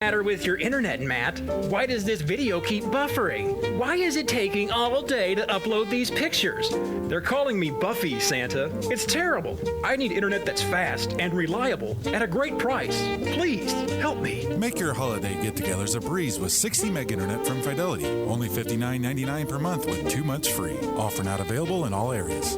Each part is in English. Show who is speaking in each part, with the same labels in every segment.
Speaker 1: Matter with your internet, Matt? Why does this video keep buffering? Why is it taking all day to upload these pictures? They're calling me Buffy, Santa. It's terrible. I need internet that's fast and reliable at a great price. Please, help me.
Speaker 2: Make your holiday get-togethers a breeze with 60 meg internet from Fidelity. Only $59.99 per month with 2 months free. Offer not available in all areas.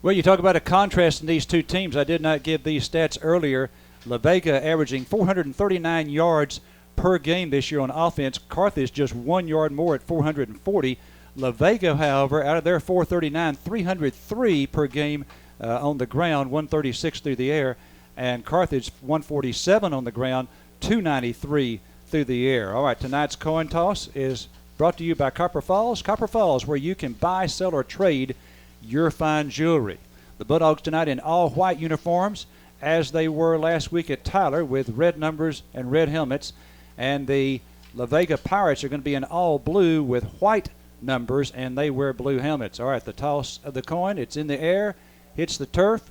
Speaker 3: Well, you talk about a contrast in these two teams. I did not give these stats earlier. La Vega averaging 439 yards per game this year on offense. Carthage just 1 yard more at 440. La Vega, however, out of their 439, 303 per game on the ground, 136 through the air. And Carthage 147 on the ground, 293 through the air. All right, tonight's coin toss is brought to you by Copper Falls. Copper Falls, where you can buy, sell, or trade your fine jewelry. The Bulldogs tonight in all white uniforms, as they were last week at Tyler with red numbers and red helmets. And the La Vega Pirates are going to be in all blue with white numbers, and they wear blue helmets. All right, the toss of the coin, it's in the air, hits the turf,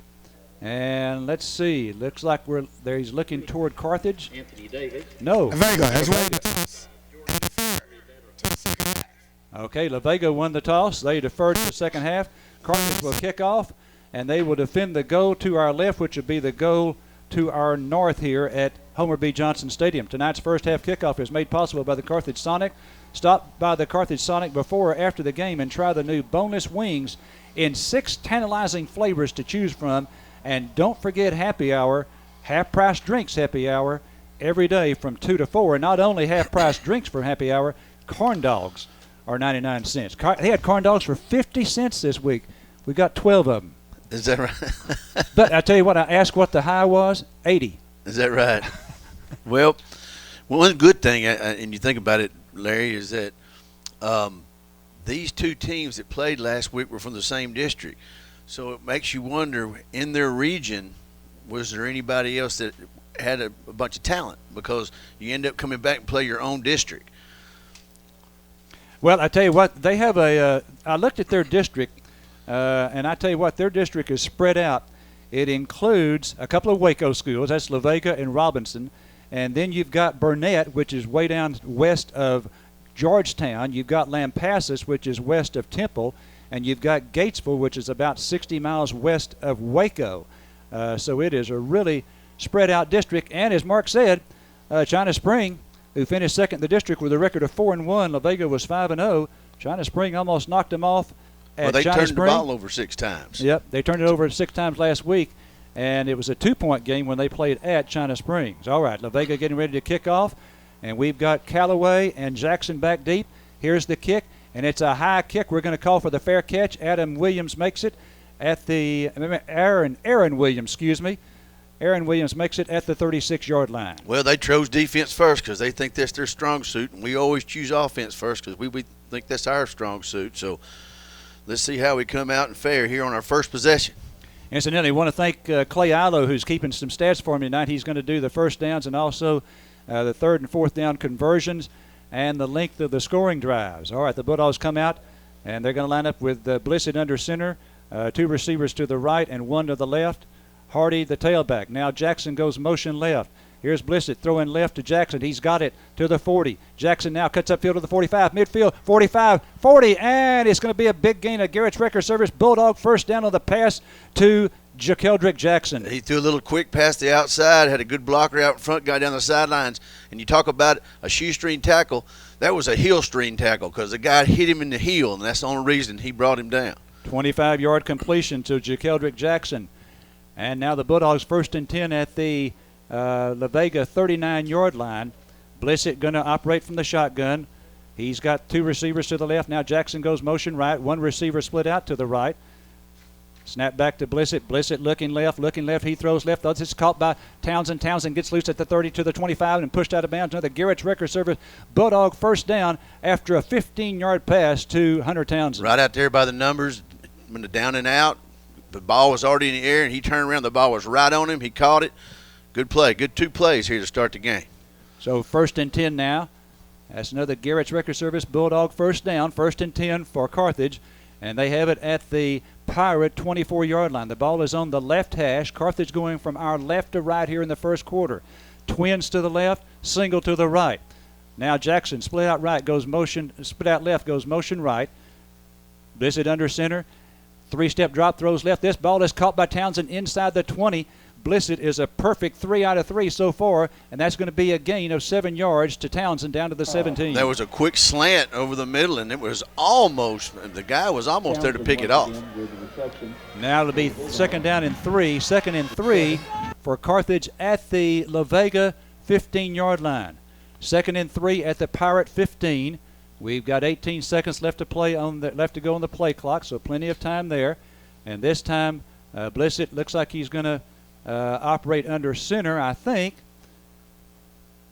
Speaker 3: and let's see. Looks like he's looking toward Carthage.
Speaker 4: Anthony Davis.
Speaker 3: No.
Speaker 5: La Vega has won the toss.
Speaker 3: Okay, La Vega won the toss. They deferred to the second half. Carthage will kick off, and they will defend the goal to our left, which would be the goal to our north here at Homer B. Johnson Stadium. Tonight's first half kickoff is made possible by the Carthage Sonic. Stop by the Carthage Sonic before or after the game and try the new boneless wings in 6 tantalizing flavors to choose from. And don't forget happy hour, half-price drinks happy hour every day from 2 to 4. And not only half-price drinks for happy hour, corn dogs are 99 cents. They had corn dogs for 50 cents this week. We got 12 of them.
Speaker 4: Is that right?
Speaker 3: But I tell you what, I asked what the high was, 80.
Speaker 4: Is that right? Well, one good thing, and you think about it, Larry, is that these two teams that played last week were from the same district. So it makes you wonder, in their region, was there anybody else that had a bunch of talent? Because you end up coming back and play your own district.
Speaker 3: Well, I tell you what, they have I looked at their district, and I tell you what, their district is spread out. It includes a couple of Waco schools. That's La Vega and Robinson. And then you've got Burnett, which is way down west of Georgetown. You've got Lampasas, which is west of Temple. And you've got Gatesville, which is about 60 miles west of Waco. So it is a really spread out district. And as Mark said, China Spring, who finished second in the district with a record of 4-1. La Vega was 5-0. China Spring almost knocked them off.
Speaker 4: Well, they turned the ball over 6 times.
Speaker 3: Yep, they turned it over 6 times last week, and it was a 2-point game when they played at China Springs. All right, La Vega getting ready to kick off, and we've got Callaway and Jackson back deep. Here's the kick, and it's a high kick. We're going to call for the fair catch. Adam Williams makes it at the Aaron Williams, excuse me. Aaron Williams makes it at the 36-yard line.
Speaker 4: Well, they chose defense first because they think that's their strong suit, and we always choose offense first because we think that's our strong suit. So let's see how we come out and fare here on our first possession.
Speaker 3: Incidentally, I want to thank Clay Ilo, who's keeping some stats for me tonight. He's going to do the first downs and also the third and fourth down conversions and the length of the scoring drives. All right, the Bulldogs come out, and they're going to line up with Blissett under center, 2 receivers to the right and 1 to the left. Hardy, the tailback. Now Jackson goes motion left. Here's Blissett throwing left to Jackson. He's got it to the 40. Jackson now cuts upfield to the 45. Midfield, 45, 40, and it's going to be a big gain of Garrett's record service. Bulldog first down on the pass to Jakeldrick Jackson.
Speaker 4: He threw a little quick past the outside, had a good blocker out in front, got down the sidelines. And you talk about a shoestring tackle, that was a heel string tackle because the guy hit him in the heel, and that's the only reason he brought him down.
Speaker 3: 25-yard completion to Jakeldrick Jackson. And now the Bulldogs first and 10 at the La Vega 39-yard line. Blissett going to operate from the shotgun. He's got 2 receivers to the left. Now Jackson goes motion right. 1 receiver split out to the right. Snap back to Blissett. Blissett looking left. He throws left. It's caught by Townsend. Townsend gets loose at the 30 to the 25 and pushed out of bounds. Another Garrett's record service. Bulldog first down after a 15-yard pass to Hunter Townsend.
Speaker 4: Right out there by the numbers, when the down and out, the ball was already in the air, and he turned around. The ball was right on him. He caught it. Good play. Good 2 plays here to start the game.
Speaker 3: So first and 10 now. That's another Garrett's record service. Bulldog first down. First and 10 for Carthage. And they have it at the Pirate 24-yard line. The ball is on the left hash. Carthage going from our left to right here in the first quarter. Twins to the left, single to the right. Now Jackson split out left goes motion right. Blissett under center. 3-step drop, throws left. This ball is caught by Townsend inside the 20. Blissett is a perfect 3 out of 3 so far, and that's going to be a gain of 7 yards to Townsend down to the 17.
Speaker 4: There was a quick slant over the middle, and it was almost, the guy was almost there to pick it off.
Speaker 3: Now it'll be second and 3 for Carthage at the La Vega 15-yard line. 2nd and 3 at the Pirate 15. We've got 18 seconds left to go on the play clock, so plenty of time there. And this time, Blissett looks like he's going to operate under center, I think.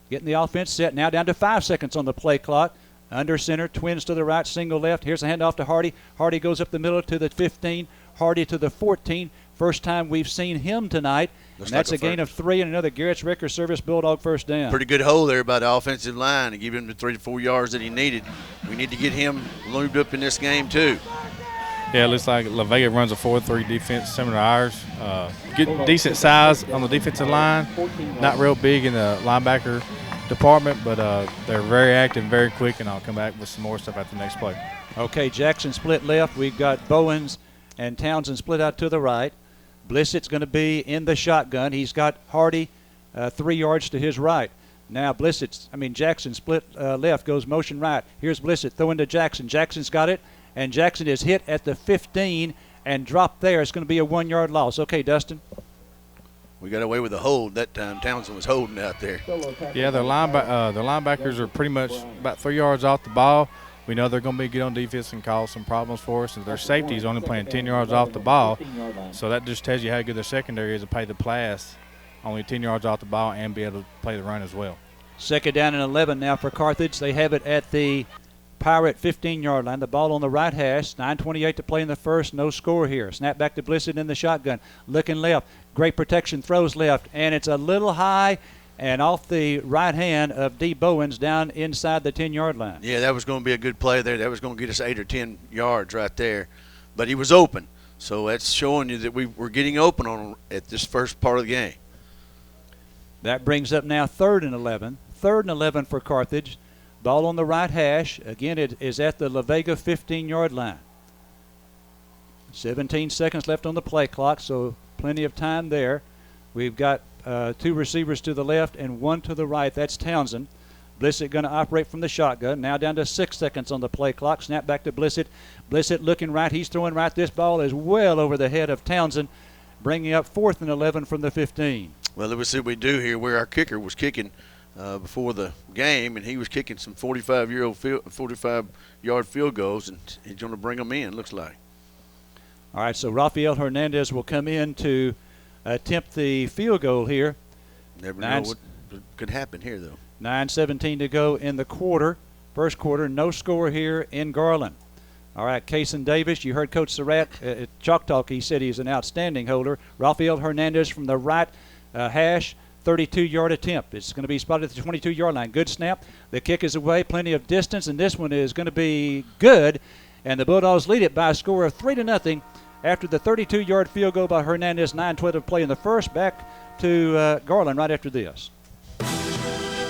Speaker 3: Getting the offense set. Now down to 5 seconds on the play clock. Under center, twins to the right, single left. Here's a handoff to Hardy. Hardy goes up the middle to the 15. Hardy to the 14. First time we've seen him tonight. And that's a gain of 3 and another Garrett's Wrecker Service Bulldog first down.
Speaker 4: Pretty good hole there by the offensive line to give him the 3 to 4 yards that he needed. We need to get him lubed up in this game too.
Speaker 5: Yeah, it looks like La Vega runs a 4-3 defense similar to ours. Good, decent size on the defensive line. Not real big in the linebacker department, but they're very active, very quick, and I'll come back with some more stuff at the next play.
Speaker 3: Okay, Jackson split left. We've got Bowens and Townsend split out to the right. Blissett's going to be in the shotgun. He's got Hardy 3 yards to his right. Now Jackson split left, goes motion right. Here's Blissett throwing to Jackson. Jackson's got it, and Jackson is hit at the 15 and dropped there. It's going to be a 1-yard loss. Okay, Dustin.
Speaker 4: We got away with a hold that time. Townsend was holding out there.
Speaker 5: Yeah, their linebackers are pretty much about 3 yards off the ball. We know they're going to be good on defense and cause some problems for us. And their safety is only playing 10 yards off the ball. So that just tells you how good their secondary is to play the pass, only 10 yards off the ball, and be able to play the run as well.
Speaker 3: 2nd down and 11 now for Carthage. They have it at the Pirate 15-yard line. The ball on the right hash. 9:28 to play in the first. No score here. Snap back to Blissett in the shotgun. Looking left. Great protection. Throws left. And it's a little high and off the right hand of D. Bowens down inside the 10-yard line.
Speaker 4: Yeah, that was going to be a good play there. That was going to get us 8 or 10 yards right there. But he was open. So that's showing you that we were getting open on at this first part of the game.
Speaker 3: That brings up now 3rd and 11. 3rd and 11 for Carthage. Ball on the right hash. Again, it is at the La Vega 15-yard line. 17 seconds left on the play clock, so plenty of time there. We've got 2 receivers to the left and 1 to the right. That's Townsend. Blissett going to operate from the shotgun. Now down to 6 seconds on the play clock. Snap back to Blissett. Blissett looking right. He's throwing right. This ball is well over the head of Townsend, bringing up 4th and 11 from the 15.
Speaker 4: Well, let's see what we do here where our kicker was kicking before the game, and he was kicking some 45-yard field goals, and he's going to bring them in, looks like.
Speaker 3: All right, so Rafael Hernandez will come in to attempt the field goal here.
Speaker 4: Never know what could happen here, though.
Speaker 3: 9:17 to go in the quarter. First quarter, no score here in Garland. All right, Kason Davis, you heard Coach Surratt at Chalk Talk. He said he's an outstanding holder. Rafael Hernandez from the right hash, 32-yard attempt. It's going to be spotted at the 22-yard line. Good snap. The kick is away, plenty of distance, and this one is going to be good. And the Bulldogs lead it by a score of 3-0 after the 32-yard field goal by Hernandez. 9:12 to play in the first. Back to Garland right after this.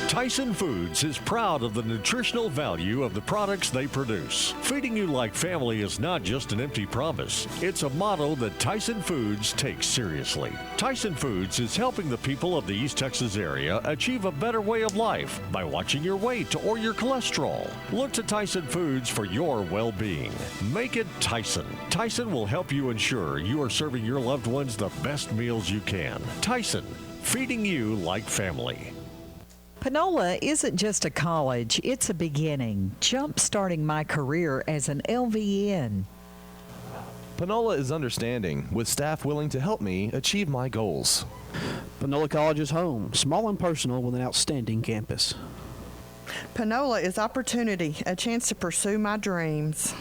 Speaker 6: Tyson Foods is proud of the nutritional value of the products they produce. Feeding you like family is not just an empty promise. It's a motto that Tyson Foods takes seriously. Tyson Foods is helping the people of the East Texas area achieve a better way of life by watching your weight or your cholesterol. Look to Tyson Foods for your well-being. Make it Tyson. Tyson will help you ensure you are serving your loved ones the best meals you can. Tyson, feeding you like family.
Speaker 7: Panola isn't just a college, it's a beginning, jump-starting my career as an LVN.
Speaker 8: Panola is understanding, with staff willing to help me achieve my goals.
Speaker 9: Panola College is home, small and personal with an outstanding campus.
Speaker 10: Panola is opportunity, a chance to pursue my dreams.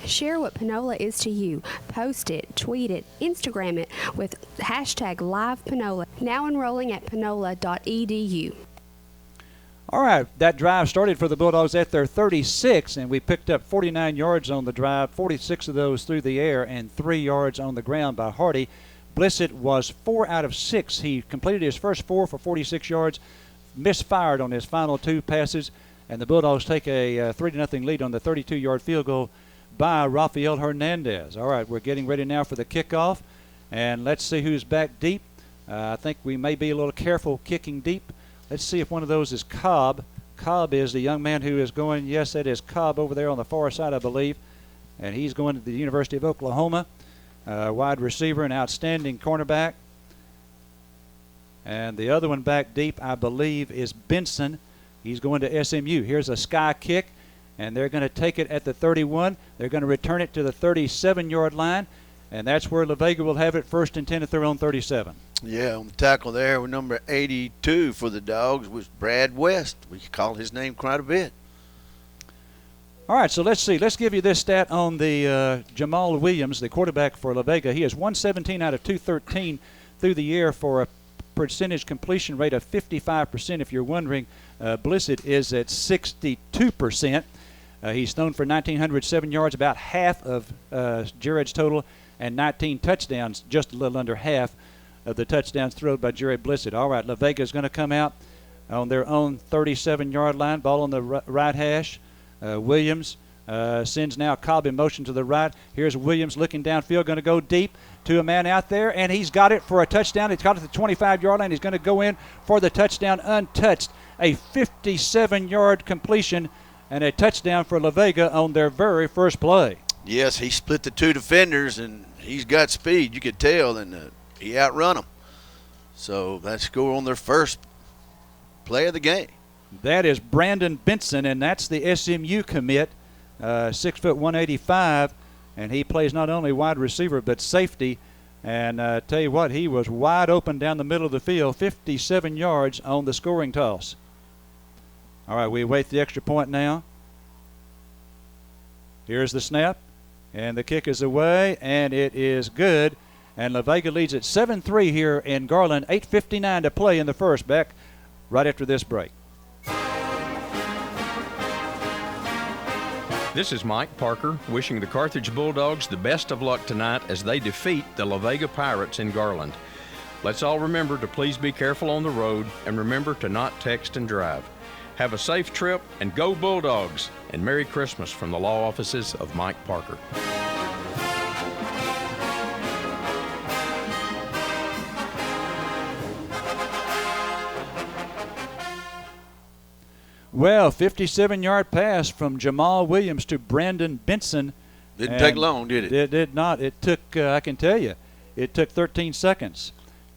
Speaker 11: Share what Panola is to you. Post it, tweet it, Instagram it with #LivePanola. Now enrolling at panola.edu.
Speaker 3: All right, that drive started for the Bulldogs at their 36, and we picked up 49 yards on the drive, 46 of those through the air, and 3 yards on the ground by Hardy. Blissett was 4 out of 6. He completed his first 4 for 46 yards. misfired on his final 2 passes, and the Bulldogs take a 3-0 lead on the 32-yard field goal by Rafael Hernandez. All right, we're getting ready now for the kickoff, and let's see who's back deep. I think we may be a little careful kicking deep. Let's see if one of those is Cobb. Cobb is the young man who is going, yes, that is Cobb over there on the far side, I believe, and he's going to the University of Oklahoma. Wide receiver and outstanding cornerback. And the other one back deep, I believe, is Benson. He's going to SMU. Here's a sky kick, and they're going to take it at the 31. They're going to return it to the 37-yard line, and that's where La Vega will have it, 1st and 10 at their own 37.
Speaker 4: Yeah, on the tackle there with number 82 for the Dogs was Brad West. We call his name quite a bit.
Speaker 3: All right, so let's see. Let's give you this stat on the Jamal Williams, the quarterback for La Vega. He is 117 out of 213 through the air for a percentage completion rate of 55%. If you're wondering, Blissett is at 62%. He's thrown for 1,907 yards, about half of Jared's total, and 19 touchdowns, just a little under half of the touchdowns thrown by Jared Blissett. All right, La Vega is going to come out on their own 37-yard line, ball on the right hash. Williams sends now Cobb in motion to the right. Here's Williams looking downfield, going to go deep to a man out there, and he's got it for a touchdown. He's got it at the 25-yard line. He's going to go in for the touchdown untouched. A 57-yard completion and a touchdown for La Vega on their very first play.
Speaker 4: Yes, he split the 2 defenders, and he's got speed. You could tell, and he outrun them. So that score on their first play of the game.
Speaker 3: That is Brandon Benson, and that's the SMU commit, 6 foot 185, and he plays not only wide receiver but safety. And tell you what, he was wide open down the middle of the field, 57 yards on the scoring toss. All right, we await the extra point now. Here's the snap, and the kick is away, and it is good. And La Vega leads at 7-3 here in Garland, 8:59 to play in the first, back right after this break.
Speaker 12: This is Mike Parker wishing the Carthage Bulldogs the best of luck tonight as they defeat the La Vega Pirates in Garland. Let's all remember to please be careful on the road and remember to not text and drive. Have a safe trip and go Bulldogs, and Merry Christmas from the law offices of Mike Parker.
Speaker 3: Well, 57-yard pass from Jamal Williams to Brandon Benson.
Speaker 4: Didn't take long, did it?
Speaker 3: It did not. It took, I can tell you, it took 13 seconds.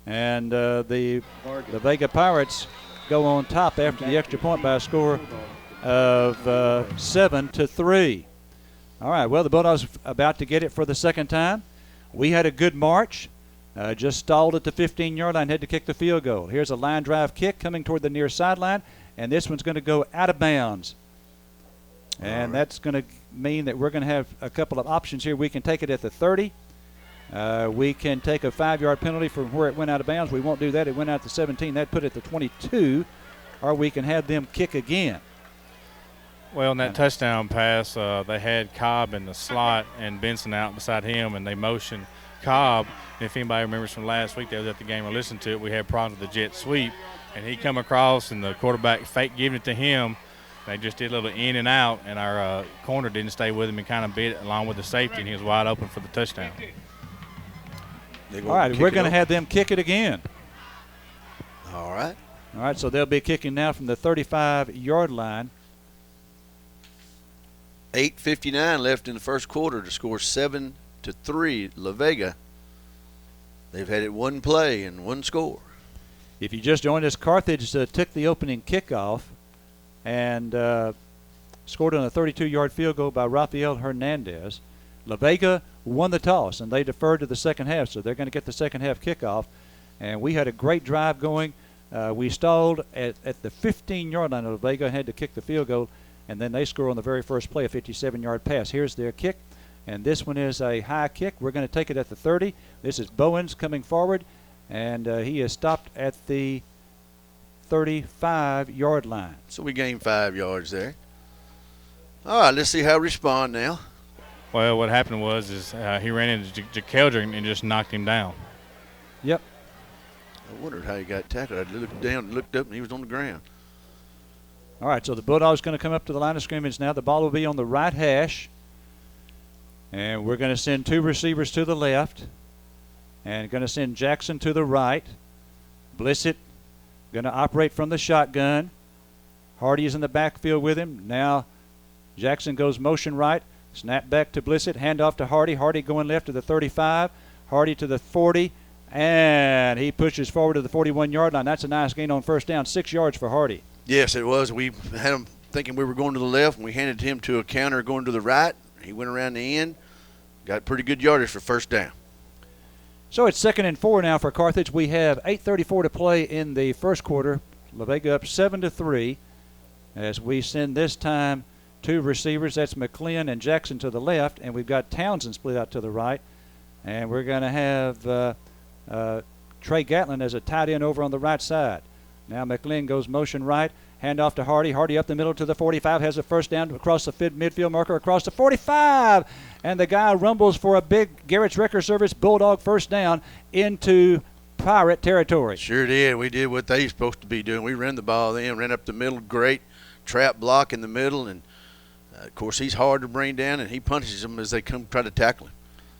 Speaker 3: And the Vega Pirates go on top after the extra point by a score of 7-3. All right, well, the Bulldogs about to get it for the second time. We had a good march. Just stalled at the 15-yard line, had to kick the field goal. Here's a line drive kick coming toward the near sideline. And this one's going to go out of bounds. And that's going to mean that we're going to have a couple of options here. We can take it at the 30. We can take a 5-yard penalty from where it went out of bounds. We won't do that. It went out to 17. That put it at the 22. Or we can have them kick again.
Speaker 5: Well, in that touchdown pass, they had Cobb in the slot and Benson out beside him, and they motioned Cobb. And if anybody remembers from last week, they was at the game or listened to it, we had problems with the jet sweep. And he come across, and the quarterback fake giving it to him. They just did a little in and out, and our corner didn't stay with him and kind of beat it along with the safety, and he was wide open for the touchdown.
Speaker 3: All right, we're going to have them kick it again.
Speaker 4: All right.
Speaker 3: All right, so they'll be kicking now from the 35-yard line.
Speaker 4: 8:59 left in the first quarter to score 7-3 La Vega. They've had it one play and one score.
Speaker 3: If you just joined us, Carthage took the opening kickoff and scored on a 32-yard field goal by Rafael Hernandez. La Vega won the toss, and they deferred to the second half, so they're going to get the second half kickoff. And we had a great drive going. We stalled at the 15-yard line of La Vega and had to kick the field goal, and then they score on the very first play, a 57-yard pass. Here's their kick, and this one is a high kick. We're going to take it at the 30. This is Bowens coming forward. And he is stopped at the 35-yard line.
Speaker 4: So we gained 5 yards there. All right, let's see how we respond now.
Speaker 5: Well, what happened was he ran into Jekeldrick and just knocked him down.
Speaker 3: Yep.
Speaker 4: I wondered how he got tackled. I looked down and looked up, and he was on the ground.
Speaker 3: All right, so the Bulldogs going to come up to the line of scrimmage now. The ball will be on the right hash. And we're going to send 2 receivers to the left. And going to send Jackson to the right. Blissett going to operate from the shotgun. Hardy is in the backfield with him. Now Jackson goes motion right. Snap back to Blissett. Hand off to Hardy. Hardy going left to the 35. Hardy to the 40. And he pushes forward to the 41-yard line. That's a nice gain on first down. 6 yards for Hardy.
Speaker 4: Yes, it was. We had him thinking we were going to the left, and we handed him to a counter going to the right. He went around the end. Got pretty good yardage for first down.
Speaker 3: So it's 2nd and 4 now for Carthage. We have 8:34 to play in the first quarter. La Vega up 7-3 as we send this time 2 receivers. That's McLean and Jackson to the left, and we've got Townsend split out to the right. And we're going to have Trey Gatlin as a tight end over on the right side. Now McLean goes motion right. Hand off to Hardy. Hardy up the middle to the 45. Has a first down across the midfield marker across the 45. And the guy rumbles for a big Garrett's Wrecker Service Bulldog first down into Pirate territory.
Speaker 4: Sure did. We did what they were supposed to be doing. We ran the ball then, ran up the middle, great trap block in the middle. And, of course, he's hard to bring down, and he punishes them as they come try to tackle him.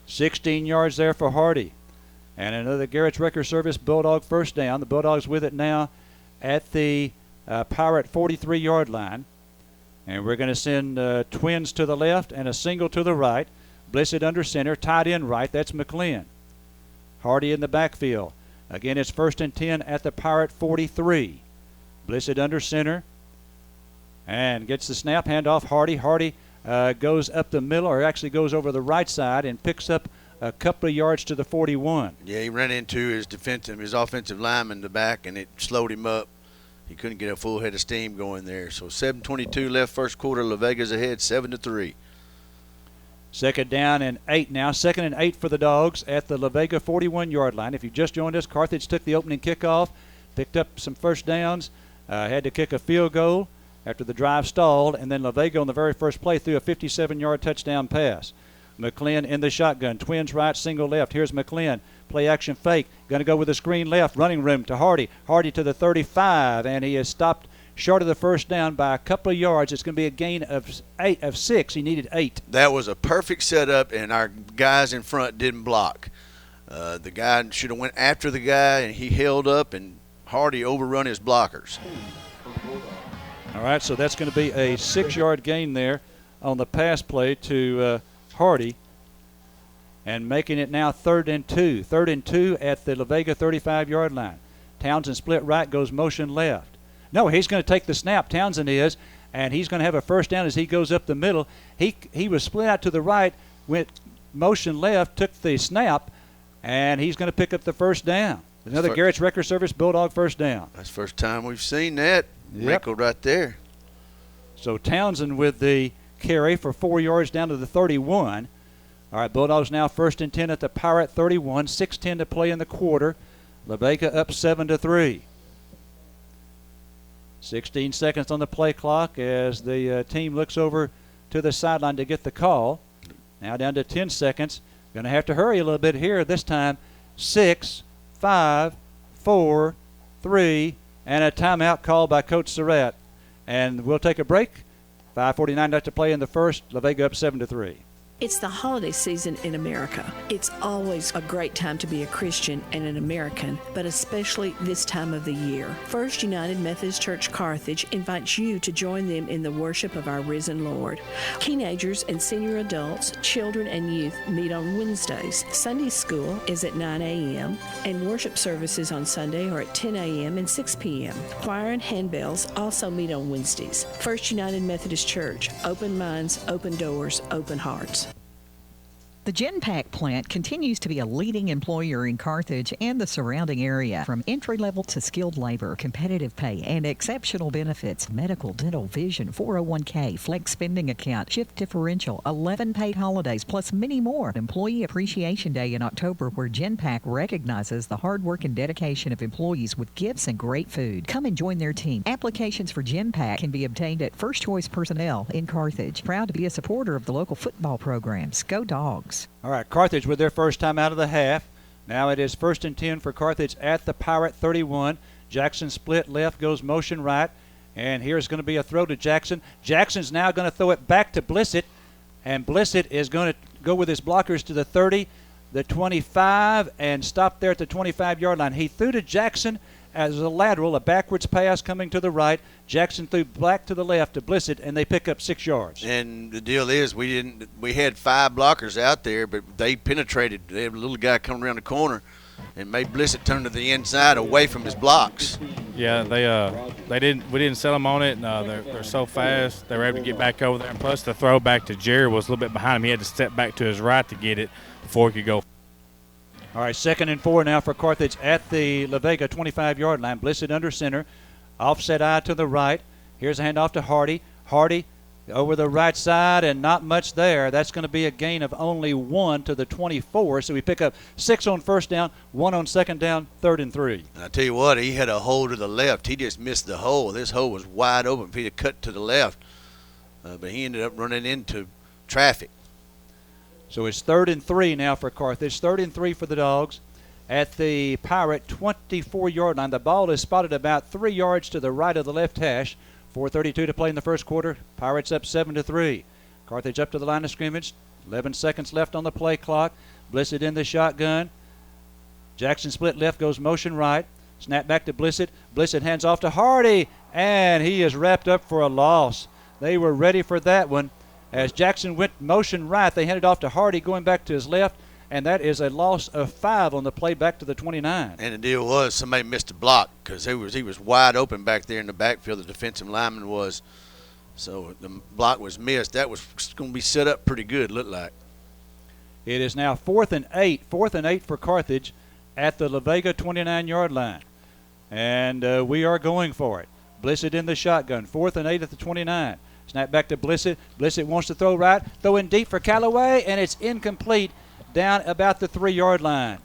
Speaker 3: 16 yards there for Hardy. And another Garrett's Wrecker Service Bulldog first down. The Bulldogs with it now at the Pirate 43-yard line. And we're going to send twins to the left and a single to the right. Blissett under center, tight end right. That's McLean. Hardy in the backfield. Again, it's 1st and 10 at the Pirate 43. Blissett under center and gets the snap. Hand off Hardy. Hardy goes up the middle, or actually goes over the right side and picks up a couple of yards to the 41.
Speaker 4: Yeah, he ran into his offensive lineman in the back, and it slowed him up. He couldn't get a full head of steam going there. So 7:22 left first quarter. La Vega's ahead 7-3.
Speaker 3: 2nd down and 8 now. 2nd and 8 for the Dogs at the La Vega 41-yard line. If you just joined us, Carthage took the opening kickoff, picked up some first downs, had to kick a field goal after the drive stalled, and then La Vega on the very first play threw a 57-yard touchdown pass. McLean in the shotgun. Twins right, single left. Here's McLean. Play action fake. Going to go with a screen left. Running room to Hardy. Hardy to the 35, and he is stopped short of the first down by a couple of yards. It's going to be a gain of 6. He needed 8.
Speaker 4: That was a perfect setup, and our guys in front didn't block. The guy should have went after the guy, and he held up, and Hardy overrun his blockers.
Speaker 3: All right, so that's going to be a 6-yard gain there on the pass play to Hardy, and making it now 3rd and 2. 3rd and 2 at the La Vega 35-yard line. Townsend split right, goes motion left. No, he's going to take the snap, Townsend is, and he's going to have a first down as he goes up the middle. He was split out to the right, went motion left, took the snap, and he's going to pick up the first down. Another Garrett's Wrecker Service Bulldog first down.
Speaker 4: That's the first time we've seen that.
Speaker 3: Yep.
Speaker 4: Wrinkled right there.
Speaker 3: So Townsend with the carry for 4 yards down to the 31. All right, Bulldogs now 1st and 10 at the Pirate 31. 6:10 to play in the quarter. La Vega up 7-3. 16 seconds on the play clock as the team looks over to the sideline to get the call. Now down to 10 seconds. Going to have to hurry a little bit here. This time 6, 5, 4, 3, and a timeout called by Coach Surratt. And we'll take a break. 5:49 left to play in the first. La Vega up 7-3.
Speaker 13: It's the holiday season in America. It's always a great time to be a Christian and an American, but especially this time of the year. First United Methodist Church Carthage invites you to join them in the worship of our risen Lord. Teenagers and senior adults, children and youth meet on Wednesdays. Sunday school is at 9 a.m., and worship services on Sunday are at 10 a.m. and 6 p.m. Choir and handbells also meet on Wednesdays. First United Methodist Church, open minds, open doors, open hearts.
Speaker 7: The Genpack plant continues to be a leading employer in Carthage and the surrounding area. From entry-level to skilled labor, competitive pay, and exceptional benefits, medical, dental, vision, 401k, flex spending account, shift differential, 11 paid holidays, plus many more. Employee Appreciation Day in October, where Genpack recognizes the hard work and dedication of employees with gifts and great food. Come and join their team. Applications for Genpack can be obtained at First Choice Personnel in Carthage. Proud to be a supporter of the local football programs. Go Dogs.
Speaker 3: All right, Carthage with their first time out of the half. Now it is 1st and 10 for Carthage at the Pirate 31. Jackson split left, goes motion right. And here's going to be a throw to Jackson. Jackson's now going to throw it back to Blissett. And Blissett is going to go with his blockers to the 30, the 25, and stop there at the 25-yard line. He threw to Jackson as a lateral, a backwards pass coming to the right. Jackson threw back to the left to Blissett, and they pick up 6 yards.
Speaker 4: And the deal is we had 5 blockers out there, but they penetrated. They had a little guy coming around the corner and made Blissett turn to the inside away from his blocks.
Speaker 5: Yeah, we didn't sell them on it. They're so fast. They were able to get back over there. And plus, the throw back to Jerry was a little bit behind him. He had to step back to his right to get it before he could go.
Speaker 3: All right, 2nd and 4 now for Carthage at the La Vega 25-yard line. Blissett under center. Offset eye to the right. Here's a handoff to Hardy. Hardy over the right side, and not much there. That's going to be a gain of only 1 to the 24. So we pick up 6 on 1st down, 1 on 2nd down, 3rd and 3.
Speaker 4: I tell you what, he had a hole to the left. He just missed the hole. This hole was wide open if he'd have cut to the left. But he ended up running into traffic.
Speaker 3: So it's 3rd and 3 now for Carthage. 3rd and 3 for the Dogs at the Pirate 24-yard line. The ball is spotted about 3 yards to the right of the left hash. 4:32 to play in the first quarter. Pirates up 7-3. Carthage up to the line of scrimmage. 11 seconds left on the play clock. Blissett in the shotgun. Jackson split left, goes motion right. Snap back to Blissett. Blissett hands off to Hardy, and he is wrapped up for a loss. They were ready for that one. As Jackson went motion right, they handed off to Hardy going back to his left, and that is a loss of 5 on the play back to the 29.
Speaker 4: And the deal was somebody missed a block because he was wide open back there in the backfield. The defensive lineman was. So the block was missed. That was going to be set up pretty good, looked like.
Speaker 3: It is now 4th and 8. 4th and 8 for Carthage at the La Vega 29-yard line. And we are going for it. Blissett in the shotgun. 4th and 8 at the 29. Snap back to Blissett. Blissett wants to throw right. Throw in deep for Callaway, and it's incomplete down about the 3-yard line.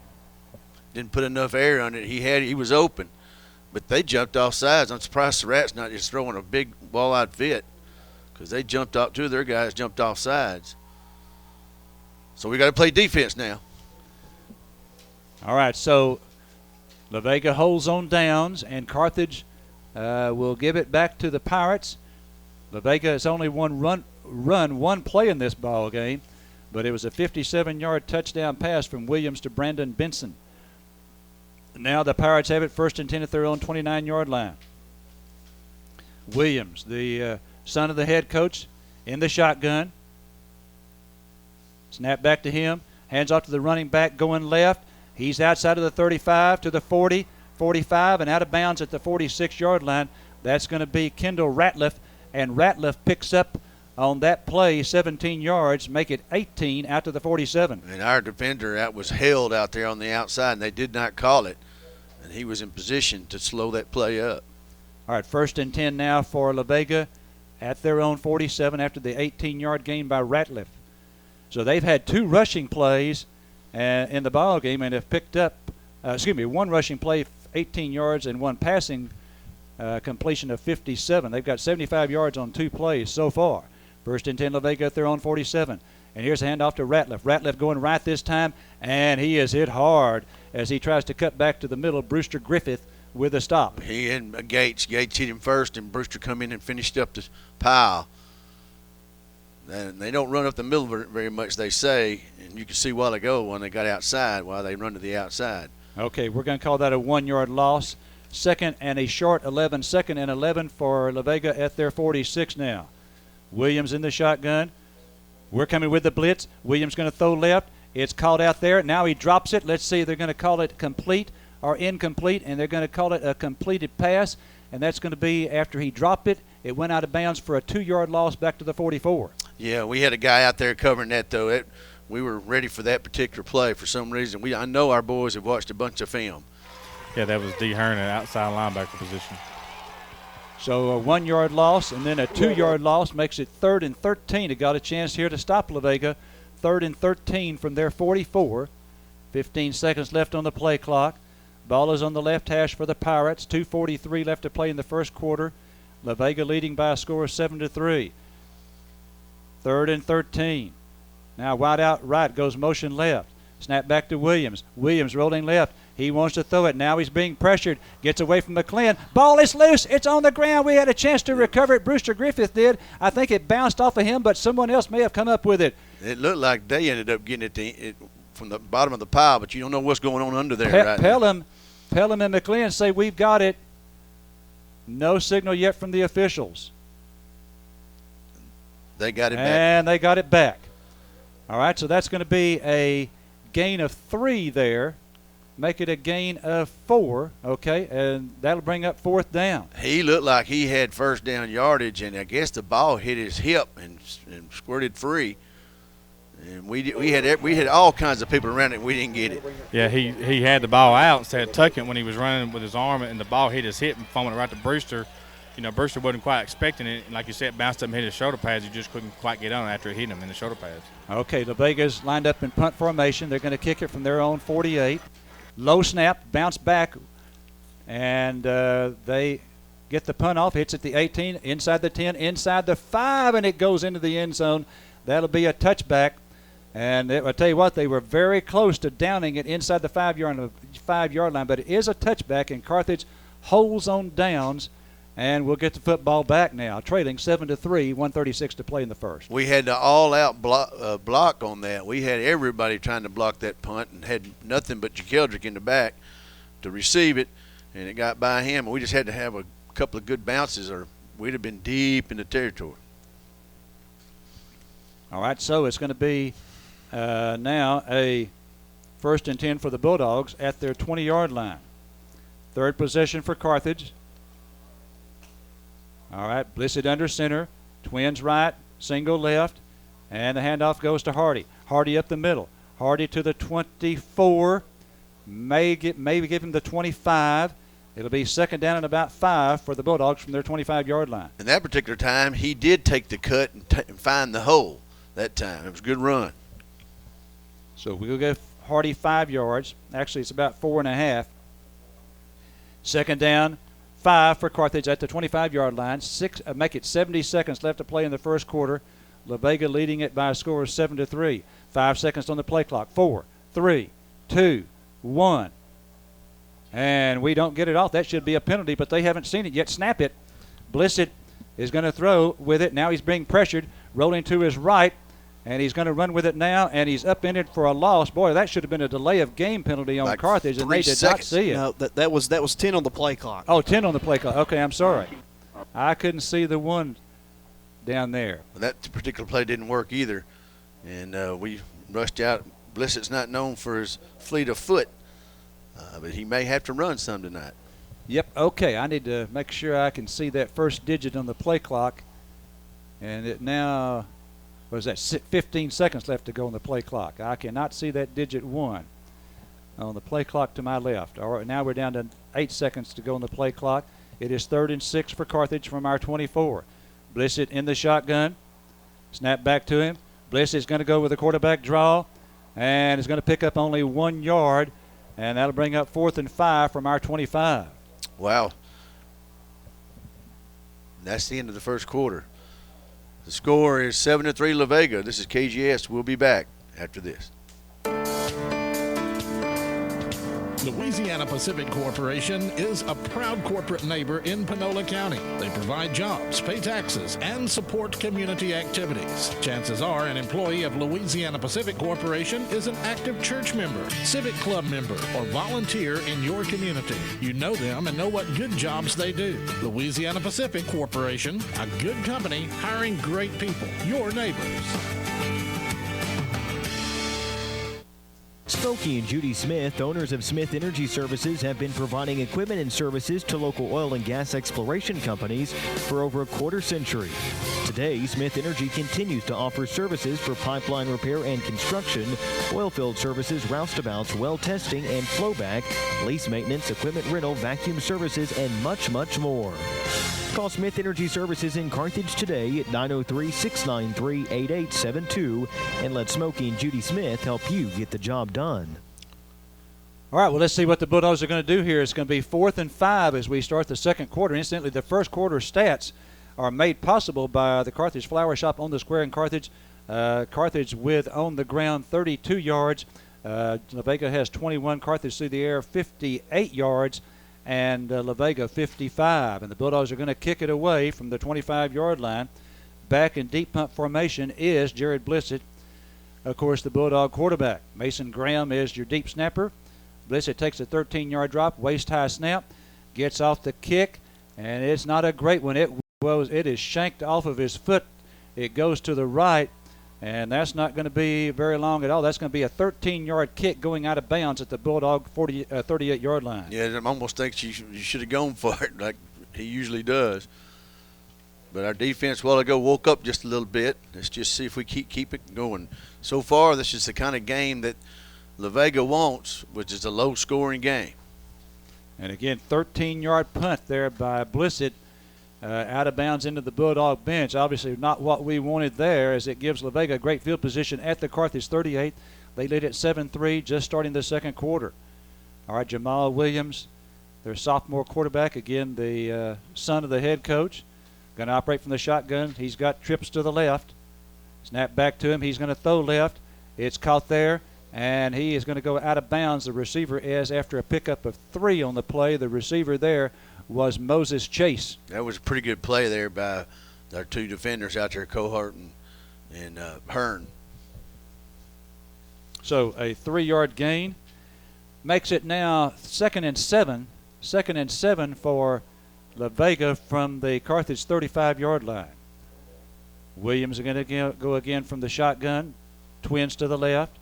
Speaker 4: Didn't put enough air on it. He was open, but they jumped off sides. I'm surprised Surratt's not just throwing a big ball-out fit because they jumped off. 2 of their guys jumped off sides. So we got to play defense now.
Speaker 3: All right, so La Vega holds on downs, and Carthage will give it back to the Pirates. La Vega has only one play in this ball game, but it was a 57-yard touchdown pass from Williams to Brandon Benson. Now the Pirates have it 1st and 10 at their own 29-yard line. Williams, the son of the head coach, in the shotgun. Snap back to him. Hands off to the running back going left. He's outside of the 35 to the 40, 45, and out of bounds at the 46-yard line. That's going to be Kendall Ratliff, and Ratliff picks up on that play 17 yards, make it 18 out to the 47.
Speaker 4: And our defender was held out there on the outside, and they did not call it. And he was in position to slow that play up.
Speaker 3: All right, 1st and 10 now for La Vega at their own 47 after the 18-yard gain by Ratliff. So they've had 2 rushing plays in the ball game and have picked up, 1 rushing play, 18 yards, and 1 passing completion of 57. They've got 75 yards on 2 plays so far. 1st and 10, La Vega at their own 47. And here's a handoff to Ratliff. Ratliff going right this time, and he is hit hard as he tries to cut back to the middle. Brewster Griffith with a stop.
Speaker 4: He and Gates hit him first, and Brewster come in and finished up the pile. And they don't run up the middle very much, they say. And you can see a while ago when they got outside, why they run to the outside.
Speaker 3: Okay, we're going to call that a 1-yard loss. 2nd and a short 11. 2nd and 11 for La Vega at their 46 now. Williams in the shotgun. We're coming with the blitz. Williams going to throw left. It's called out there. Now he drops it. Let's see. They're going to call it complete or incomplete, and they're going to call it a completed pass, and that's going to be after he dropped it. It went out of bounds for a 2-yard loss back to the 44.
Speaker 4: Yeah, we had a guy out there covering that, though. We were ready for that particular play for some reason. I know our boys have watched a bunch of film.
Speaker 5: Yeah, that was D. Hearn in outside linebacker position.
Speaker 3: So a 1-yard loss and then a 2-yard loss makes it 3rd and 13. They got a chance here to stop La Vega. 3rd and 13 from their 44. 15 seconds left on the play clock. Ball is on the left hash for the Pirates. 2:43 left to play in the first quarter. La Vega leading by a score of 7-3. 3rd and 13. Now wide out right goes motion left. Snap back to Williams. Williams rolling left. He wants to throw it. Now he's being pressured. Gets away from McClin. Ball is loose. It's on the ground. We had a chance to recover it. Brewster Griffith did. I think it bounced off of him, but someone else may have come up with it.
Speaker 4: It looked like they ended up getting it from the bottom of the pile, but you don't know what's going on under there right now.
Speaker 3: Pelham and McClin say we've got it. No signal yet from the officials.
Speaker 4: They got it back.
Speaker 3: And they got it back. All right, so that's going to be a gain of 3 there. Make it a gain of 4, okay, and that'll bring up 4th down.
Speaker 4: He looked like he had first down yardage, and I guess the ball hit his hip and squirted free. And we had all kinds of people around it, and we didn't get it.
Speaker 5: Yeah, he had the ball out instead of tucking it when he was running with his arm, and the ball hit his hip and foaming right to Brewster. You know, Brewster wasn't quite expecting it. And like you said, it bounced up and hit his shoulder pads. He just couldn't quite get on after it hit him in the shoulder pads.
Speaker 3: Okay, La Vega's lined up in punt formation. They're going to kick it from their own 48. Low snap, bounce back, and they get the punt off. Hits at the 18, inside the 10, inside the 5, and it goes into the end zone. That'll be a touchback. And I'll tell you what, they were very close to downing it inside the 5-yard line, but it is a touchback, and Carthage holds on downs. And we'll get the football back now, trailing 7-3, 1:36 to play in the first.
Speaker 4: We had the all-out block on that. We had everybody trying to block that punt and had nothing but JaKeldrick in the back to receive it, and it got by him. We just had to have a couple of good bounces or we'd have been deep in the territory.
Speaker 3: All right, so it's going to be now a 1st and 10 for the Bulldogs at their 20-yard line. 3rd possession for Carthage. All right, Blissett under center, twins right, single left, and the handoff goes to Hardy. Hardy up the middle. Hardy to the 24, maybe give him the 25. It'll be 2nd down and about 5 for the Bulldogs from their 25-yard line.
Speaker 4: And that particular time, he did take the cut and find the hole that time. It was a good run.
Speaker 3: So we'll give Hardy 5 yards. Actually, it's about 4.5. 2nd down. 5 for Carthage at the 25-yard line. Make it 70 seconds left to play in the first quarter. La Vega leading it by a score of 7-3. 5 seconds on the play clock. 4, 3, 2, 1. And we don't get it off. That should be a penalty, but they haven't seen it yet. Snap it. Blissett is going to throw with it. Now he's being pressured, rolling to his right, and he's going to run with it now, and he's upended for a loss. Boy, that should have been a delay of game penalty on Carthage, and they did not see it.
Speaker 9: No, that was 10 on the play clock.
Speaker 3: Oh, 10 on the play clock. Okay, I'm sorry. I couldn't see the one down there.
Speaker 4: Well, that particular play didn't work either, and we rushed out. Blissett's not known for his fleet of foot, but he may have to run some tonight.
Speaker 3: Yep, okay. I need to make sure I can see that first digit on the play clock, and it now – what is that, 15 seconds left to go on the play clock. I cannot see that digit 1 on the play clock to my left. All right, now we're down to 8 seconds to go on the play clock. It is 3rd and 6 for Carthage from our 24. Blissett in the shotgun. Snap back to him. Blissett's going to go with a quarterback draw, and is going to pick up only 1 yard, and that'll bring up 4th and 5 from our 25.
Speaker 4: Wow. That's the end of the first quarter. The score is 7-3 La Vega. This is KGAS. We'll be back after this.
Speaker 14: Louisiana Pacific Corporation is a proud corporate neighbor in Panola County. They provide jobs, pay taxes, and support community activities. Chances are an employee of Louisiana Pacific Corporation is an active church member, civic club member, or volunteer in your community. You know them and know what good jobs they do. Louisiana Pacific Corporation, a good company hiring great people, your neighbors.
Speaker 15: Smokey and Judy Smith, owners of Smith Energy Services, have been providing equipment and services to local oil and gas exploration companies for over a quarter-century. Today, Smith Energy continues to offer services for pipeline repair and construction, oil field services, roustabouts, well testing and flowback, lease maintenance, equipment rental, vacuum services, and much, much more. Call Smith Energy Services in Carthage today at 903-693-8872 and let Smokey and Judy Smith help you get the job done.
Speaker 3: All right, well, let's see what the Bulldogs are going to do here. It's going to be 4th and 5 as we start the second quarter. Incidentally, the first quarter stats are made possible by the Carthage Flower Shop on the Square in Carthage. Carthage with on the ground 32 yards. La Vega has 21, Carthage through the air 58 yards, and La Vega 55. And the Bulldogs are going to kick it away from the 25-yard line. Back in deep punt formation is Jared Blissett, of course, the Bulldog quarterback. Mason Graham is your deep snapper. Blissett takes a 13-yard drop, waist-high snap, gets off the kick, and it's not a great one. It is shanked off of his foot. It goes to the right, and that's not going to be very long at all. That's going to be a 13-yard kick going out of bounds at the Bulldog 38-yard line.
Speaker 4: Yeah, I almost think you should have gone for it like he usually does. But our defense, a while ago, woke up just a little bit. Let's just see if we keep it going. So far, this is the kind of game that La Vega wants, which is a low-scoring game.
Speaker 3: And again, 13-yard punt there by Blissett. Out of bounds into the Bulldog bench. Obviously not what we wanted there, as it gives La Vega great field position at the Carthage 38. They lead at 7-3 just starting the second quarter. All right, Jamal Williams, their sophomore quarterback, again the son of the head coach, going to operate from the shotgun. He's got trips to the left. Snap back to him. He's going to throw left. It's caught there, and he is going to go out of bounds. The receiver is, after a pickup of 3 on the play, the receiver there was Moses Chase.
Speaker 4: That was a pretty good play there by our 2 defenders out there, Cohart and Hearn.
Speaker 3: So a 3-yard gain makes it now 2nd and 7. 2nd and 7 for La Vega from the Carthage 35-yard line. Williams are going to go again from the shotgun. Twins to the left.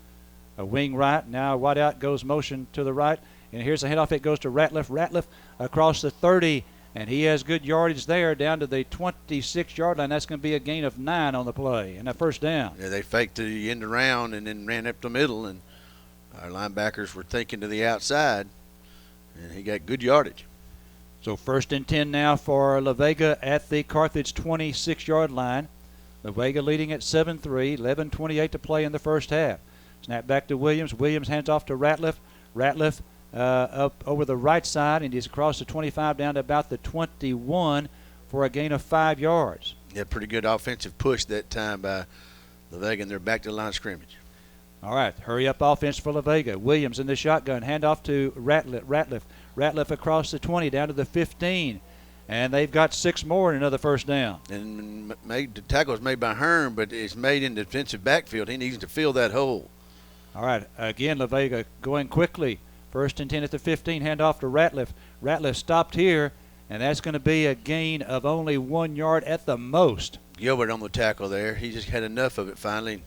Speaker 3: A wing right. Now wide out goes motion to the right. And here's the handoff. It goes to Ratliff. Ratliff across the 30, and he has good yardage there down to the 26-yard line. That's going to be a gain of 9 on the play and a first down.
Speaker 4: Yeah, they faked the end around and then ran up the middle, and our linebackers were thinking to the outside, and he got good yardage.
Speaker 3: So 1st and 10 now for La Vega at the Carthage 26-yard line. La Vega leading at 7-3, 11:28 to play in the first half. Snap back to Williams. Williams hands off to Ratliff. Ratliff up over the right side, and he's across the 25 down to about the 21 for a gain of 5 yards.
Speaker 4: Yeah, pretty good offensive push that time by La Vega, and they're back to the line of scrimmage.
Speaker 3: All right, hurry up offense for La Vega. Williams in the shotgun, handoff to Ratliff. Ratliff across the 20 down to the 15, and they've got 6 more and another first down.
Speaker 4: And the tackle was made by Hearn, but it's made in the defensive backfield. He needs to fill that hole.
Speaker 3: All right, again La Vega going quickly. 1st and 10 at the 15, handoff to Ratliff. Ratliff stopped here, and that's going to be a gain of only 1 yard at the most.
Speaker 4: Gilbert on the tackle there. He just had enough of it finally.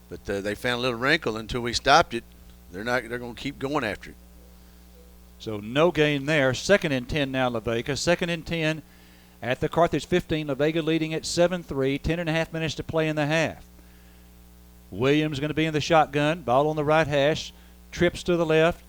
Speaker 4: But they found a little wrinkle until we stopped it. They're going to keep going after it.
Speaker 3: So no gain there. 2nd and 10 now La Vega. 2nd and 10 at the Carthage 15. La Vega leading at 7-3. 10.5 minutes to play in the half. Williams going to be in the shotgun. Ball on the right hash. Trips to the left.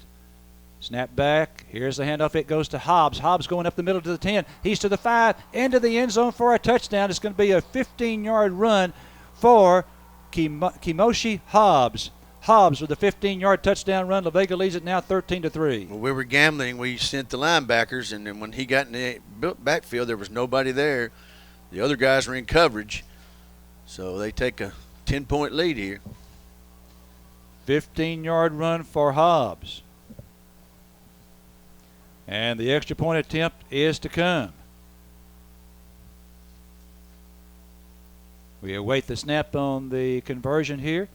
Speaker 3: Snap back. Here's the handoff. It goes to Hobbs. Hobbs going up the middle to the 10. He's to the 5. Into the end zone for a touchdown. It's going to be a 15-yard run for Kimoshi Hobbs. Hobbs with a 15-yard touchdown run. La Vega leads it now 13-3.
Speaker 4: Well, we were gambling. We sent the linebackers, and then when he got in the backfield, there was nobody there. The other guys were in coverage. So they take a 10-point lead here.
Speaker 3: 15-yard run for Hobbs. And the extra point attempt is to come. We await the snap on the conversion here.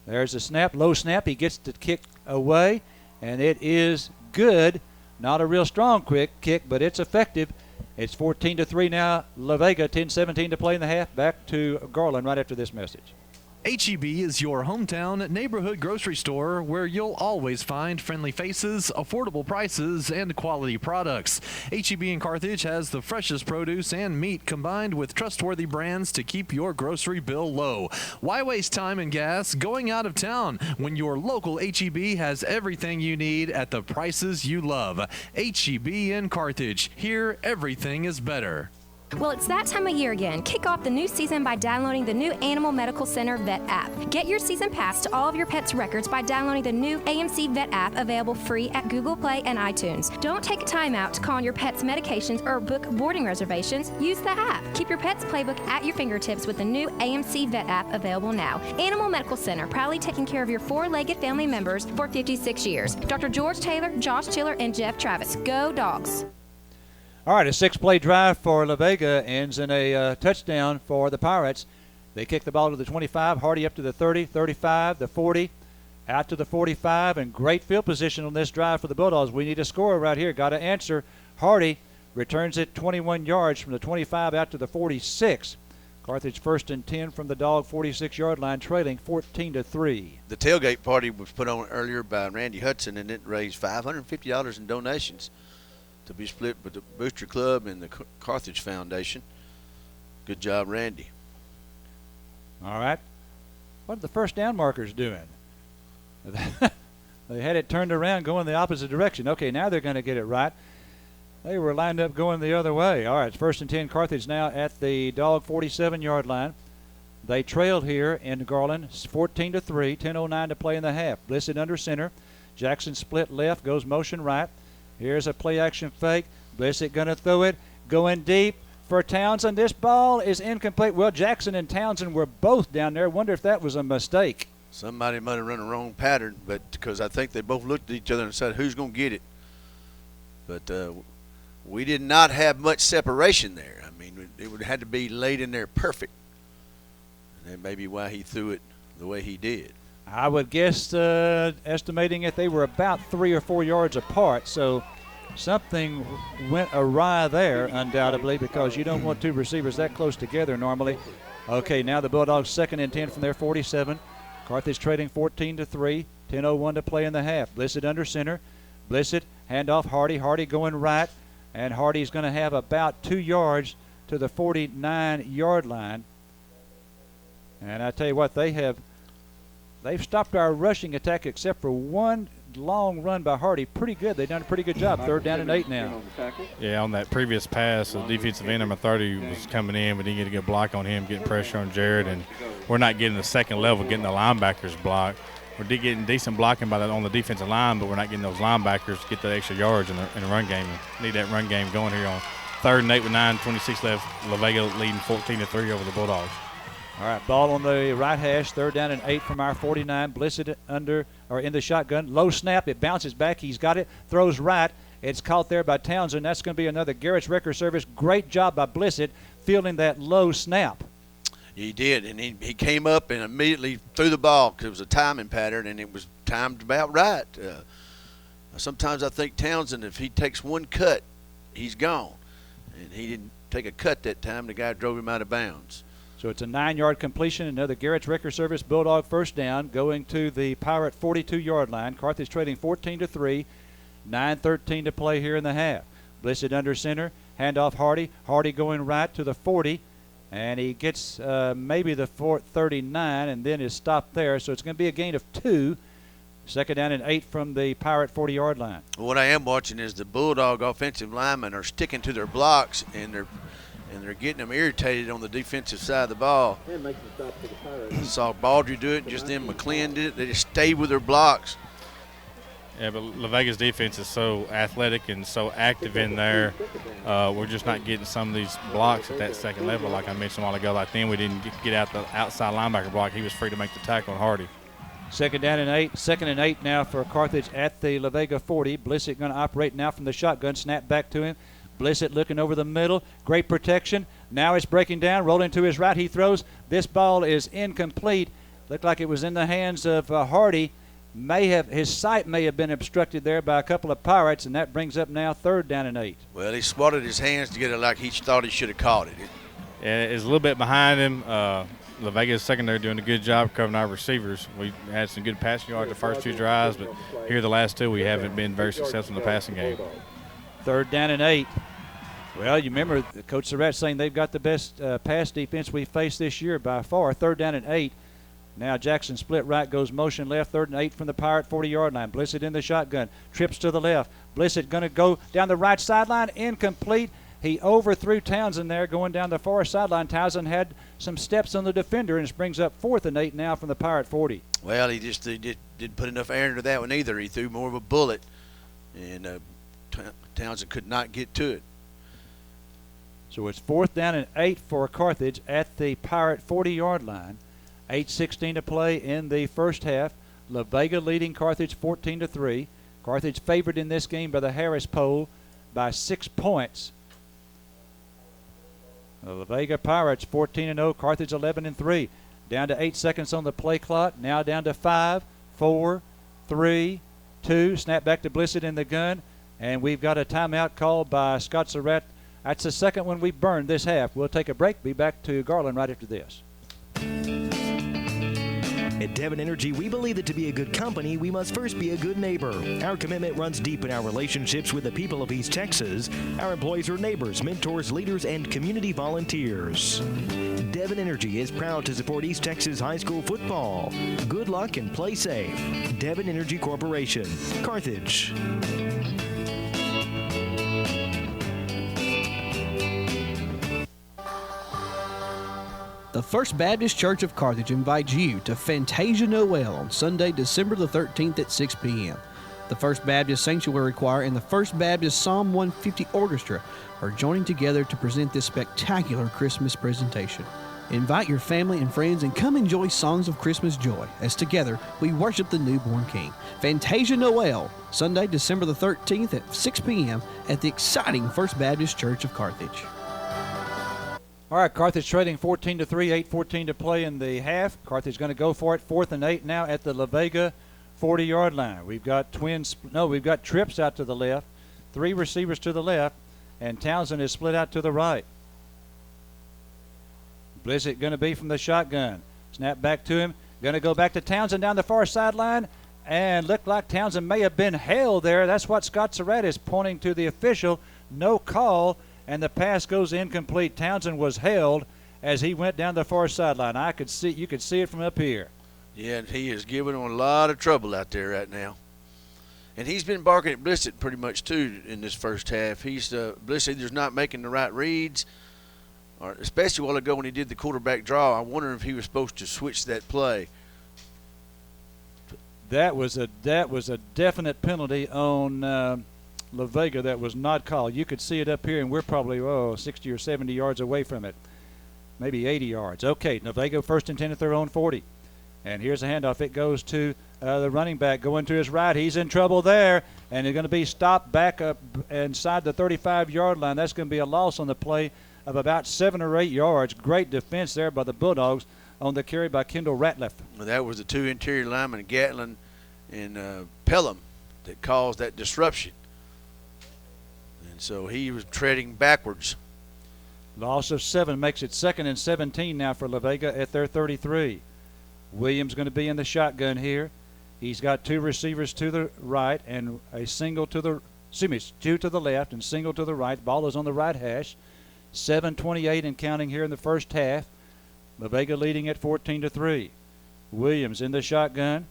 Speaker 3: There's a snap, low snap. He gets the kick away, and it is good. Not a real strong quick kick, but it's effective. It's 14-3 now. La Vega, 10-17 to play in the half. Back to Garland right after this message.
Speaker 8: H-E-B is your hometown neighborhood grocery store where you'll always find friendly faces, affordable prices, and quality products. H-E-B in Carthage has the freshest produce and meat combined with trustworthy brands to keep your grocery bill low. Why waste time and gas going out of town when your local H-E-B has everything you need at the prices you love? H-E-B in Carthage. Here, everything is better.
Speaker 16: Well, it's that time of year again. Kick off the new season by downloading the new Animal Medical Center Vet app. Get your season pass to all of your pets' records by downloading the new AMC Vet app, available free at Google Play and iTunes. Don't take time out to call on your pet's medications or book boarding reservations. Use the app. Keep your pet's playbook at your fingertips with the new AMC Vet app, available now. Animal Medical Center, proudly taking care of your four-legged family members for 56 years. Dr. George Taylor, Josh Tiller, and Jeff Travis. Go Dogs.
Speaker 3: All right, a 6-play drive for La Vega ends in a touchdown for the Pirates. They kick the ball to the 25, Hardy up to the 30, 35, the 40, out to the 45, and great field position on this drive for the Bulldogs. We need a scorer right here. Got to answer. Hardy returns it 21 yards from the 25 out to the 46. Carthage 1st and 10 from the Dog 46-yard line, trailing 14-3.
Speaker 4: The tailgate party was put on earlier by Randy Hudson, and it raised $550 in donations to be split with the Booster Club and the Carthage Foundation. Good job, Randy.
Speaker 3: All right. What are the first down markers doing? They had it turned around going the opposite direction. Okay, now they're going to get it right. They were lined up going the other way. All right, it's 1st and 10, Carthage now at the Dog 47-yard line. They trailed here in Garland 14-3, 10:09 to play in the half. Blissett under center. Jackson split left, goes motion right. Here's a play-action fake. Blissett going to throw it, going deep for Townsend. This ball is incomplete. Well, Jackson and Townsend were both down there. Wonder if that was a mistake.
Speaker 4: Somebody might have run the wrong pattern, but because I think they both looked at each other and said, who's going to get it? But we did not have much separation there. I mean, it would have had to be laid in there perfect. And that may be why he threw it the way he did.
Speaker 3: I would guess, estimating it, they were about 3 or 4 yards apart. So something went awry there, undoubtedly, because you don't want two receivers that close together normally. Okay, now the Bulldogs 2nd and 10 from their 47. Carthage trading 14-3, 10:01 to play in the half. Blissett under center. Blissett, handoff Hardy. Hardy going right, and Hardy's going to have about 2 yards to the 49-yard line. And I tell you what, they've stopped our rushing attack except for one long run by Hardy. Pretty good. They've done a pretty good job. 3rd down and 8 now.
Speaker 5: Yeah, on that previous pass, the defensive end number 30 was coming in, but didn't get a good block on him, getting pressure on Jared, and we're not getting the second level, getting the linebackers blocked. We're getting decent blocking on the defensive line, but we're not getting those linebackers to get the extra yards in the run game. We need that run game going here on 3rd and 8 with 9:26 left. La Vega leading 14-3 over the Bulldogs.
Speaker 3: All right, ball on the right hash, 3rd down and 8 from our 49. Blissett in the shotgun. Low snap, it bounces back. He's got it, throws right. It's caught there by Townsend. That's going to be another Garrett's record service. Great job by Blissett fielding that low snap.
Speaker 4: He did, and he came up and immediately threw the ball because it was a timing pattern, and it was timed about right. Sometimes I think Townsend, if he takes one cut, he's gone. And he didn't take a cut that time. The guy drove him out of bounds.
Speaker 3: So it's a 9-yard completion, another Garrett's record service Bulldog 1st down, going to the Pirate 42-yard line. Carthage trading 14-3, 9:13 to play here in the half. Blissett under center, handoff Hardy. Hardy going right to the 40, and he gets maybe the 39 and then is stopped there. So it's going to be a gain of 2. 2nd down and 8 from the Pirate 40-yard line.
Speaker 4: What I am watching is the Bulldog offensive linemen are sticking to their blocks, and they're getting them irritated on the defensive side of the ball. I saw Baldry do it, just then McLean did it. They just stayed with their blocks.
Speaker 5: Yeah, but La Vega's defense is so athletic and so active in there. We're just not getting some of these blocks at that second level, like I mentioned a while ago. Like then we didn't get out the outside linebacker block. He was free to make the tackle on Hardy.
Speaker 3: 2nd down and 8. 2nd and 8 now for Carthage at the La Vega 40. Blissett going to operate now from the shotgun. Snap back to him. Blissett looking over the middle. Great protection. Now it's breaking down. Rolling to his right. He throws. This ball is incomplete. Looked like it was in the hands of Hardy. His sight may have been obstructed there by a couple of Pirates, and that brings up now 3rd down and 8.
Speaker 4: Well, he swatted his hands to get it like he thought he should have caught it.
Speaker 5: Yeah, it's a little bit behind him. La Vega's secondary doing a good job covering our receivers. We had some good passing yards the first 2 drives, but here the last 2 we haven't been very successful in the passing game.
Speaker 3: 3rd down and 8. Well, you remember Coach Surratt saying they've got the best pass defense we've faced this year by far. 3rd down and 8. Now Jackson split right, goes motion left, 3rd and 8 from the Pirate 40-yard line. Blissett in the shotgun, trips to the left. Blissett going to go down the right sideline, incomplete. He overthrew Townsend there going down the far sideline. Townsend had some steps on the defender, and it brings up 4th and 8 now from the Pirate 40.
Speaker 4: Well, he just didn't put enough air into that one either. He threw more of a bullet, and Townsend could not get to it.
Speaker 3: So it's 4th down and 8 for Carthage at the Pirate 40-yard line. 8:16 to play in the first half. La Vega leading Carthage 14-3. Carthage favored in this game by the Harris poll by 6 points. The La Vega Pirates 14-0, Carthage 11-3. Down to 8 seconds on the play clock. Now down to 5, 4, 3, 2. Snap back to Blissett in the gun. And we've got a timeout called by Scott Surratt. That's the second one we burned this half. We'll take a break. Be back to Garland right after this.
Speaker 15: At Devon Energy, we believe that to be a good company, we must first be a good neighbor. Our commitment runs deep in our relationships with the people of East Texas. Our employees are neighbors, mentors, leaders, and community volunteers. Devon Energy is proud to support East Texas high school football. Good luck and play safe. Devon Energy Corporation, Carthage.
Speaker 9: The First Baptist Church of Carthage invites you to Fantasia Noel on Sunday, December the 13th at 6 p.m. The First Baptist Sanctuary Choir and the First Baptist Psalm 150 Orchestra are joining together to present this spectacular Christmas presentation. Invite your family and friends and come enjoy songs of Christmas joy as together we worship the newborn King. Fantasia Noel, Sunday, December the 13th at 6 p.m. at the exciting First Baptist Church of Carthage.
Speaker 3: All right, Carthage trading 14-3, 8:14 to play in the half. Carthage going to go for it, 4th and 8 now at the La Vega 40-yard line. We've got trips out to the left, 3 receivers to the left, and Townsend is split out to the right. Blissett going to be from the shotgun. Snap back to him. Going to go back to Townsend down the far sideline, and looked like Townsend may have been held there. That's what Scott Surratt is pointing to the official. No call. And the pass goes incomplete. Townsend was held as he went down the far sideline. You could see it from up here.
Speaker 4: Yeah, he is giving him a lot of trouble out there right now. And he's been barking at Blissett pretty much too in this first half. Blissett either's not making the right reads, or especially a while ago when he did the quarterback draw. I wonder if he was supposed to switch that play.
Speaker 3: That was a definite penalty on La Vega that was not called. You could see it up here, and we're probably 60 or 70 yards away from it, maybe 80 yards. Okay, La Vega 1st and 10 at their own 40. And here's a handoff. It goes to the running back going to his right. He's in trouble there, and he's going to be stopped back up inside the 35-yard line. That's going to be a loss on the play of about 7 or 8 yards. Great defense there by the Bulldogs on the carry by Kendall Ratliff.
Speaker 4: Well, that was the 2 interior linemen, Gatlin and Pelham, that caused that disruption. So he was treading backwards.
Speaker 3: Loss of 7 makes it 2nd and 17 now for La Vega at their 33. Williams going to be in the shotgun here. He's got 2 receivers to the right and a single to the, 2 to the left and single to the right. Ball is on the right hash. 7:28 and counting here in the first half. La Vega leading at 14-3. Williams in the shotgun.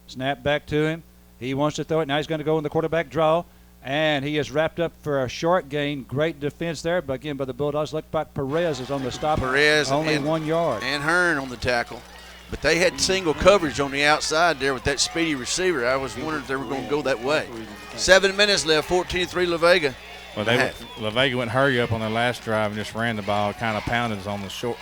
Speaker 3: Snap back to him. He wants to throw it. Now he's going to go in the quarterback draw. And he is wrapped up for a short gain. Great defense there, but again by the Bulldogs. Looked like Perez is on the stop.
Speaker 4: Perez
Speaker 3: only 1 yard.
Speaker 4: And Hearn on the tackle. But they had single coverage on the outside there with that speedy receiver. I was wondering if they were going to go that way. 7 minutes left, 14-3 La Vega.
Speaker 5: Well, La Vega went hurry up on their last drive and just ran the ball, kind of pounded us on the short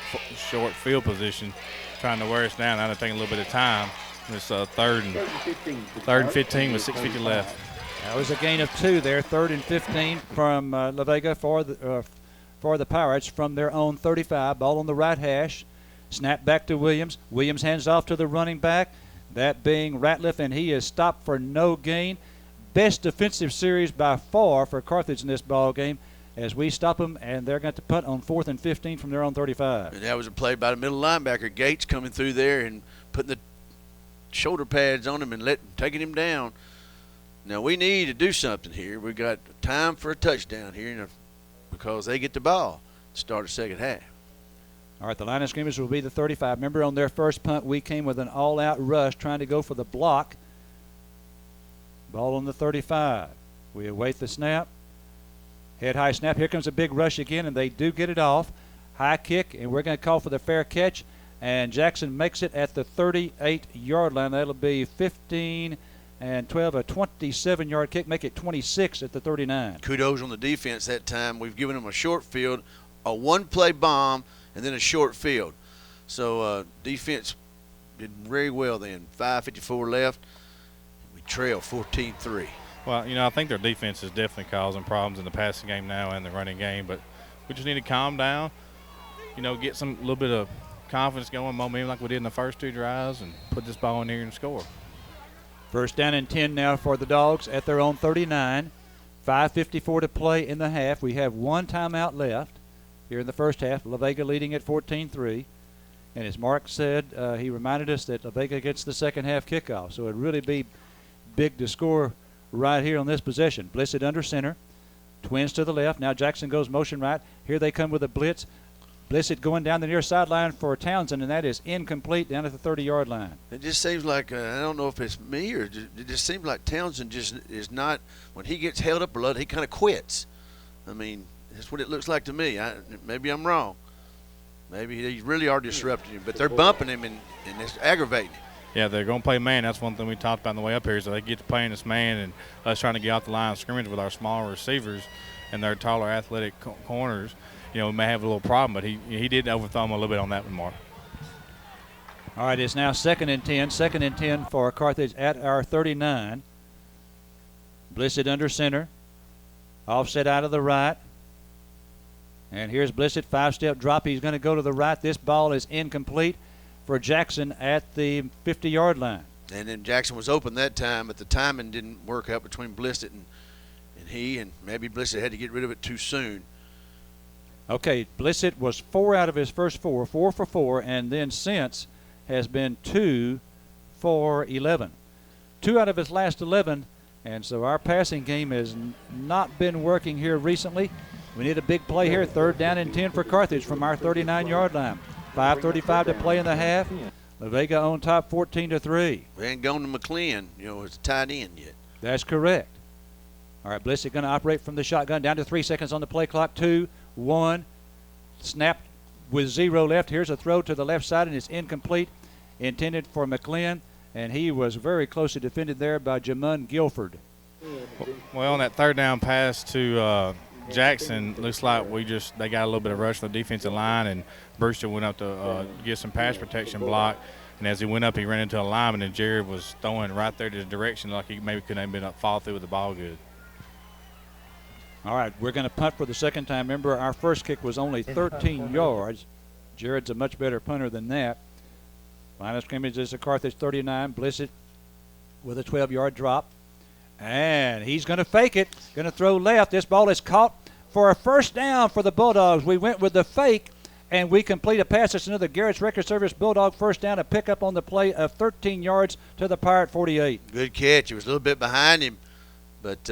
Speaker 5: field position, trying to wear us down. Now they're taking a little bit of time. It's third and 15 with 6:50 left.
Speaker 3: That was a gain of 2 there, 3rd and 15 from La Vega for the Pirates from their own 35. Ball on the right hash. Snap back to Williams. Williams hands off to the running back, that being Ratliff, and he is stopped for no gain. Best defensive series by far for Carthage in this ball game as we stop them, and they're going to punt on 4th and 15 from their own 35.
Speaker 4: And that was a play by the middle linebacker, Gates, coming through there and putting the shoulder pads on him and taking him down. Now, we need to do something here. We got time for a touchdown here because they get the ball to start the second half.
Speaker 3: All right, the line of scrimmage will be the 35. Remember, on their first punt, we came with an all-out rush trying to go for the block. Ball on the 35. We await the snap. Head high snap. Here comes a big rush again, and they do get it off. High kick, and we're going to call for the fair catch. And Jackson makes it at the 38-yard line. That'll be 15 and 12, a 27-yard kick. Make it 26 at the 39.
Speaker 4: Kudos on the defense that time. We've given them a short field, a one-play bomb, and then a short field. So defense did very well then. 5:54 left. We trail 14-3.
Speaker 5: Well, I think their defense is definitely causing problems in the passing game now and the running game, but we just need to calm down, get some little bit of confidence going, momentum like we did in the first 2 drives, and put this ball in here and score.
Speaker 3: First down and 10 now for the Dogs at their own 39. 5:54 to play in the half. We have 1 timeout left here in the first half. La Vega leading at 14-3. And as Mark said, he reminded us that La Vega gets the second half kickoff. So it'd really be big to score right here on this possession. Blissett under center. Twins to the left. Now Jackson goes motion right. Here they come with a blitz. Blissett going down the near sideline for Townsend, and that is incomplete down at the 30-yard line.
Speaker 4: It just seems like, I don't know if it's me or it just seems like Townsend just is not, when he gets held up a lot, he kind of quits. I mean, that's what it looks like to me. Maybe I'm wrong. Maybe they really are disrupting him, but they're bumping him, and it's aggravating him.
Speaker 5: Yeah, they're going to play man. That's one thing we talked about on the way up here is that they get to playing this man and us trying to get out the line of scrimmage with our smaller receivers and their taller athletic corners. We may have a little problem, but he did overthrow him a little bit on that one, Mark.
Speaker 3: All right, it's now 2nd and 10. 2nd and 10 for Carthage at our 39. Blissett under center. Offset out of the right. And here's Blissett, 5-step drop. He's going to go to the right. This ball is incomplete for Jackson at the 50-yard line.
Speaker 4: And then Jackson was open that time, but the timing didn't work out between Blissett and he, and maybe Blissett had to get rid of it too soon.
Speaker 3: Okay, Blissett was 4 out of his first 4 for 4, and then since has been 2 for 11. 2 out of his last 11, and so our passing game has not been working here recently. We need a big play here. 3rd down and 10 for Carthage from our 39-yard line. 5:35 to play in the half. La Vega on top 14-3.
Speaker 4: We ain't gone to McLean, it's tied in yet.
Speaker 3: That's correct. All right, Blissett going to operate from the shotgun. Down to 3 seconds on the play clock. 2, 1. Snap with 0 left. Here's a throw to the left side, and it's incomplete. Intended for McLean, and he was very closely defended there by Jamon Guilford.
Speaker 5: Well, on that 3rd down pass to Jackson, looks like they got a little bit of rush on the defensive line, and Brewster went up to get some pass protection block. And as he went up, he ran into a lineman, and Jared was throwing right there to the direction like he maybe couldn't have been up, fall through with the ball good.
Speaker 3: All right, we're going to punt for the second time. Remember, our first kick was only 13 yards. Jared's a much better punter than that. Line of scrimmage is a Carthage 39. Blissett with a 12-yard drop. And he's going to fake it. Going to throw left. This ball is caught for a first down for the Bulldogs. We went with the fake, and we complete a pass. It's another Garrett's Record Service Bulldog first down, a pickup on the play of 13 yards to the Pirate 48.
Speaker 4: Good catch. He was a little bit behind him, but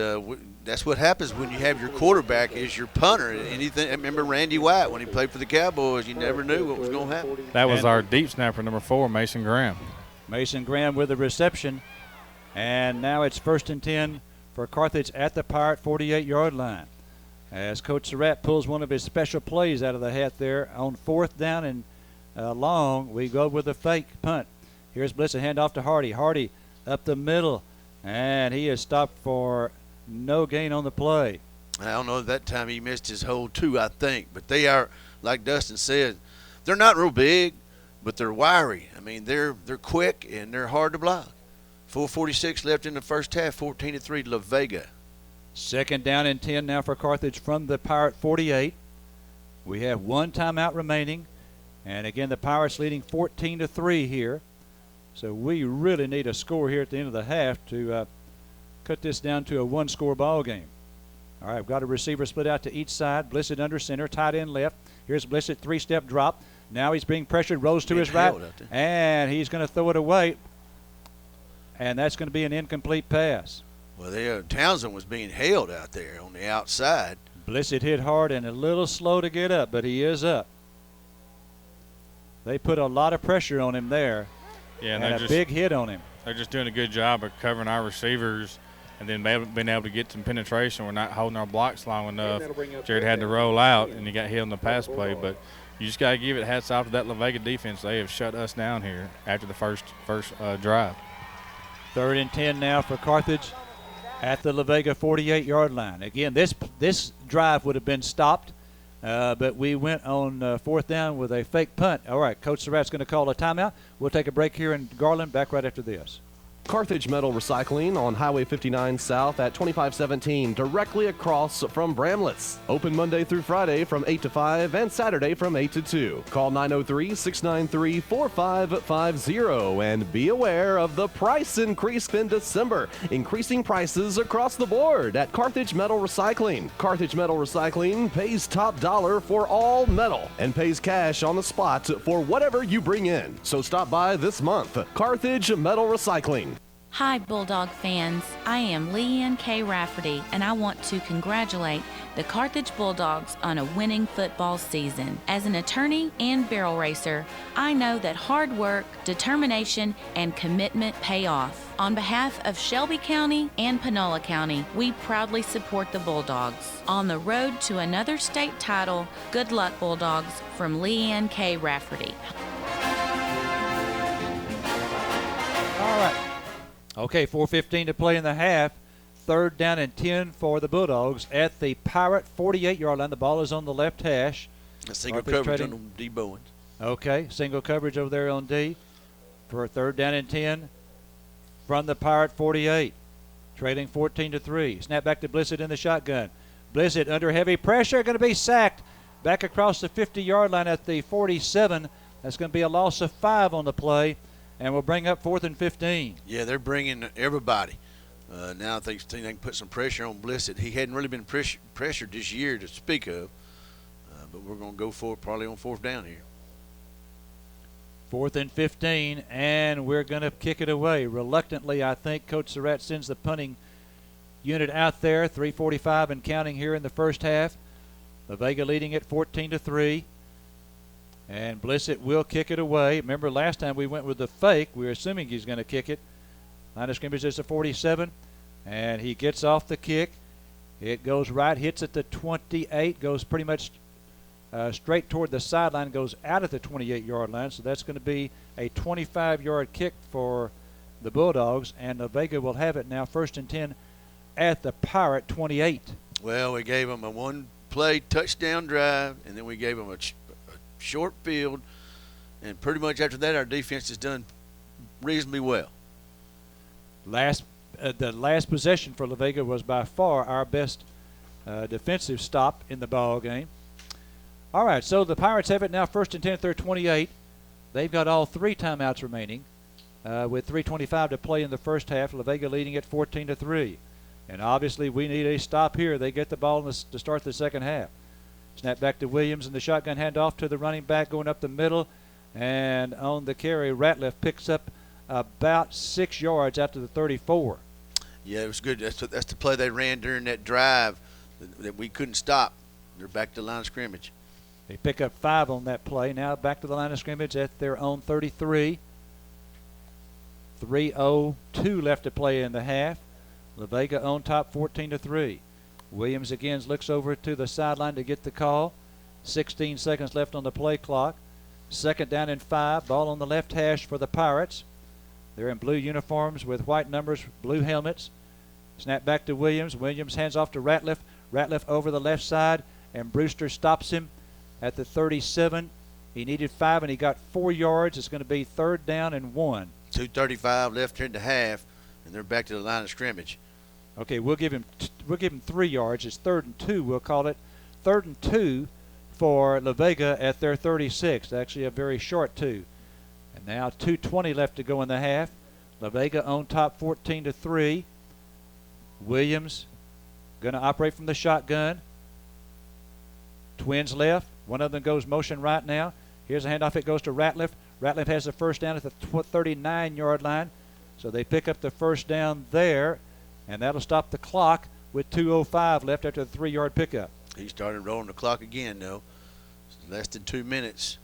Speaker 4: that's what happens when you have your quarterback as your punter. Anything. I remember Randy White when he played for the Cowboys. You never knew what was going to happen.
Speaker 5: That was our deep snapper, number 4, Mason Graham.
Speaker 3: Mason Graham with the reception. And now it's 1st and 10 for Carthage at the Pirate 48-yard line. As Coach Surratt pulls one of his special plays out of the hat there on 4th down and long, we go with a fake punt. Here's Blissett, hand off to Hardy. Hardy up the middle, and he is stopped for no gain on the play.
Speaker 4: I don't know, that time he missed his hold too, I think. But they are, like Dustin said, they're not real big, but they're wiry. I mean, they're quick and they're hard to block. 4:46 left in the first half, 14-3 La Vega.
Speaker 3: 2nd down and 10 now for Carthage from the Pirate 48. We have 1 timeout remaining. And again, the Pirates leading 14-3 here. So we really need a score here at the end of the half to cut this down to a 1-score ball game. All right, we've got a receiver split out to each side. Blissett under center, tight end left. Here's Blissett, 3-step drop. Now he's being pressured, rolls to his right, and he's going to throw it away. And that's going to be an incomplete pass.
Speaker 4: Well, Townsend was being held out there on the outside.
Speaker 3: Blissett hit hard and a little slow to get up, but he is up. They put a lot of pressure on him there.
Speaker 5: Yeah,
Speaker 3: and a big hit on him.
Speaker 5: They're just doing a good job of covering our receivers and then been able to get some penetration. We're not holding our blocks long enough. Jared had to roll out, and he got hit on the pass play. But you just got to give it hats off to that La Vega defense. They have shut us down here after the first drive.
Speaker 3: 3rd and 10 now for Carthage at the La Vega 48-yard line. Again, this drive would have been stopped, but we went on 4th down with a fake punt. All right, Coach Surratt's going to call a timeout. We'll take a break here in Garland. Back right after this.
Speaker 17: Carthage Metal Recycling on Highway 59 South at 2517, directly across from Bramlett's. Open Monday through Friday from 8 to 5 and Saturday from 8 to 2. Call 903-693-4550 and be aware of the price increase in December. Increasing prices across the board at Carthage Metal Recycling. Carthage Metal Recycling pays top dollar for all metal and pays cash on the spot for whatever you bring in. So stop by this month. Carthage Metal Recycling.
Speaker 18: Hi, Bulldog fans. I am Leanne K. Rafferty, and I want to congratulate the Carthage Bulldogs on a winning football season. As an attorney and barrel racer, I know that hard work, determination, and commitment pay off. On behalf of Shelby County and Panola County, we proudly support the Bulldogs. On the road to another state title, good luck, Bulldogs, from Leanne K. Rafferty.
Speaker 3: All right. Okay, 4:15 to play in the half. 3rd down and 10 for the Bulldogs at the Pirate 48-yard line. The ball is on the left hash.
Speaker 4: A single coverage on D. Bowens.
Speaker 3: Okay, single coverage over there on D for 3rd down and 10 from the Pirate 48. Trailing 14-3. Snap back to Blissett in the shotgun. Blissett under heavy pressure, going to be sacked. Back across the 50-yard line at the 47. That's going to be a loss of 5 on the play. And we'll bring up 4th and 15.
Speaker 4: Yeah, they're bringing everybody. Now I think they can put some pressure on Blissett. He hadn't really been pressured this year to speak of. But we're going to go for it probably on 4th down here.
Speaker 3: 4th and 15, and we're going to kick it away. Reluctantly, I think Coach Surratt sends the punting unit out there. 3:45 and counting here in the first half. La Vega leading it 14-3. And Blissett will kick it away. Remember last time we went with the fake. We were assuming he's going to kick it. Line of scrimmage is a 47. And he gets off the kick. It goes right, hits at the 28, goes pretty much straight toward the sideline, goes out at the 28-yard line. So that's going to be a 25-yard kick for the Bulldogs. And La Vega will have it now 1st and 10 at the Pirate 28.
Speaker 4: Well, we gave them a one-play touchdown drive, and then we gave them a short field, and pretty much after that our defense has done reasonably well.
Speaker 3: The last possession for La Vega was by far our best defensive stop in the ball game. All right, so the Pirates have it now 1st and 10 at their 28. They've got all 3 timeouts remaining with 3:25 to play in the first half. La Vega leading it 14-3. And obviously we need a stop here. They get the ball to start the second half. Snap back to Williams, and the shotgun handoff to the running back going up the middle. And on the carry, Ratliff picks up about 6 yards out to the 34.
Speaker 4: Yeah, it was good. That's the play they ran during that drive that we couldn't stop. They're back to the line of scrimmage.
Speaker 3: They pick up 5 on that play. Now back to the line of scrimmage at their own 33. 3:02 left to play in the half. La Vega on top 14-3. Williams again looks over to the sideline to get the call. 16 seconds left on the play clock. 2nd down and 5. Ball on the left hash for the Pirates. They're in blue uniforms with white numbers, blue helmets. Snap back to Williams. Williams hands off to Ratliff. Ratliff over the left side, and Brewster stops him at the 37. He needed 5, and he got 4 yards. It's going to be 3rd down and 1.
Speaker 4: 2:35 left here in the half, and they're back to the line of scrimmage.
Speaker 3: Okay, we'll give him 3 yards. It's 3rd and 2. We'll call it 3rd and 2 for La Vega at their 36. Actually, a very short 2. And now 2:20 left to go in the half. La Vega on top 14-3. Williams going to operate from the shotgun. Twins left. One of them goes motion right now. Here's a handoff. It goes to Ratliff. Ratliff has the first down at the 39-yard line. So they pick up the first down there. And that'll stop the clock with 2:05 left after the 3-yard pickup.
Speaker 4: He started rolling the clock again, though. Less than 2 minutes.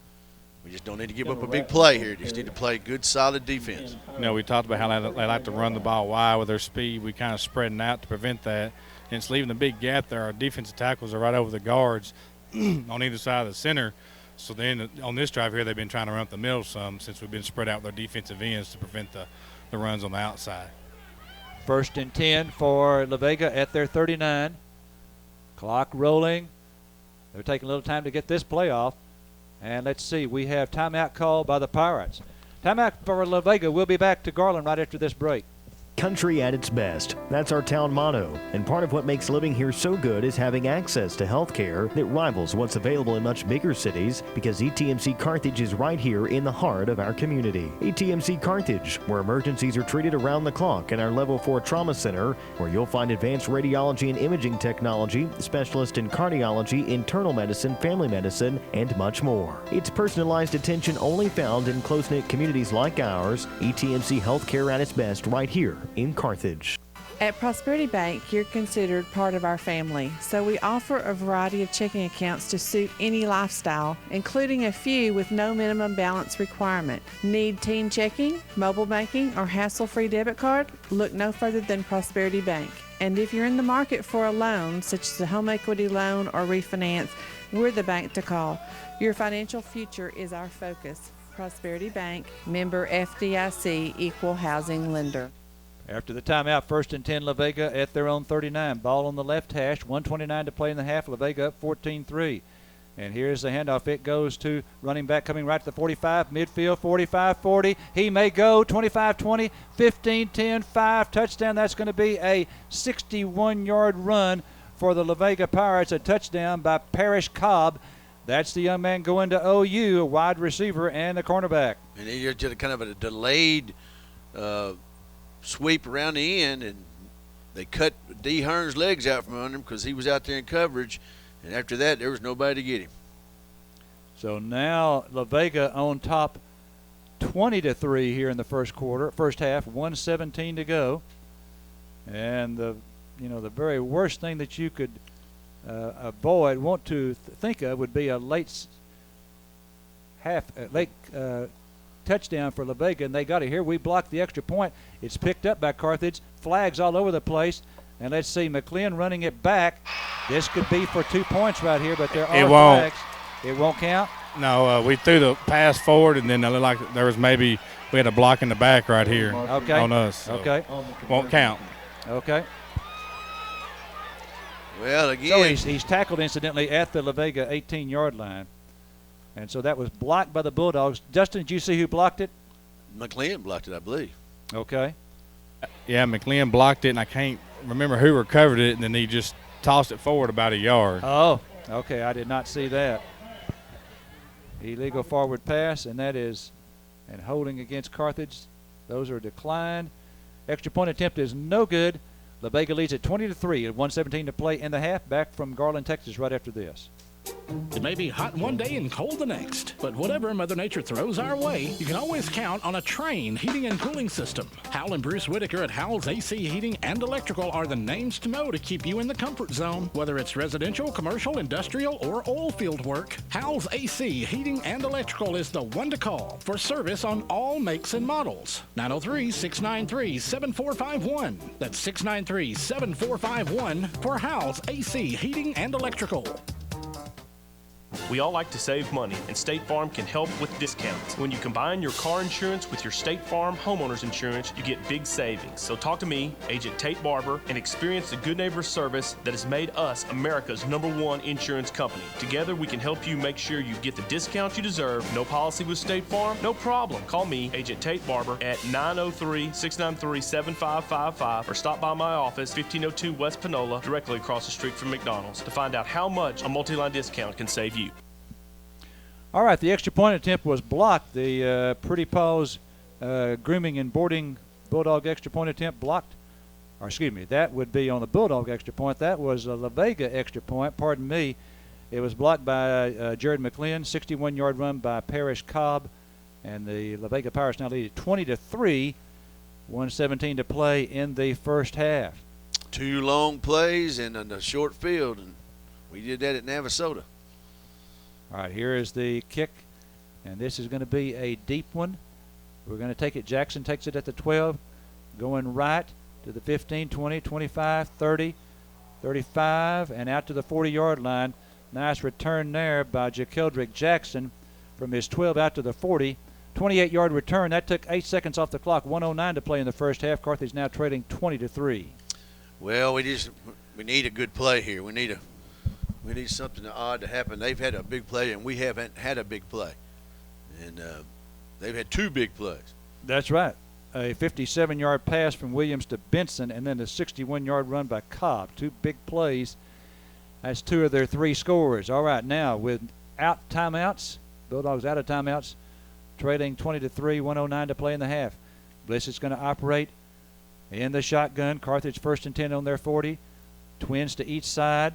Speaker 4: We just don't need to give up a big play here. Just need to play good, solid defense.
Speaker 5: You know, we talked about how they like to run the ball wide with their speed. We kind of spreading out to prevent that. And it's leaving the big gap there. Our defensive tackles are right over the guards on either side of the center. So then on this drive here, they've been trying to run up the middle some since we've been spread out with our defensive ends to prevent the runs on the outside.
Speaker 3: 1st and 10 for La Vega at their 39. Clock rolling. They're taking a little time to get this play off. And let's see, we have timeout called by the Pirates. Timeout for La Vega. We'll be back to Garland right after this break.
Speaker 15: Country at its best. That's our town motto. And part of what makes living here so good is having access to health care that rivals what's available in much bigger cities, because ETMC Carthage is right here in the heart of our community. ETMC Carthage, where emergencies are treated around the clock, and our Level 4 Trauma Center, where you'll find advanced radiology and imaging technology, specialists in cardiology, internal medicine, family medicine, and much more. It's personalized attention only found in close-knit communities like ours. ETMC Healthcare at its best right here in Carthage.
Speaker 19: At Prosperity Bank, you're considered part of our family, so we offer a variety of checking accounts to suit any lifestyle, including a few with no minimum balance requirement. Need teen checking, mobile banking, or hassle-free debit card? Look no further than Prosperity Bank. And if you're in the market for a loan, such as a home equity loan or refinance, we're the bank to call. Your financial future is our focus. Prosperity Bank, member FDIC, equal housing lender.
Speaker 3: After the timeout, 1st and 10 La Vega at their own 39. Ball on the left hash, 1:29 to play in the half. La Vega up 14-3. And here's the handoff. It goes to running back coming right to the 45, midfield, 45-40. He may go 25-20, 15-10, 5. Touchdown. That's going to be a 61-yard run for the La Vega Pirates. A touchdown by Parrish Cobb. That's the young man going to OU, a wide receiver and a cornerback.
Speaker 4: And he did kind of a delayed sweep around the end, and they cut D. Hearn's legs out from under him because he was out there in coverage, and after that there was nobody to get him.
Speaker 3: So now La Vega on top 20-3 here in the first half, 1:17 to go. And the very worst thing that you could want to think of would be a late touchdown for La Vega, and they got it here. We blocked the extra point. It's picked up by Carthage. Flags all over the place. And let's see, McLean running it back. This could be for 2 points right here, but there are flags. It won't count?
Speaker 5: No, we threw the pass forward, and then it looked like there was we had a block in the back right here on us. So
Speaker 3: okay.
Speaker 5: Won't count.
Speaker 3: Okay.
Speaker 4: Well, again.
Speaker 3: So he's tackled, incidentally, at the La Vega 18-yard line. And so that was blocked by the Bulldogs. Dustin, did you see who blocked it?
Speaker 4: McLean blocked it, I believe.
Speaker 3: Okay.
Speaker 5: Yeah, McLean blocked it, and I can't remember who recovered it, and then he just tossed it forward about a yard.
Speaker 3: Oh, okay. I did not see that. Illegal forward pass, and that is holding against Carthage. Those are declined. Extra point attempt is no good. La Vega leads at 20-3 at 1:17 to play in the half. Back from Garland, Texas, right after this.
Speaker 14: It may be hot one day and cold the next, but whatever Mother Nature throws our way, you can always count on a Train heating and cooling system. Hal and Bruce Whitaker at Howell's AC Heating and Electrical are the names to know to keep you in the comfort zone. Whether it's residential, commercial, industrial, or oil field work, Howell's AC Heating and Electrical is the one to call for service on all makes and models. 903-693-7451. That's 693-7451 for Howell's AC Heating and Electrical.
Speaker 20: We all like to save money, and State Farm can help with discounts. When you combine your car insurance with your State Farm homeowners insurance, you get big savings. So talk to me, Agent Tate Barber, and experience the good neighbor service that has made us America's #1 insurance company. Together, we can help you make sure you get the discount you deserve. No policy with State Farm? No problem. Call me, Agent Tate Barber, at 903-693-7555 or stop by my office, 1502 West Panola, directly across the street from McDonald's, to find out how much a multi-line discount can save you.
Speaker 3: All right, the extra point attempt was blocked. The Pretty Paws grooming and boarding Bulldog extra point attempt blocked. Or excuse me, that would be on the Bulldog extra point. That was a La Vega extra point. Pardon me. It was blocked by Jared McLean, 61-yard run by Parrish Cobb. And the La Vega Pirates now lead 20-3, 1:17 to play in the first half.
Speaker 4: 2 long plays and a short field, and we did that at Navasota.
Speaker 3: All right, here is the kick And this is going to be a deep one. We're going to take it. Jackson takes it at the 12, going right to the 15, 20, 25, 30, 35, and out to the 40-yard line. Nice return there by JaKeldrick Jackson from his 12 out to the 40. 28-yard return. That took 8 seconds off the clock. 1:09 to play in the first half. Carthage now trailing 20-3.
Speaker 4: Well, we need a good play here. We need something odd to happen. They've had a big play, and we haven't had a big play. And they've had 2 big plays.
Speaker 3: That's right. A 57-yard pass from Williams to Benson, and then a 61-yard run by Cobb. 2 big plays. That's 2 of their 3 scores. All right, now without timeouts, Bulldogs out of timeouts, trailing 20-3, 1:09 to play in the half. Bliss is going to operate in the shotgun. Carthage 1st and 10 on their 40. Twins to each side.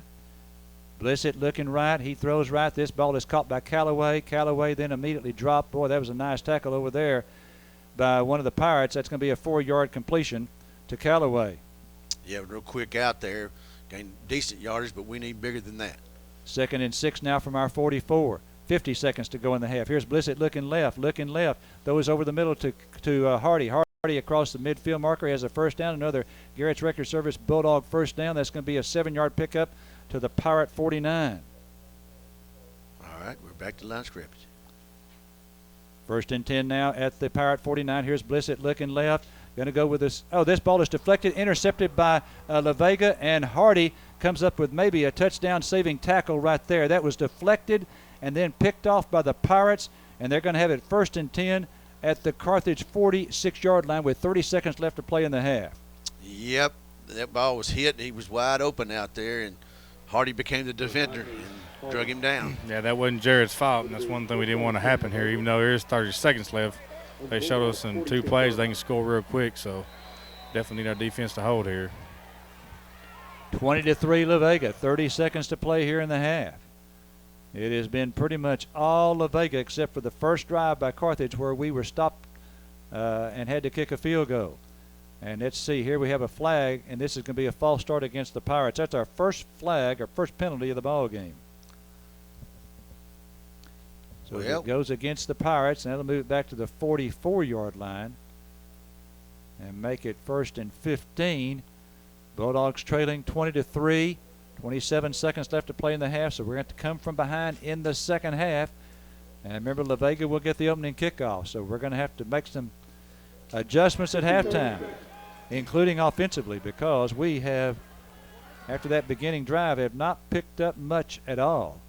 Speaker 3: Blissett looking right. He throws right. This ball is caught by Callaway. Callaway then immediately dropped. Boy, that was a nice tackle over there by one of the Pirates. That's going to be a 4-yard completion to Callaway.
Speaker 4: Yeah, real quick out there. Gained decent yardage, but we need bigger than that.
Speaker 3: 2nd and 6 now from our 44. 50 seconds to go in the half. Here's Blissett looking left. Throws over the middle to Hardy. Hardy across the midfield marker has a first down. Another Garrett's Record Service Bulldog first down. That's going to be a 7-yard pickup to the Pirate 49.
Speaker 4: All right, we're back to line scrimmage.
Speaker 3: 1st and 10 now at the Pirate 49. Here's Blissett looking left. Going to go with this. Oh, this ball is deflected, intercepted by La Vega, and Hardy comes up with maybe a touchdown-saving tackle right there. That was deflected and then picked off by the Pirates, and they're going to have it 1st and 10 at the Carthage 46-yard line with 30 seconds left to play in the half.
Speaker 4: Yep, that ball was hit. He was wide open out there, and Hardy became the defender and drug him down.
Speaker 5: Yeah, that wasn't Jared's fault, and that's one thing we didn't want to happen here. Even though there is 30 seconds left, they showed us in 2 plays they can score real quick, so definitely need our defense to hold here.
Speaker 3: 20-3 La Vega, 30 seconds to play here in the half. It has been pretty much all La Vega except for the first drive by Carthage where we were stopped and had to kick a field goal. And let's see, here we have a flag, and this is going to be a false start against the Pirates. That's our first flag, our first penalty of the ball game. So it goes against the Pirates, and that'll move it back to the 44-yard line and make it 1st and 15. Bulldogs trailing 20-3. 27 seconds left to play in the half, so we're going to have to come from behind in the second half. And remember, La Vega will get the opening kickoff, so we're going to have to make some adjustments at halftime, including offensively, because we have, after that beginning drive, have not picked up much at all.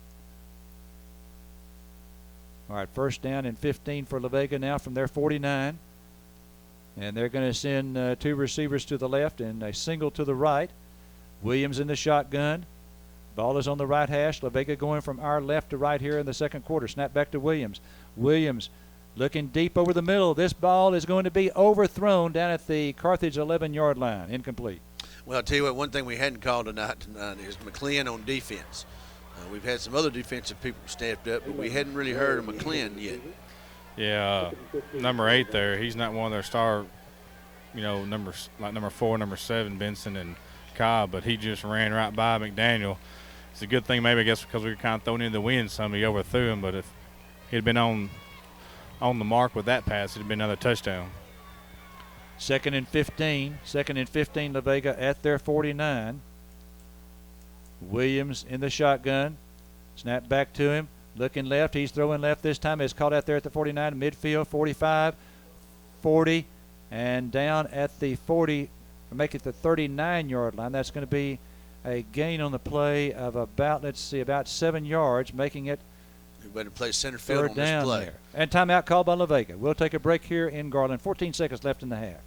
Speaker 3: All right, 1st down and 15 for La Vega now from their 49. And they're going to send 2 receivers to the left and a single to the right. Williams in the shotgun. Ball is on the right hash. La Vega going from our left to right here in the second quarter. Snap back to Williams. Williams looking deep over the middle. This ball is going to be overthrown down at the Carthage 11-yard line. Incomplete.
Speaker 4: Well, I'll tell you what, one thing we hadn't called tonight is McClin on defense. We've had some other defensive people stepped up, but we hadn't really heard of McClin yet.
Speaker 5: Yeah, number 8 there, he's not one of their star, numbers like number 4, number 7, Benson and Cobb, but he just ran right by McDaniel. It's a good thing maybe, I guess, because we were kind of thrown in the wind some. He overthrew him, but if he had been on the mark with that pass, it would have been another touchdown.
Speaker 3: 2nd and 15. 2nd and 15, La Vega at their 49. Williams in the shotgun. Snap back to him. Looking left. He's throwing left this time. It's caught out there at the 49, midfield, 45, 40, and down at the 40, make it the 39-yard line. That's going to be a gain on the play of about 7 yards, making it
Speaker 4: We better play center field on this play.
Speaker 3: there. And timeout called by La Vega. We'll take a break here in Garland. 14 seconds left in the half.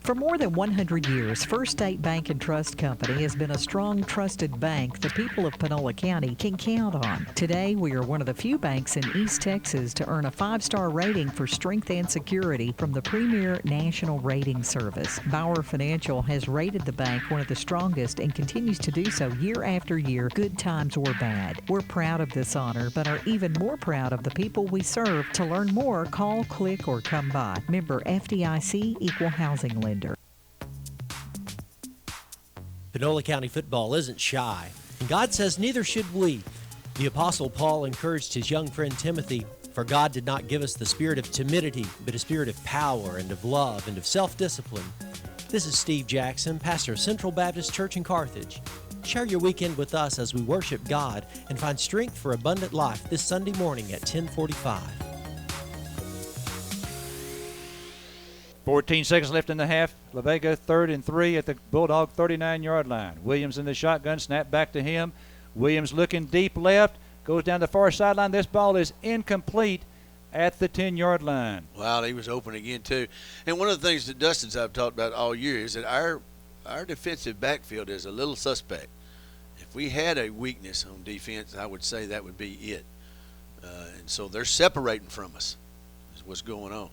Speaker 7: For more than 100 years, First State Bank and Trust Company has been a strong, trusted bank the people of Panola County can count on. Today, we are one of the few banks in East Texas to earn a 5-star rating for strength and security from the premier national rating service. Bauer Financial has rated the bank one of the strongest and continues to do so year after year, good times or bad. We're proud of this honor, but are even more proud of the people we serve. To learn more, call, click, or come by. Member FDIC, Equal Housing Lender.
Speaker 21: Panola County football isn't shy, and God says neither should we. The Apostle Paul encouraged his young friend Timothy, For God did not give us the spirit of timidity, but a spirit of power and of love and of self-discipline. This is Steve Jackson, pastor of Central Baptist Church in Carthage. Share your weekend with us as we worship God and find strength for abundant life this Sunday morning at 10:45.
Speaker 3: 14 seconds left in the half. La Vega 3rd and 3 at the Bulldog 39-yard line. Williams in the shotgun, snap back to him. Williams looking deep left, goes down the far sideline. This ball is incomplete at the 10-yard line.
Speaker 4: Wow, he was open again too. And one of the things that Dustin's I've talked about all year is that our defensive backfield is a little suspect. If we had a weakness on defense, I would say that would be it. And so they're separating from us is what's going on.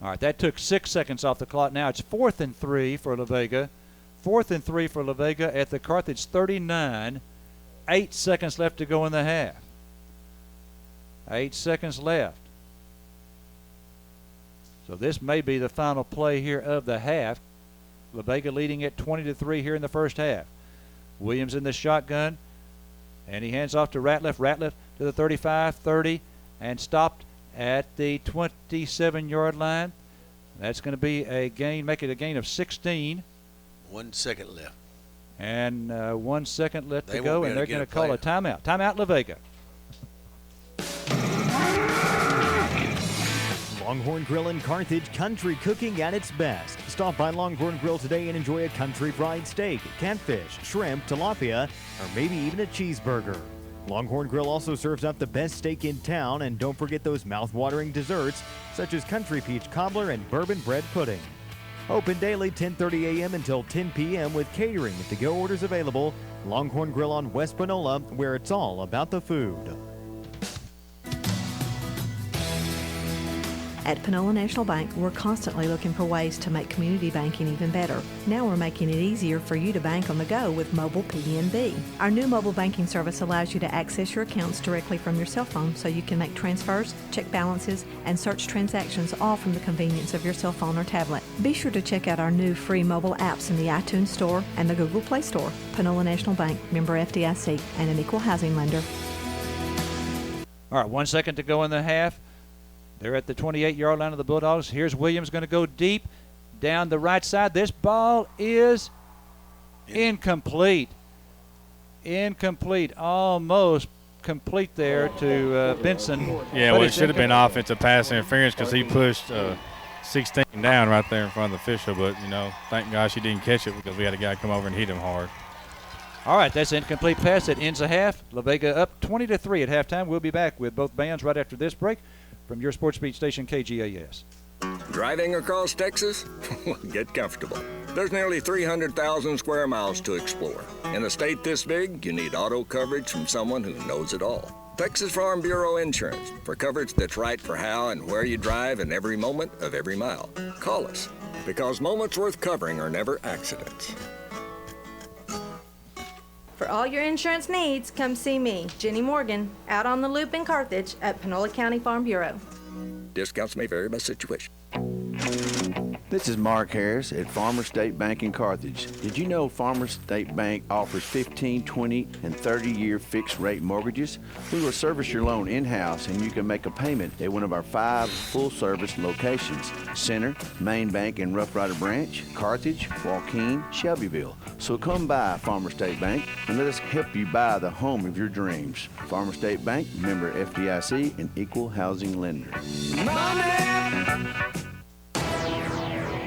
Speaker 3: All right, that took 6 seconds off the clock. Now it's 4th and 3 for La Vega. 4th and 3 for La Vega at the Carthage 39. 8 seconds left to go in the half. 8 seconds left. So this may be the final play here of the half. La Vega leading at 20-3 here in the first half. Williams in the shotgun, and he hands off to Ratliff. Ratliff to the 35, 30, and stopped at the 27-yard line. That's going to be a gain, make it a gain of 16.
Speaker 4: 1 second left.
Speaker 3: And 1 second left
Speaker 4: They
Speaker 3: to go,
Speaker 4: won't be
Speaker 3: and
Speaker 4: able
Speaker 3: they're
Speaker 4: to
Speaker 3: going
Speaker 4: get
Speaker 3: to call a timeout. Timeout, La Vega.
Speaker 15: Longhorn Grill in Carthage, country cooking at its best. Stop by Longhorn Grill today and enjoy a country fried steak, catfish, shrimp, tilapia, or maybe even a cheeseburger. Longhorn Grill also serves up the best steak in town, and don't forget those mouth-watering desserts such as country peach cobbler and bourbon bread pudding. Open daily 10:30 a.m. until 10 p.m. with catering and to-go orders available. Longhorn Grill on West Panola, where it's all about the food.
Speaker 1: At Panola National Bank, we're constantly looking for ways to make community banking even better. Now we're making it easier for you to bank on the go with mobile PNB. Our new mobile banking service allows you to access your accounts directly from your cell phone so you can make transfers, check balances, and search transactions all from the convenience of your cell phone or tablet. Be sure to check out our new free mobile apps in the iTunes Store and the Google Play Store. Panola National Bank, member FDIC, and an equal housing lender.
Speaker 3: All right, 1 second to go in the half. They're at the 28-yard line of the Bulldogs. Here's Williams going to go deep down the right side. This ball is incomplete. Incomplete. Almost complete there to Benson.
Speaker 5: Yeah, well, it should have been offensive pass interference because he pushed 16 down right there in front of the official. But, you know, thank gosh he didn't catch it because we had a guy come over and hit him hard.
Speaker 3: All right, that's an incomplete pass. That ends the half. La Vega up 20-3 at halftime. We'll be back with both bands right after this break from your sports beat station, KGAS.
Speaker 22: Driving across Texas? Get comfortable. There's nearly 300,000 square miles to explore. In a state this big, you need auto coverage from someone who knows it all. Texas Farm Bureau Insurance, for coverage that's right for how and where you drive in every moment of every mile. Call us, because moments worth covering are never accidents.
Speaker 23: For all your insurance needs, come see me, Jenny Morgan, out on the loop in Carthage at Panola County Farm Bureau.
Speaker 22: Discounts may vary by situation.
Speaker 24: This is Mark Harris at Farmers State Bank in Carthage. Did you know Farmers State Bank offers 15, 20, and 30-year fixed-rate mortgages? We will service your loan in-house, and you can make a payment at one of our 5 full-service locations: Center, Main Bank and Rough Rider Branch, Carthage, Joaquin, Shelbyville. So come by Farmers State Bank and let us help you buy the home of your dreams. Farmers State Bank, member FDIC, and equal housing lender.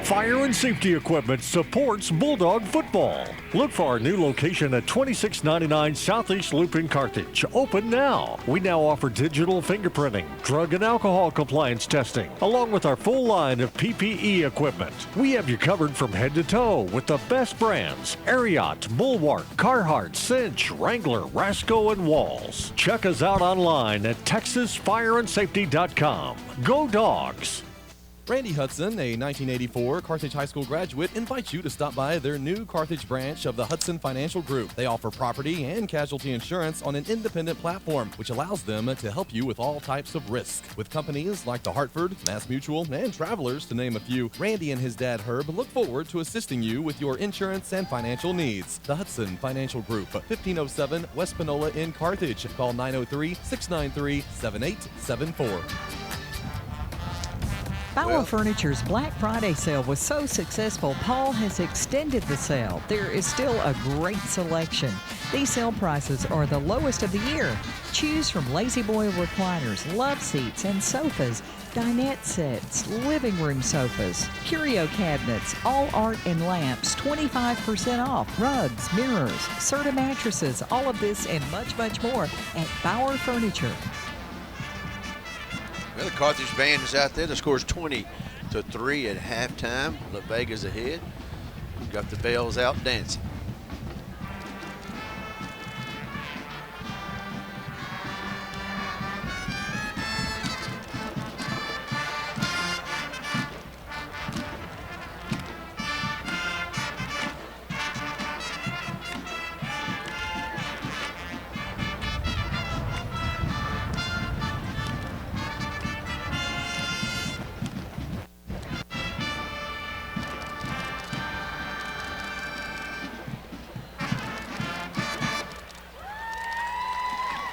Speaker 6: Fire and safety equipment supports Bulldog football. Look for our new location at 2699 Southeast Loop in Carthage. Open now. We now offer digital fingerprinting, drug and alcohol compliance testing, along with our full line of PPE equipment. We have you covered from head to toe with the best brands: Ariat, Bulwark, Carhartt, Cinch, Wrangler, Rasco, and Walls. Check us out online at TexasFireAndSafety.com. Go Dogs!
Speaker 17: Randy Hudson, a 1984 Carthage High School graduate, invites you to stop by their new Carthage branch of the Hudson Financial Group. They offer property and casualty insurance on an independent platform, which allows them to help you with all types of risk. With companies like the Hartford, Mass Mutual, and Travelers, to name a few, Randy and his dad Herb look forward to assisting you with your insurance and financial needs. The Hudson Financial Group, 1507 West Panola in Carthage. Call 903-693-7874.
Speaker 7: Bauer Furniture's Black Friday sale was so successful, Paul has extended the sale. There is still a great selection. These sale prices are the lowest of the year. Choose from Lazy Boy recliners, love seats, and sofas, dinette sets, living room sofas, curio cabinets, all art and lamps, 25% off, rugs, mirrors, Serta mattresses, all of this and much, much more at Bauer Furniture.
Speaker 4: Well, the Carthage band is out there. The score is 20-3 at halftime. La Vega's ahead. We've got the bells out dancing.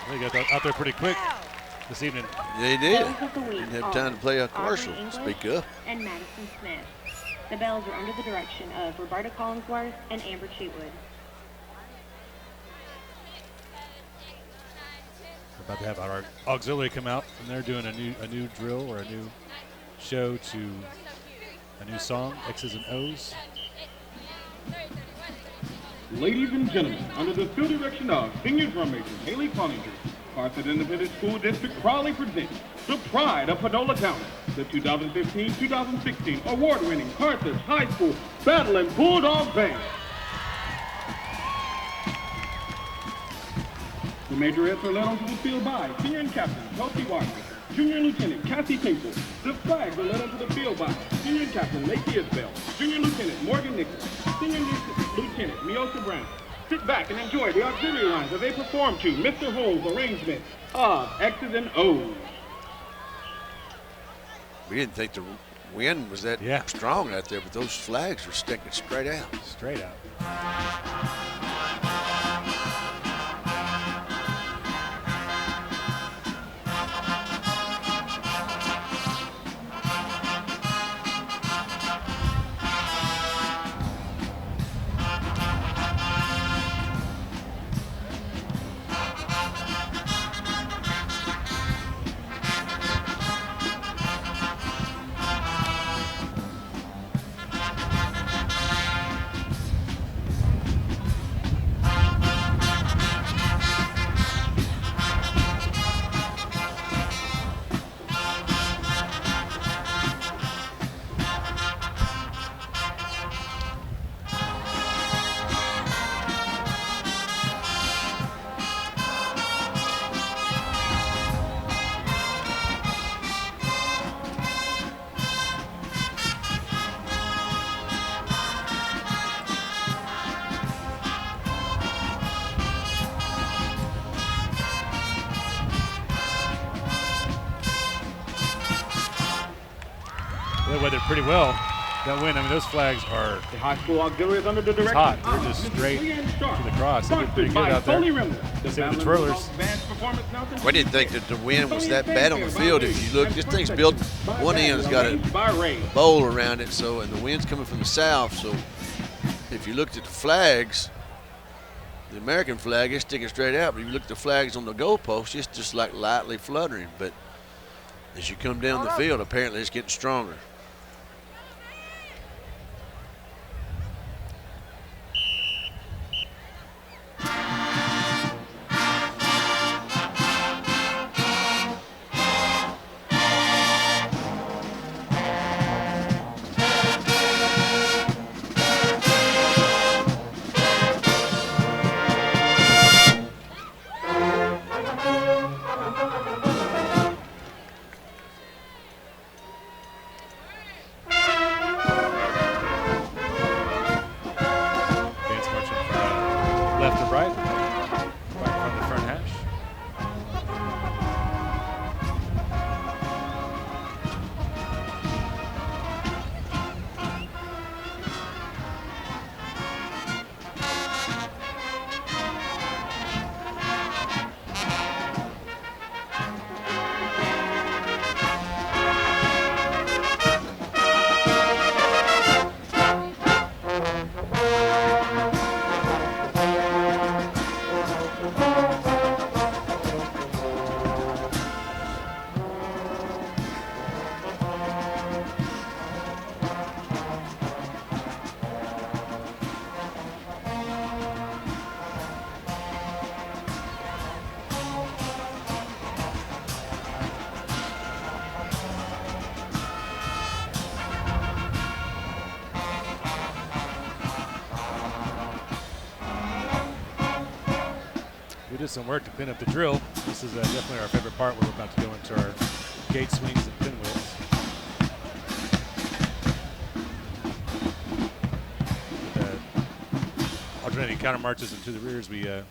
Speaker 2: They got out there pretty quick this evening.
Speaker 4: They did. Didn't have time to play a commercial. Speak up.
Speaker 10: And Madison Smith. The bells are under the direction of Roberta Collinsworth and Amber Cheatwood.
Speaker 2: We're about to have our auxiliary come out, and they're doing a new drill or a new show to a new song, X's and O's.
Speaker 11: Ladies and gentlemen, under the field direction of Senior Drum Major Haley Cloninger, Carthage Independent School District proudly presents the pride of Panola County, the 2015-2016 award-winning Carthage High School Battling Bulldog Band. The majorettes are led onto the field by Senior and Captain Kelsey Wagner, Junior Lieutenant Cassie Tinkle. The flags are led onto the field by Senior and Captain Lacey Isbell, Junior Lieutenant Morgan Nichols, Senior Lieutenant Miosa Brown. Sit back and enjoy the auxiliary lines as they perform to Mr. Holmes' arrangement of X's and O's.
Speaker 4: We didn't think the wind was that strong out there, but those flags are sticking straight out.
Speaker 2: Straight out. They weathered pretty well that win. I mean, those flags are
Speaker 11: The high school auxiliary is under the direction
Speaker 2: hot.
Speaker 11: of
Speaker 2: They're just
Speaker 11: Mrs.
Speaker 2: straight
Speaker 11: Leanne Stark.
Speaker 2: to the cross. They did pretty good
Speaker 11: Sponsored
Speaker 2: out
Speaker 11: by
Speaker 2: there.
Speaker 11: Foley Rimler.
Speaker 2: Same with the twirlers.
Speaker 4: We didn't think that the wind was that bad on the field. If you look, this thing's built, one end's got a bowl around it, so, and the wind's coming from the south, so if you looked at the flags, the American flag is sticking straight out, but if you look at the flags on the goalpost, it's just like lightly fluttering, but as you come down the field, apparently it's getting stronger.
Speaker 2: did some work to clean up the drill. This is definitely our favorite part. We're about to go into our gate swings and pinwheels. Alternating counter marches into the rears, we go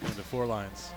Speaker 2: into 4 lines.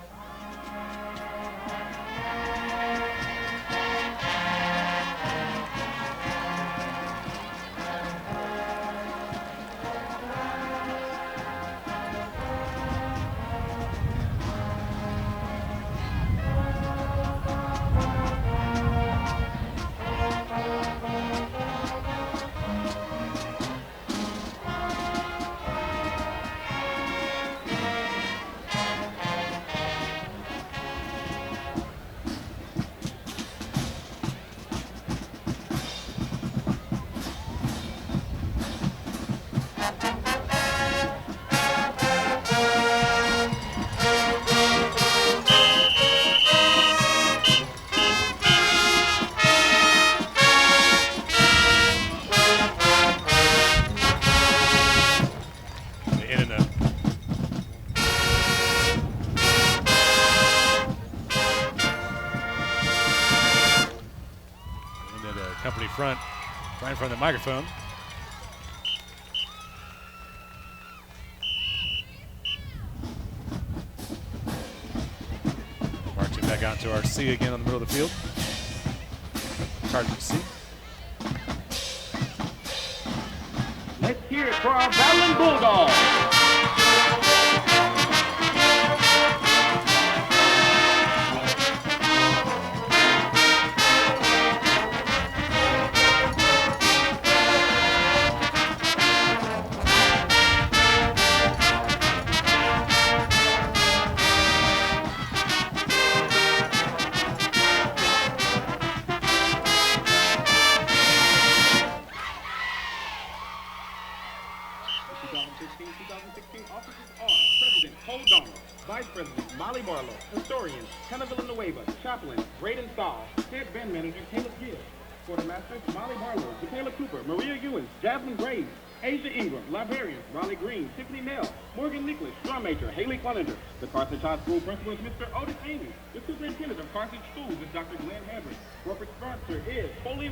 Speaker 2: Front, right in front of the microphone. Marching back out to our C again on the middle of the field. Carthage C.
Speaker 11: Let's hear it for our Garland Bulldogs. Chaplain, Braden Stahl, head band manager, Caleb Gibbs. Quartermasters, Molly Barlow, Michaela Cooper, Maria Ewins, Jasmine Graves, Asia Ingram, Librarians, Raleigh Green, Tiffany Nell, Morgan Nicholas, Drum Major, Haley Cloninger. The Carthage High School principal is Mr. Otis Amy. The superintendent of Carthage Schools is Dr. Glenn Hadley. Corporate sponsor is Foley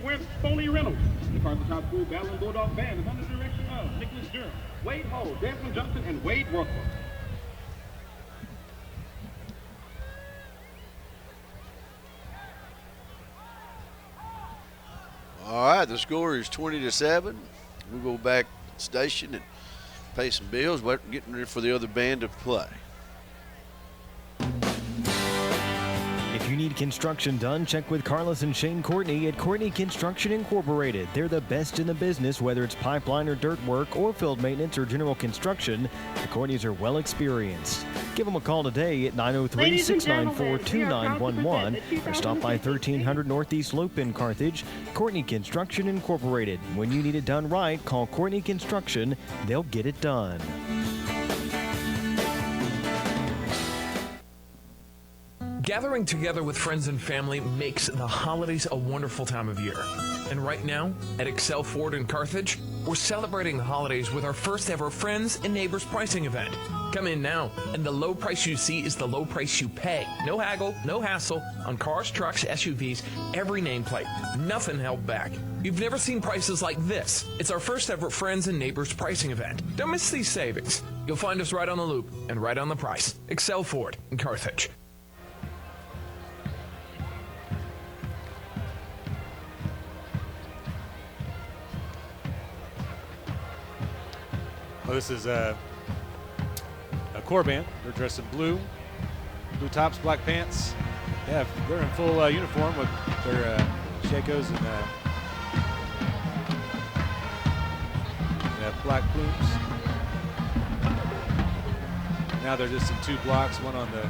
Speaker 11: Reynolds. The Carthage High School Garland Bulldog Band is under the direction of Nicholas Durham, Wade Hull, Desmond Johnson, and Wade Worthworth.
Speaker 4: All right, the score is 20-7. We'll go back station and pay some bills. We're getting ready for the other band to play.
Speaker 15: If you need construction done, check with Carlos and Shane Courtney at Courtney Construction Incorporated. They're the best in the business, whether it's pipeline or dirt work or field maintenance or general construction. The Courtneys are well experienced. Give them a call today at 903-694-2911 or stop by 1300 Northeast Loop in Carthage. Courtney Construction Incorporated. When you need it done right, call Courtney Construction. They'll get it done.
Speaker 8: Gathering together with friends and family makes the holidays a wonderful time of year. And right now, at Excel Ford in Carthage, we're celebrating the holidays with our first ever Friends and Neighbors pricing event. Come in now, and the low price you see is the low price you pay. No haggle, no hassle, on cars, trucks, SUVs, every nameplate. Nothing held back. You've never seen prices like this. It's our first ever Friends and Neighbors pricing event. Don't miss these savings. You'll find us right on the loop and right on the price. Excel Ford in Carthage.
Speaker 2: Well, this is a core band. They're dressed in blue tops, black pants. Yeah, they're in full uniform with their shakos and they have black plumes. Now they're just in 2 blocks, one on the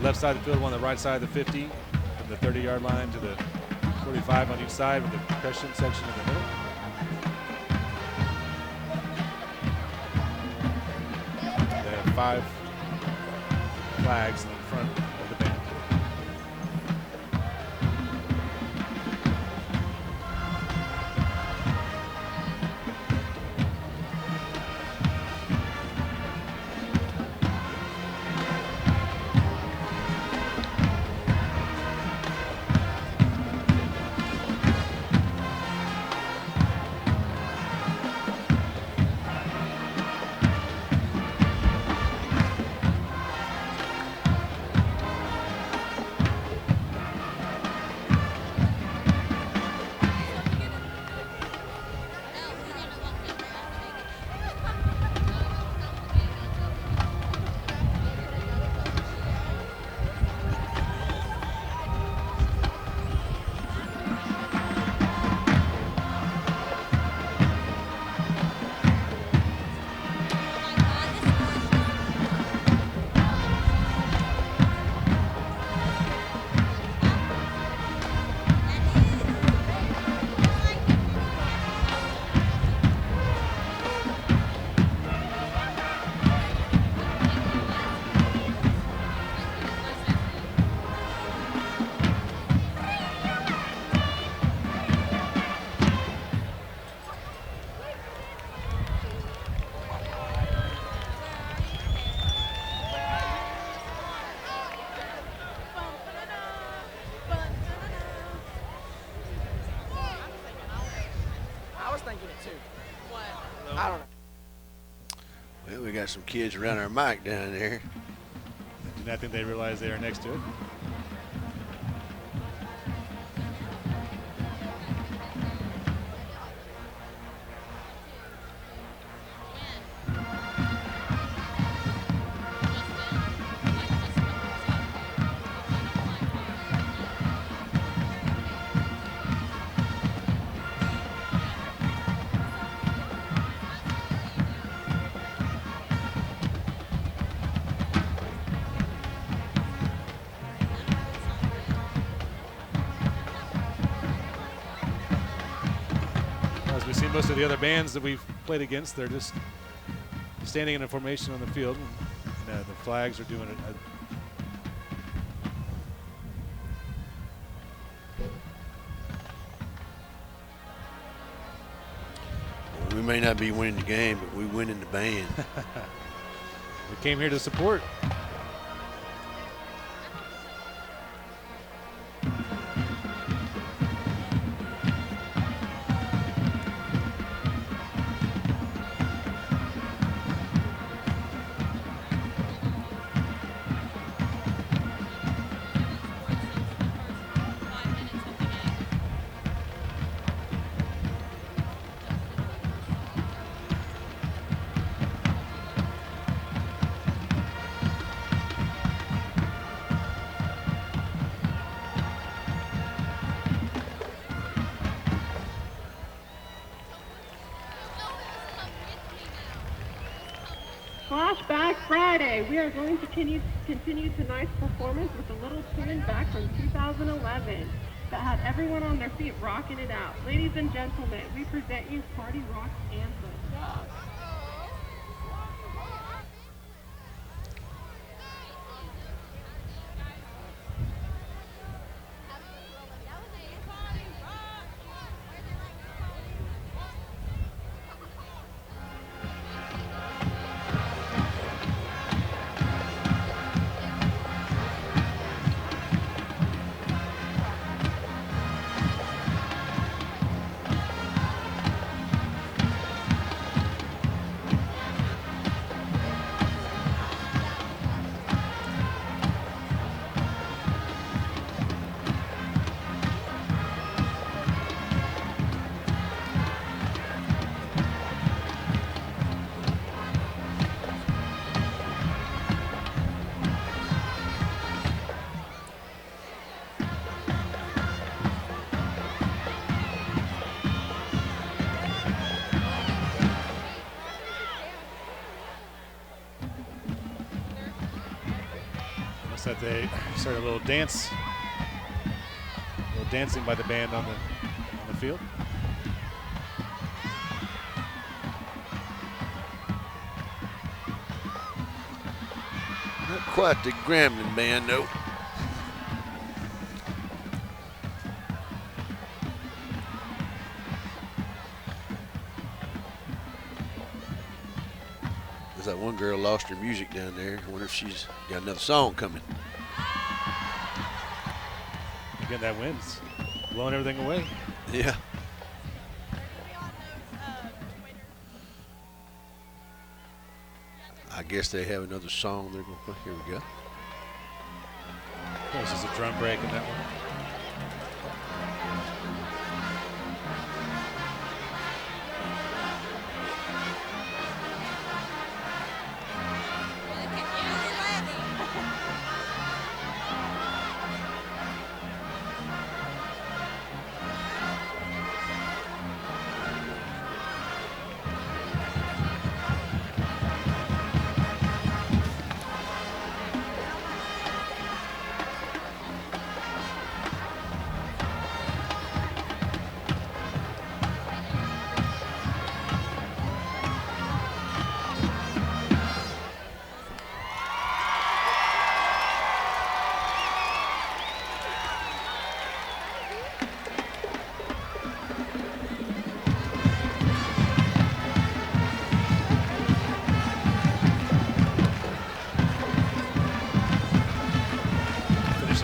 Speaker 2: left side of the field, one on the right side of the 50, from the 30-yard line to the 45 on each side with the percussion section in the middle. They have 5 flags in the front of the band.
Speaker 9: I don't know.
Speaker 4: Well, we got some kids around our mic down there.
Speaker 2: And I think they realize they are next to it. As we see most of the other bands that we've played against, they're just standing in a formation on the field. And, the flags are doing it.
Speaker 4: We may not be winning the game, but we win in the band.
Speaker 2: We came here to support.
Speaker 10: Flashback Friday. We are going to continue tonight's performance with a little tune back from 2011 that had everyone on their feet rocking it out. Ladies and gentlemen, we present you Party Rock Anthem. That they started a little dancing by the band on the field.
Speaker 4: Not quite the Gremlin band, though. There's that one girl lost her music down there. I wonder if she's got another song coming.
Speaker 2: Again, that wind's blowing everything away.
Speaker 4: Yeah. I guess they have another song they're going to play. Here we go.
Speaker 2: This is a drum break in that one.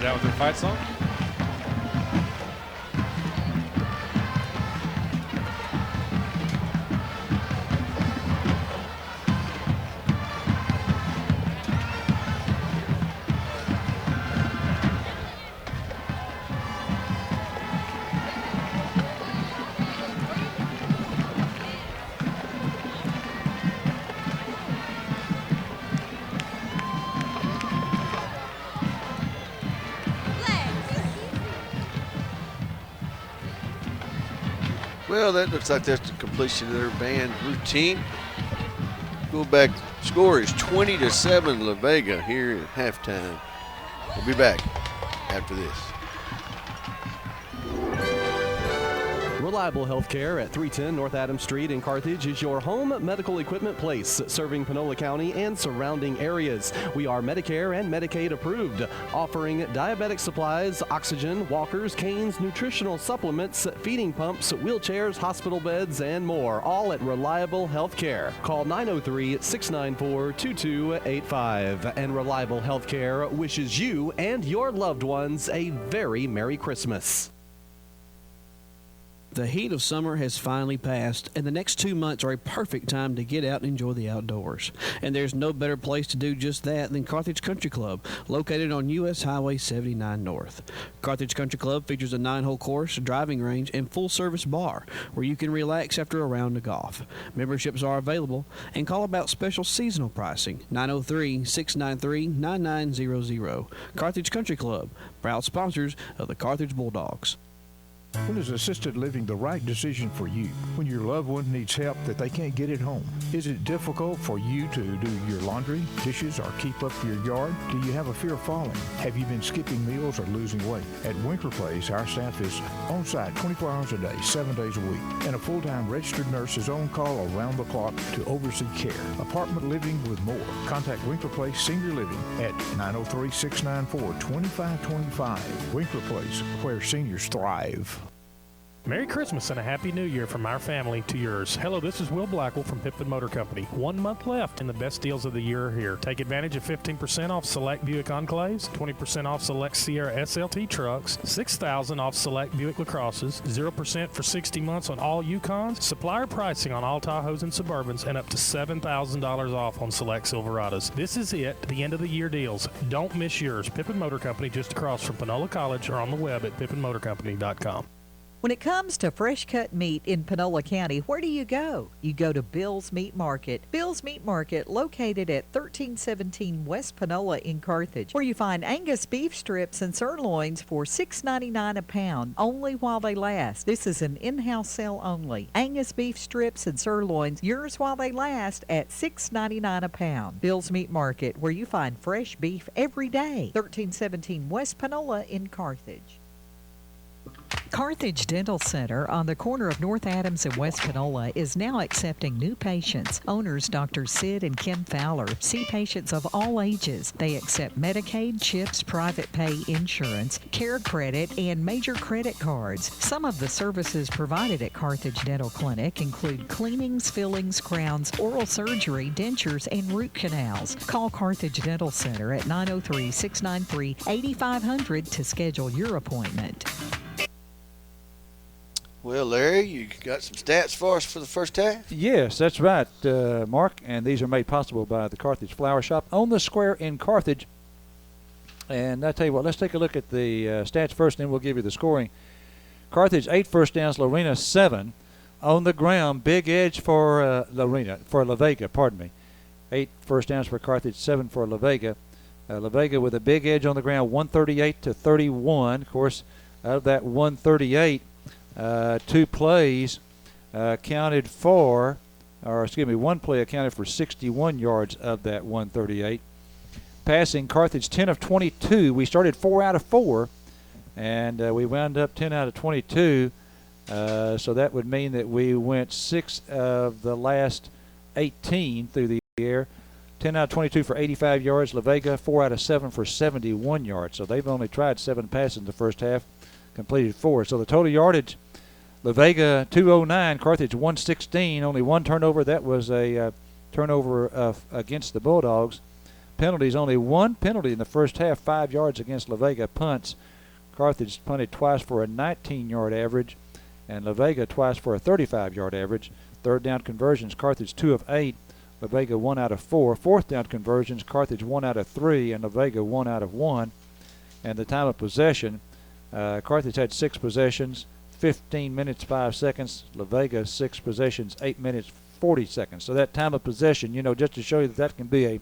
Speaker 2: Out with their fight song.
Speaker 4: Well, that looks like that's the completion of their band routine. Fullback score is 20-7 La Vega here at halftime. We'll be back after this.
Speaker 17: Reliable Healthcare at 310 North Adams Street in Carthage is your home medical equipment place, serving Panola County and surrounding areas. We are Medicare and Medicaid approved, offering diabetic supplies, oxygen, walkers, canes, nutritional supplements, feeding pumps, wheelchairs, hospital beds, and more, all at Reliable Healthcare. Call 903-694-2285. And Reliable Healthcare wishes you and your loved ones a very Merry Christmas.
Speaker 9: The heat of summer has finally passed, and the next 2 months are a perfect time to get out and enjoy the outdoors. And there's no better place to do just that than Carthage Country Club, located on U.S. Highway 79 North. Carthage Country Club features a 9-hole course, driving range, and full-service bar, where you can relax after a round of golf. Memberships are available, and call about special seasonal pricing, 903-693-9900. Carthage Country Club, proud sponsors of the Carthage Bulldogs.
Speaker 12: When is assisted living the right decision for you? When your loved one needs help that they can't get at home? Is it difficult for you to do your laundry, dishes, or keep up your yard? Do you have a fear of falling? Have you been skipping meals or losing weight? At Winkler Place, our staff is on site 24 hours a day, 7 days a week, and a full-time registered nurse is on call around the clock to oversee care. Apartment living with more. Contact Winkler Place Senior Living at 903-694-2525. Winkler Place, where seniors thrive.
Speaker 13: Merry Christmas and a Happy New Year from our family to yours. Hello, this is Will Blackwell from Pippin Motor Company. 1 month left and the best deals of the year are here. Take advantage of 15% off select Buick Enclaves, 20% off select Sierra SLT trucks, $6,000 off select Buick LaCrosses, 0% for 60 months on all Yukons, supplier pricing on all Tahoes and Suburbans, and up to $7,000 off on select Silverados. This is it, the end of the year deals. Don't miss yours. Pippin Motor Company just across from Panola College or on the web at pippinmotorcompany.com.
Speaker 7: When it comes to fresh cut meat in Panola County, where do you go? You go to Bill's Meat Market. Bill's Meat Market, located at 1317 West Panola in Carthage, where you find Angus beef strips and sirloins for $6.99 a pound, only while they last. This is an in-house sale only. Angus beef strips and sirloins, yours while they last at $6.99 a pound. Bill's Meat Market, where you find fresh beef every day. 1317 West Panola in Carthage. Carthage Dental Center on the corner of North Adams and West Panola is now accepting new patients. Owners Dr. Sid and Kim Fowler see patients of all ages. They accept Medicaid, CHIPS, private pay insurance, care credit, and major credit cards. Some of the services provided at Carthage Dental Clinic include cleanings, fillings, crowns, oral surgery, dentures, and root canals. Call Carthage Dental Center at 903-693-8500 to schedule your appointment.
Speaker 4: Well, Larry, you got some stats for us for the first half?
Speaker 3: Yes, that's right, Mark, and these are made possible by the Carthage Flower Shop on the square in Carthage. And I tell you what, let's take a look at the stats first, and then we'll give you the scoring. Carthage 8 first downs, Lorena 7. On the ground, big edge for La Vega, pardon me. 8 first downs for Carthage, 7 for La Vega. La Vega with a big edge on the ground, 138-31. Of course, out of that 138, 2 plays accounted for, one play accounted for 61 yards of that 138. Passing, Carthage 10 of 22. We started 4 out of 4, and we wound up 10 out of 22. So that would mean that we went 6 of the last 18 through the air. 10 out of 22 for 85 yards. La Vega 4 out of 7 for 71 yards. So they've only tried 7 passes in the first half, completed 4. So the total yardage, La Vega 209, Carthage 116, only 1 turnover. That was a turnover against the Bulldogs. Penalties, only 1 penalty in the first half, 5 yards against La Vega. Punts, Carthage punted twice for a 19-yard average, and La Vega twice for a 35-yard average. Third down conversions, Carthage 2 of 8, La Vega 1 out of 4. Fourth down conversions, Carthage 1 out of 3, and La Vega 1 out of 1. And the time of possession, Carthage had 6 possessions, 15 minutes 5 seconds. La Vega 6 possessions, 8 minutes 40 seconds. So that time of possession, just to show you that can be a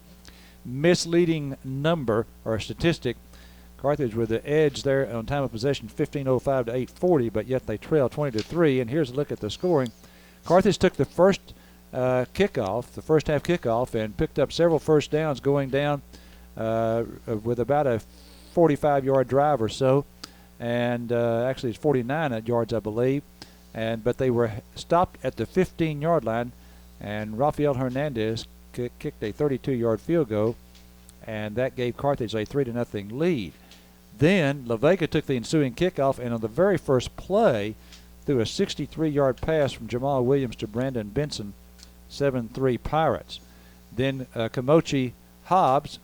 Speaker 3: misleading number or a statistic, Carthage with the edge there on time of possession, 15:05 to 8:40, but yet they trail 20-3. And here's a look at the scoring. Carthage took the first kickoff, the first half kickoff, and picked up several first downs going down with about a 45-yard drive or so, and actually it's 49 yards, I believe. But they were stopped at the 15-yard line, and Rafael Hernandez kicked a 32-yard field goal, and that gave Carthage a 3-0 lead. Then La Vega took the ensuing kickoff, and on the very first play, threw a 63-yard pass from Jamal Williams to Brandon Benson, 7-3 Pirates. Then Kamochi Hobbs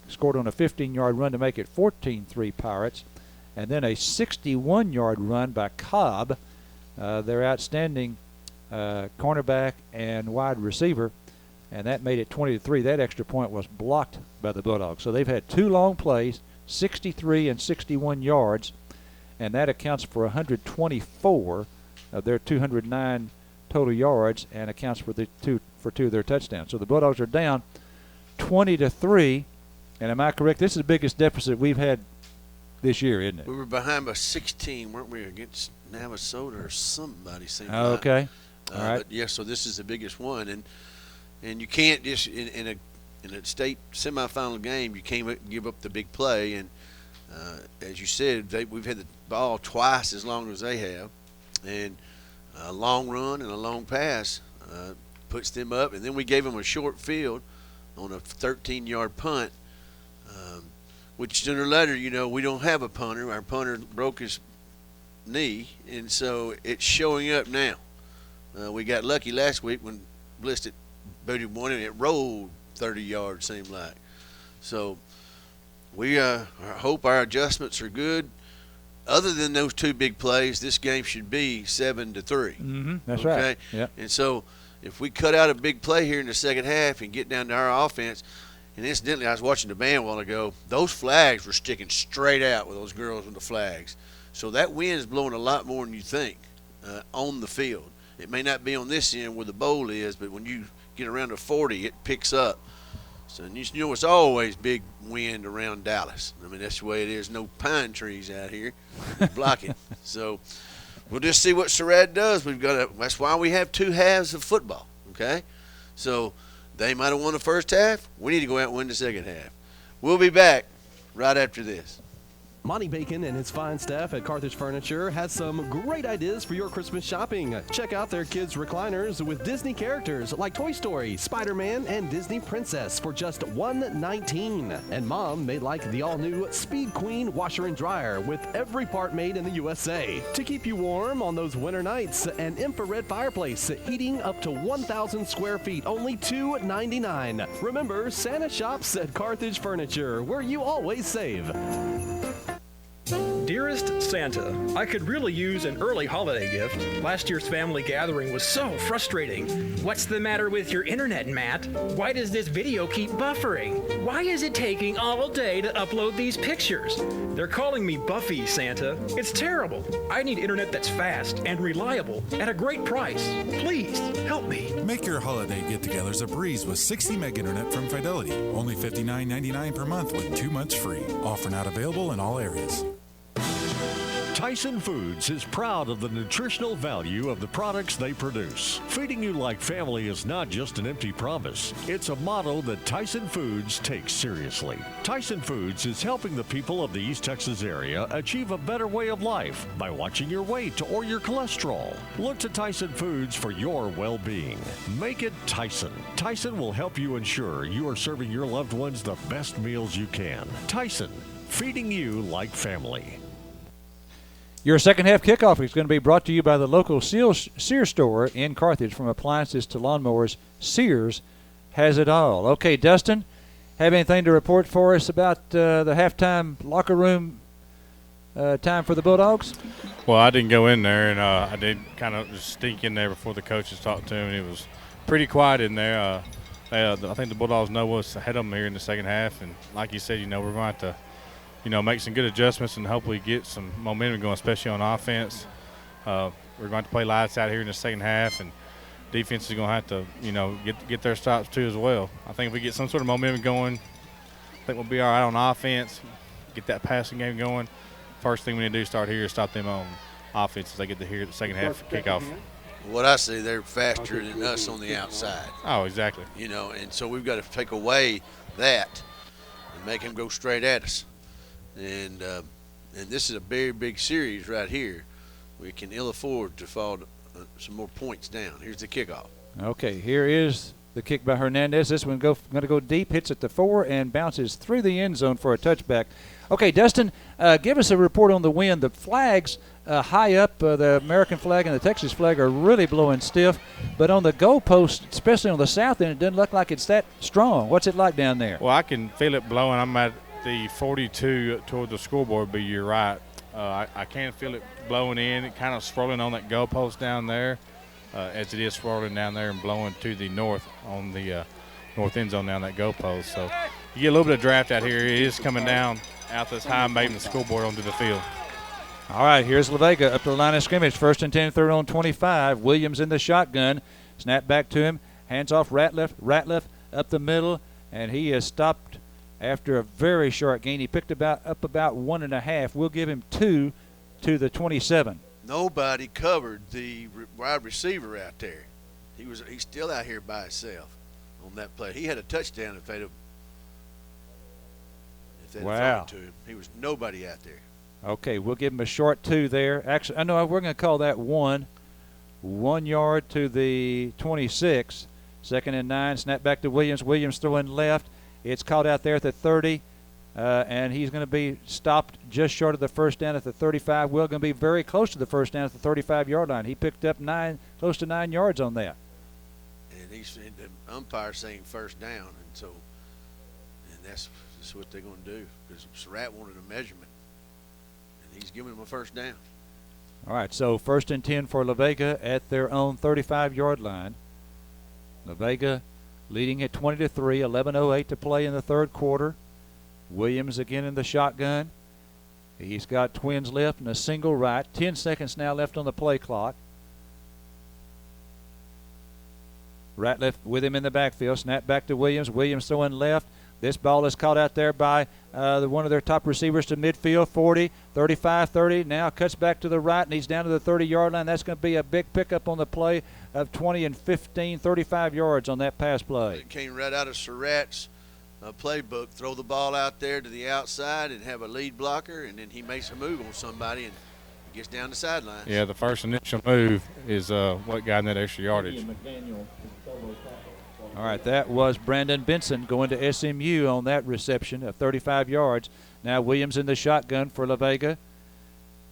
Speaker 3: scored on a 15-yard run to make it 14-3 Pirates, and then a 61-yard run by Cobb, their outstanding cornerback and wide receiver, and that made it 20-3. That extra point was blocked by the Bulldogs. So they've had two long plays, 63 and 61 yards, and that accounts for 124 of their 209 total yards and accounts for two of their touchdowns. So the Bulldogs are down 20-3, and am I correct? This is the biggest deficit we've had this year, isn't it?
Speaker 4: We were behind by 16, weren't we, against Navasota or somebody?
Speaker 3: Okay. All right.
Speaker 4: But yeah, so this is the biggest one, and you can't just in a state semifinal game, you can't give up the big play. And as you said, we've had the ball twice as long as they have, and a long run and a long pass puts them up. And then we gave them a short field on a 13-yard punt, which sooner or later, we don't have a punter. Our punter broke his knee, and so it's showing up now. We got lucky last week when Blisted booted one and it rolled 30 yards, seemed like. So we hope our adjustments are good. Other than those two big plays, this game should be 7-3.
Speaker 3: Mm-hmm. That's
Speaker 4: okay?
Speaker 3: right. Yep.
Speaker 4: And so if we cut out a big play here in the second half and get down to our offense, and incidentally, I was watching the band a while ago, those flags were sticking straight out with those girls with the flags. So that wind's blowing a lot more than you think on the field. It may not be on this end where the bowl is, but when you get around to 40, it picks up. So it's always big wind around Dallas. I mean, that's the way it is. No pine trees out here blocking. So we'll just see what Surratt does. That's why we have two halves of football, okay? So they might have won the first half. We need to go out and win the second half. We'll be back right after this.
Speaker 17: Monty Bacon and his fine staff at Carthage Furniture has some great ideas for your Christmas shopping. Check out their kids' recliners with Disney characters like Toy Story, Spider-Man, and Disney Princess for just $119. And Mom may like the all-new Speed Queen washer and dryer with every part made in the USA. To keep you warm on those winter nights, an infrared fireplace heating up to 1,000 square feet, only $299. Remember, Santa shops at Carthage Furniture, where you always save.
Speaker 14: Dearest Santa, I could really use an early holiday gift. Last year's family gathering was so frustrating.
Speaker 16: What's the matter with your internet, Matt? Why does this video keep buffering? Why is it taking all day to upload these pictures?
Speaker 14: They're calling me Buffy, Santa. It's terrible. I need internet that's fast and reliable at a great price. Please, help me.
Speaker 18: Make your holiday get-togethers a breeze with 60 meg internet from Fidelity. Only $59.99 per month with 2 months free. Offer not available in all areas.
Speaker 6: Tyson Foods is proud of the nutritional value of the products they produce. Feeding you like family is not just an empty promise. It's a motto that Tyson Foods takes seriously. Tyson Foods is helping the people of the East Texas area achieve a better way of life by watching your weight or your cholesterol. Look to Tyson Foods for your well-being. Make it Tyson. Tyson will help you ensure you are serving your loved ones the best meals you can. Tyson, feeding you like family.
Speaker 3: Your second half kickoff is going to be brought to you by the local Sears store in Carthage. From appliances to lawnmowers, Sears has it all. Okay, Dustin, have anything to report for us about the halftime locker room time for the Bulldogs?
Speaker 5: Well, I didn't go in there, and I did kind of just sneak in there before the coaches talked to him, and it was pretty quiet in there. I think the Bulldogs know what's ahead of them here in the second half, and like you said, we're going to make some good adjustments and hopefully get some momentum going, especially on offense. We're going to play lights out here in the second half, and defense is going to have to, get their stops too as well. I think if we get some sort of momentum going, I think we'll be all right on offense. get that passing game going. First thing we need to do start here is stop them on offense as they get to here the second half kickoff.
Speaker 4: What I see, they're faster than us on the outside.
Speaker 5: Oh, exactly.
Speaker 4: And so we've got to take away that and make them go straight at us. And this is a very big series right here. We can ill afford to fall some more points down. Here's the kickoff.
Speaker 3: Okay, here is the kick by Hernandez. This one going to go deep, hits at the 4, and bounces through the end zone for a touchback. Okay, Dustin, give us a report on the wind. The flags high up, the American flag and the Texas flag are really blowing stiff, but on the goalpost, especially on the south end, it doesn't look like it's that strong. What's it like down there?
Speaker 5: Well, I can feel it blowing. I'm at the 42 toward the scoreboard, but you're right. I can feel it blowing in, it kind of swirling on that goalpost down there, as it is swirling down there and blowing to the north on the north end zone down that goalpost. So you get a little bit of draft out here. It is coming down out this high and baiting the scoreboard onto the field.
Speaker 3: All right, here's La Vega up to the line of scrimmage. 1st and 10, third on 25. Williams in the shotgun. Snap back to him. Hands off Ratliff up the middle, and he is stopped after a very short gain. He picked up about 1.5. We'll give him 2 to the 27.
Speaker 4: Nobody covered the wide receiver out there. He's still out here by himself on that play. He had a touchdown if they'd have thrown to him. He was nobody out there.
Speaker 3: Okay, we'll give him a short 2 there. Actually, I know we're going to call that 1. 1 yard to the 26. 2nd and 9. Snap back to Williams. Williams throwing left. It's caught out there at the 30, and he's going to be stopped just short of the first down at the 35. Will going to be very close to the first down at the 35-yard line. He picked up close to 9 yards on that.
Speaker 4: And the umpire saying first down, and that's what they're going to do, because Surratt wanted a measurement, and he's giving him a first down.
Speaker 3: All right, so 1st and 10 for La Vega at their own 35-yard line. La Vega leading at 20-3, 11:08 to play in the third quarter. Williams again in the shotgun. He's got twins left and a single right. 10 seconds now left on the play clock. Ratliff with him in the backfield. Snap back to Williams. Williams throwing left. This ball is caught out there by one of their top receivers to midfield, 40, 35, 30. Now cuts back to the right, and he's down to the 30-yard line. That's going to be a big pickup on the play of 20 and 15, 35 yards on that pass play.
Speaker 4: It came right out of Surratt's playbook. Throw the ball out there to the outside and have a lead blocker, and then he makes a move on somebody and gets down the sideline.
Speaker 5: Yeah, the first initial move is what got in that extra yardage.
Speaker 3: All right, that was Brandon Benson going to SMU on that reception of 35 yards. Now Williams in the shotgun for La Vega.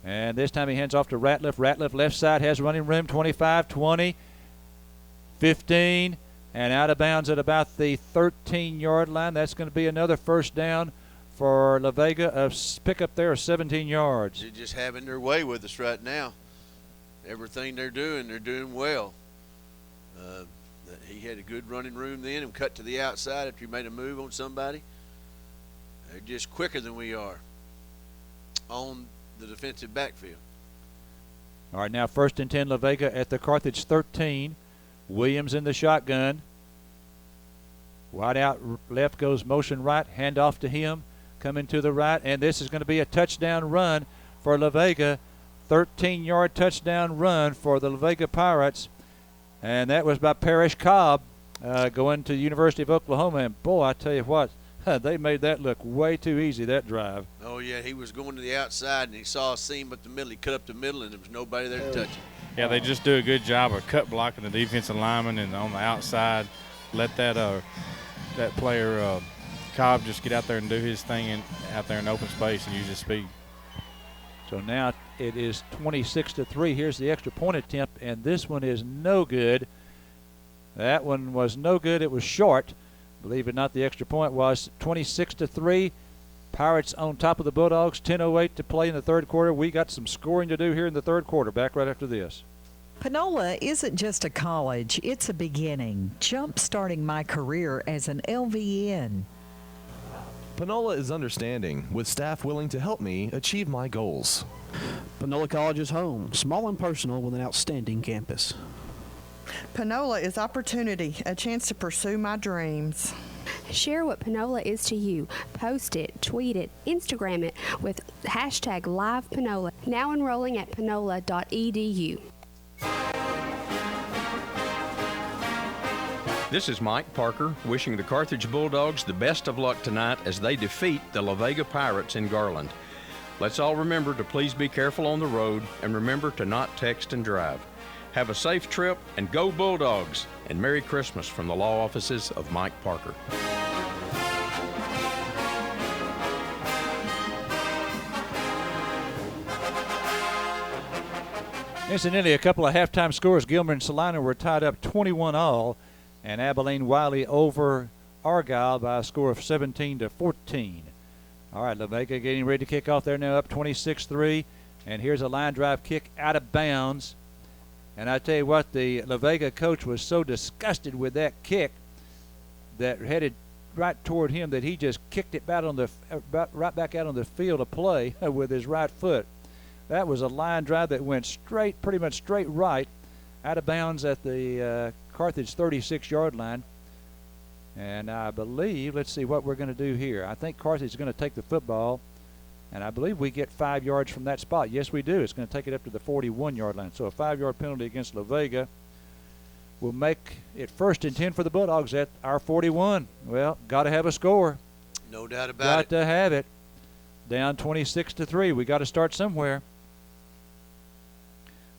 Speaker 3: And this time he hands off to Ratliff. Ratliff left side has running room, 25, 20, 15, and out of bounds at about the 13-yard line. That's going to be another first down for La Vega. A pickup there of 17 yards.
Speaker 4: They're just having their way with us right now. Everything they're doing well. He had a good running room then and cut to the outside after he made a move on somebody. They're just quicker than we are on the defensive backfield.
Speaker 3: All right, now 1st and 10 La Vega at the Carthage 13. Williams in the shotgun. Wide out left goes motion right. Hand off to him. Coming to the right, and this is going to be a touchdown run for La Vega. 13-yard touchdown run for the La Vega Pirates. And that was by Parrish Cobb going to the University of Oklahoma. And, boy, I tell you what, they made that look way too easy, that drive.
Speaker 4: Oh, yeah, he was going to the outside, and he saw a seam up the middle. He cut up the middle, and there was nobody there to touch him.
Speaker 5: Yeah, they just do a good job of cut blocking the defensive lineman, and on the outside let that player Cobb just get out there and do his thing out there in open space and use his speed.
Speaker 3: So now it is 26-3. Here's the extra point attempt, and this one is no good. That one was no good. It was short. Believe it or not, the extra point was 26-3. Pirates on top of the Bulldogs. 10:08 to play in the third quarter. We got some scoring to do here in the third quarter. Back right after this.
Speaker 7: Panola isn't just a college, it's a beginning. Jump-starting my career as an LVN.
Speaker 17: Panola is understanding, with staff willing to help me achieve my goals.
Speaker 9: Panola College is home, small and personal with an outstanding campus.
Speaker 1: Panola is opportunity, a chance to pursue my dreams. Share what Panola is to you. Post it, tweet it, Instagram it with hashtag LivePanola. Now enrolling at panola.edu.
Speaker 19: This is Mike Parker wishing the Carthage Bulldogs the best of luck tonight as they defeat the La Vega Pirates in Garland. Let's all remember to please be careful on the road and remember to not text and drive. Have a safe trip and go Bulldogs, and Merry Christmas from the law offices of Mike Parker.
Speaker 3: Incidentally, a couple of halftime scores. Gilmer and Salina were tied up 21-all, and Abilene Wiley over Argyle by a score of 17-14. All right, La Vega getting ready to kick off. They're now up 26-3, and here's a line drive kick out of bounds. And I tell you what, the La Vega coach was so disgusted with that kick that headed right toward him that he just kicked it right back out on the field of play with his right foot. That was a line drive that went pretty much straight right, out of bounds at the Carthage 36-yard line. And I believe, let's see what we're going to do here. I think Carthage is going to take the football, and I believe we get 5 yards from that spot. Yes, we do. It's going to take it up to the 41-yard line. So a 5-yard penalty against La Vega will make it 1st and 10 for the Bulldogs at our 41. Well, got to have a score.
Speaker 4: No doubt about it.
Speaker 3: Got to have it. Down 26-3. We got to start somewhere.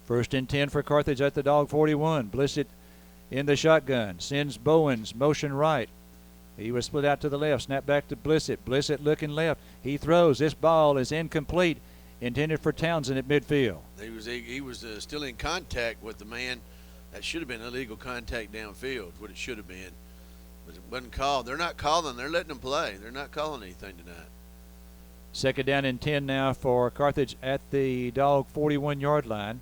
Speaker 3: 1st and 10 for Carthage at the Dog 41. Blissett in the shotgun. Sends Bowens motion right. He was split out to the left. Snap back to Blissett. Blissett looking left. He throws. This ball is incomplete. Intended for Townsend at midfield.
Speaker 4: He was still in contact with the man. That should have been illegal contact downfield, what it should have been. But it wasn't called. They're not calling. They're letting them play. They're not calling anything tonight.
Speaker 3: 2nd down and 10 now for Carthage at the Dog 41-yard line.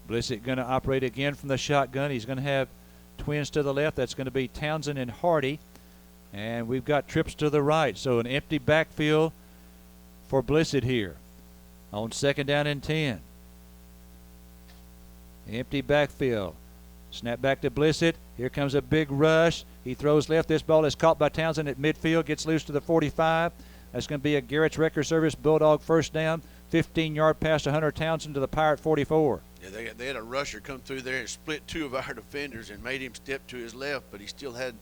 Speaker 3: Blissett going to operate again from the shotgun. He's going to have twins to the left. That's going to be Townsend and Hardy. And we've got trips to the right. So an empty backfield for Blissett here on 2nd down and 10. Empty backfield. Snap back to Blissett. Here comes a big rush. He throws left. This ball is caught by Townsend at midfield. Gets loose to the 45. That's going to be a Garrett's Record Service Bulldog 1st down. 15-yard pass to Hunter Townsend to the Pirate 44.
Speaker 4: Yeah, they had a rusher come through there and split 2 of our defenders and made him step to his left, but he still had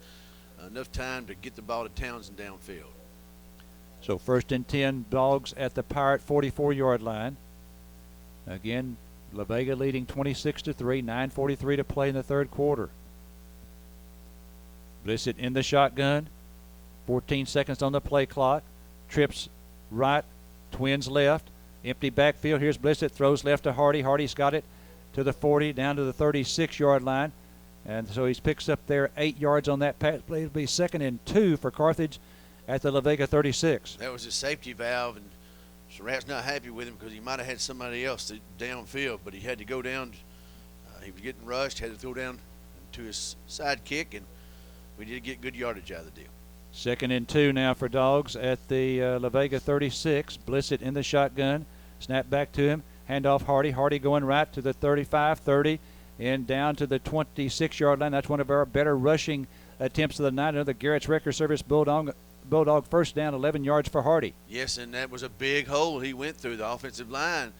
Speaker 4: enough time to get the ball to Townsend downfield.
Speaker 3: So 1st and 10, Dogs at the Pirate 44-yard line. Again, La Vega leading 26-3, 9:43 to play in the 3rd quarter. Blissett in the shotgun. 14 seconds on the play clock. Trips right, twins left. Empty backfield. Here's Blissett. Throws left to Hardy. Hardy's got it to the 40, down to the 36-yard line. And so he picks up there 8 yards on that pass play. It'll be 2nd and 2 for Carthage at the La Vega 36.
Speaker 4: That was his safety valve, and Surratt's not happy with him because he might have had somebody else downfield, but he had to go down. He was getting rushed, had to throw down to his side kick, and we did get good yardage out of the deal.
Speaker 3: 2nd and 2 now for Dogs at the La Vega 36. Blissett in the shotgun. Snap back to him. Handoff Hardy. Hardy going right to the 35, 30, and down to the 26-yard line. That's one of our better rushing attempts of the night. Another Garrett's Record Service Bulldog 1st down, 11 yards for Hardy.
Speaker 4: Yes, and that was a big hole he went through. The offensive line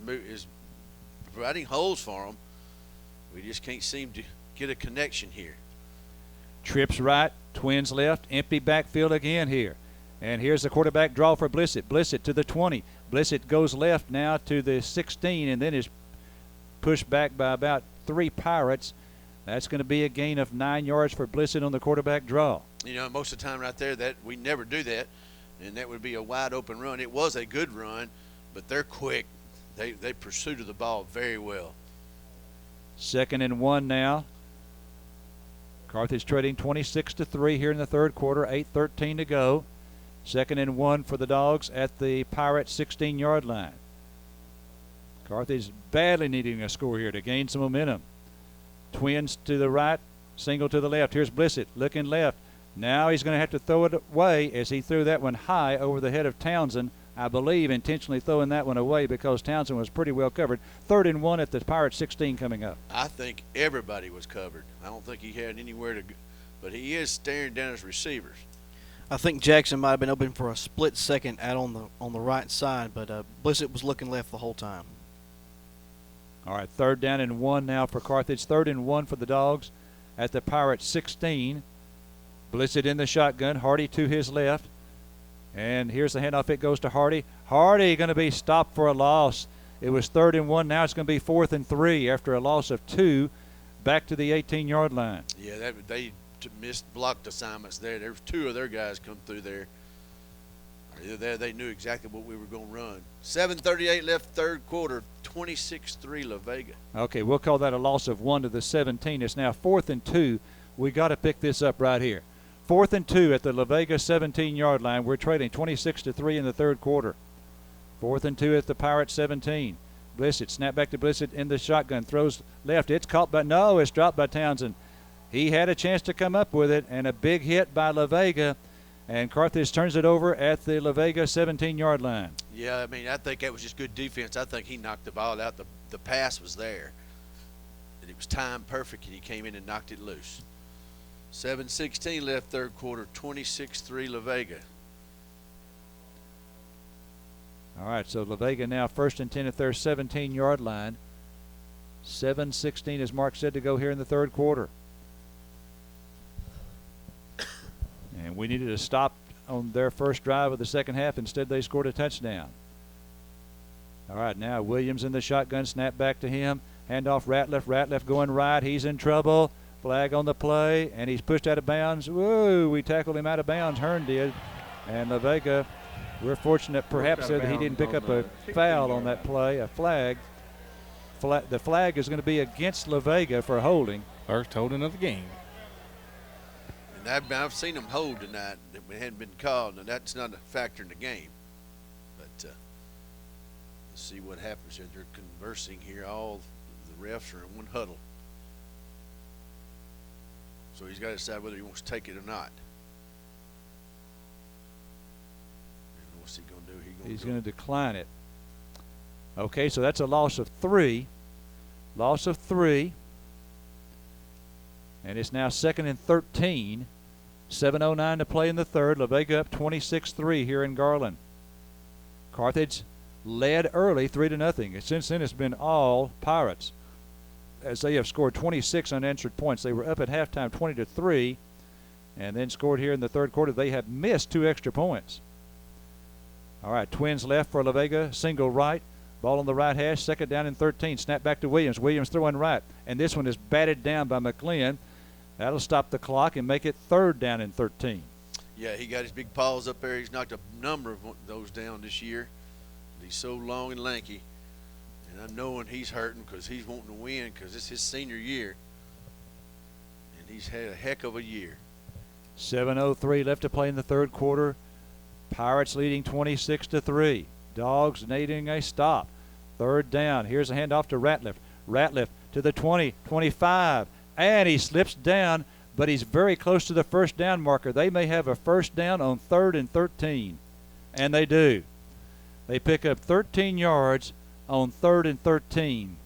Speaker 4: is providing holes for him. We just can't seem to get a connection here.
Speaker 3: Trips right, twins left, empty backfield again here. And here's the quarterback draw for Blissett. Blissett to the 20. Blissett goes left now to the 16 and then is pushed back by about 3 Pirates. That's going to be a gain of 9 yards for Blissett on the quarterback draw.
Speaker 4: You know, most of the time right there, that we never do that, and that would be a wide open run. It was a good run, but they're quick. They pursued the ball very well.
Speaker 3: 2nd and 1 now. Carthage trading 26-3 here in the 3rd quarter. 8:13 to go. 2nd and 1 for the Dogs at the Pirate 16-yard line. Carthage badly needing a score here to gain some momentum. Twins to the right, single to the left. Here's Blissett looking left. Now he's going to have to throw it away as he threw that one high over the head of Townsend, I believe, intentionally throwing that one away because Townsend was pretty well covered. 3rd and 1 at the Pirates 16 coming up.
Speaker 4: I think everybody was covered. I don't think he had anywhere to go, but he is staring down his receivers.
Speaker 20: I think Jackson might have been open for a split second out on the right side, but Blissett was looking left the whole time.
Speaker 3: All right, 3rd down and 1 now for Carthage. 3rd and 1 for the Dogs at the Pirates 16. Blissett in the shotgun. Hardy to his left. And here's the handoff. It goes to Hardy. Hardy going to be stopped for a loss. It was 3rd and 1. Now it's going to be 4th and 3 after a loss of 2 back to the 18-yard line.
Speaker 4: Yeah, they missed blocked assignments there. There was 2 of their guys come through there. They knew exactly what we were going to run. 7:38 left, 3rd quarter, 26-3 La Vega.
Speaker 3: Okay, we'll call that a loss of 1 to the 17. It's now 4th and 2. We got to pick this up right here. 4th and 2 at the La Vega 17-yard line. We're trailing 26-3 in the 3rd quarter. 4th and 2 at the Pirates 17. Blissett, snap back to Blissett in the shotgun, throws left. It's caught, but no, it's dropped by Townsend. He had a chance to come up with it, and a big hit by La Vega, and Carthage turns it over at the La Vega 17-yard line.
Speaker 4: Yeah, I mean, I think that was just good defense. I think he knocked the ball out. The pass was there, and it was timed perfect, and he came in and knocked it loose. 7:16 left, 3rd quarter, 26-3 La Vega.
Speaker 3: All right, so La Vega now 1st and 10 at their 17-yard line. 7:16, as Mark said, to go here in the 3rd quarter. And we needed a stop on their first drive of the second half. Instead, they scored a touchdown. All right, now Williams in the shotgun, snap back to him. Handoff Ratliff. Ratliff going right. He's in trouble. Flag on the play, and he's pushed out of bounds. Whoa, we tackled him out of bounds. Hearn did. And La Vega, we're fortunate perhaps that he didn't pick up a foul on that play, a flag. The flag is going to be against La Vega for holding.
Speaker 5: First holding of the game.
Speaker 4: And I've seen them hold tonight that hadn't been called. Now, that's not a factor in the game. But let's see what happens here. They're conversing here. All the refs are in one huddle. So he's got to decide whether he wants to take it or not. And what's he going to do?
Speaker 3: He's going to decline it. Okay, so that's a loss of 3. Loss of 3. And it's now 2nd and 13. 7:09 to play in the 3rd. La Vega up 26-3 here in Garland. Carthage led early 3-0. Since then, it's been all Pirates, as they have scored 26 unanswered points. They were up at halftime 20-3, and then scored here in the 3rd quarter. They have missed 2 extra points. All right, twins left for La Vega, single right. Ball on the right hash, 2nd down and 13. Snap back to Williams. Williams throwing right, and this one is batted down by McLean. That'll stop the clock and make it 3rd down and 13.
Speaker 4: Yeah, he got his big paws up there. He's knocked a number of those down this year. He's so long and lanky. And I know when he's hurting because he's wanting to win because it's his senior year. And he's had a heck of a year.
Speaker 3: 7:03 left to play in the 3rd quarter. Pirates leading 26-3. Dogs needing a stop. 3rd down. Here's a handoff to Ratliff. Ratliff to the 20, 25. And he slips down, but he's very close to the 1st down marker. They may have a 1st down on 3rd and 13. And they do. They pick up 13 yards on 3rd and 13.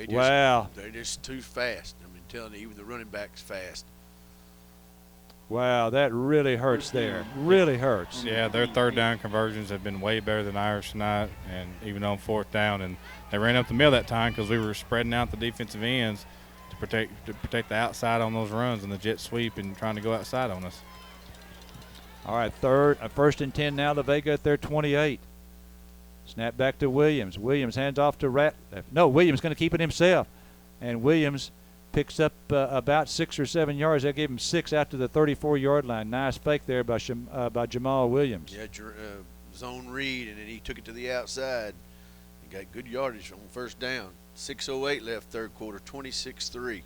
Speaker 3: Wow.
Speaker 4: They're just too fast. I mean, telling you, even the running back's fast.
Speaker 3: Wow, that really hurts there. Really hurts.
Speaker 5: Yeah, their 3rd down conversions have been way better than ours tonight, and even on 4th down. And they ran up the middle that time because we were spreading out the defensive ends to protect the outside on those runs and the jet sweep and trying to go outside on us.
Speaker 3: All right, 1st and 10 now. La Vega at their 28. Snap back to Williams. Williams hands off to Ratliff. No, Williams going to keep it himself. And Williams picks up about 6 or 7 yards. They gave him 6 out to the 34-yard line. Nice fake there by Jamal Williams.
Speaker 4: Yeah, zone read, and then he took it to the outside. He got good yardage on 1st down. 6:08 left, 3rd quarter, 26-3.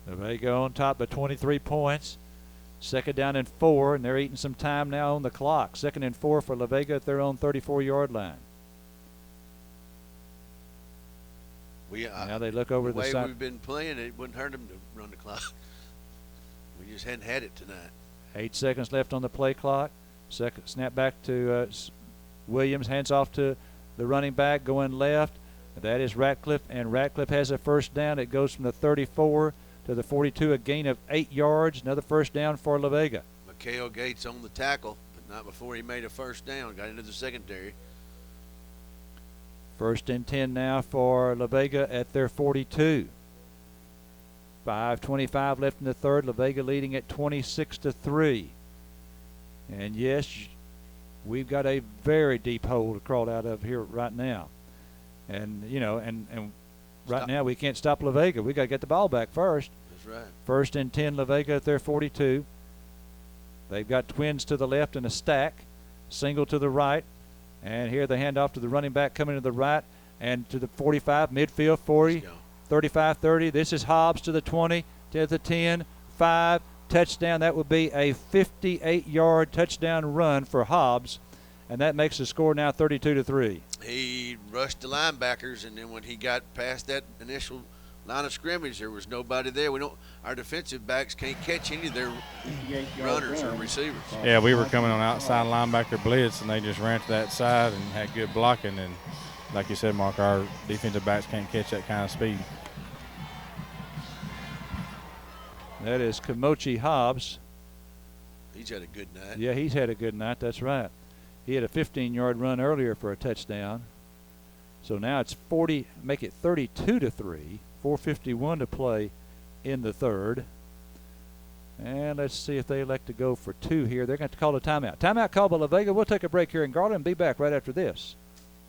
Speaker 3: La Vega on top by 23 points. 2nd down and 4, and they're eating some time now on the clock. 2nd and 4 for La Vega at their own 34-yard line. Now they look over
Speaker 4: the
Speaker 3: the side.
Speaker 4: We've been playing, it wouldn't hurt them to run the clock. We just hadn't had it tonight.
Speaker 3: 8 seconds left on the play clock. Second snap back to Williams, hands off to the running back going left. That is Ratcliffe, and Ratcliffe has a first down. It goes from the 34 to the 42, a gain of 8 yards. Another first down for La Vega.
Speaker 4: Mikhail Gates on the tackle, but not before he made a first down. Got into the secondary.
Speaker 3: First and 10 now for La Vega at their 42. 5:25 left in the third. La Vega leading at 26-3. And yes, we've got a very deep hole to crawl out of here right now. And, you know, and right now we can't stop La Vega. We got to get the ball back first.
Speaker 4: That's right.
Speaker 3: First and 10, La Vega at their 42. They've got twins to the left and a stack. Single to the right. And here the handoff to the running back coming to the right and to the 45, midfield 40, 35-30. This is Hobbs to the 20, to the 10, 5, touchdown. That would be a 58-yard touchdown run for Hobbs, and that makes the score now 32-3.
Speaker 4: He rushed the linebackers, and then when he got past that initial line of scrimmage, there was nobody there. Our defensive backs can't catch any of their runners or receivers.
Speaker 5: Yeah, we were coming on outside linebacker blitz, and they just ran to that side and had good blocking. And like you said, Mark, our defensive backs can't catch that kind of speed.
Speaker 3: That is Kamochi Hobbs.
Speaker 4: He's had a good night.
Speaker 3: Yeah, he's had a good night. That's right. He had a 15-yard run earlier for a touchdown. So now it's 40, make it 32-3. 4:51 to play in the third. And let's see if they elect to go for 2 here. They're going to call a timeout. Timeout called by La Vega. We'll take a break here in Garland and be back right after this.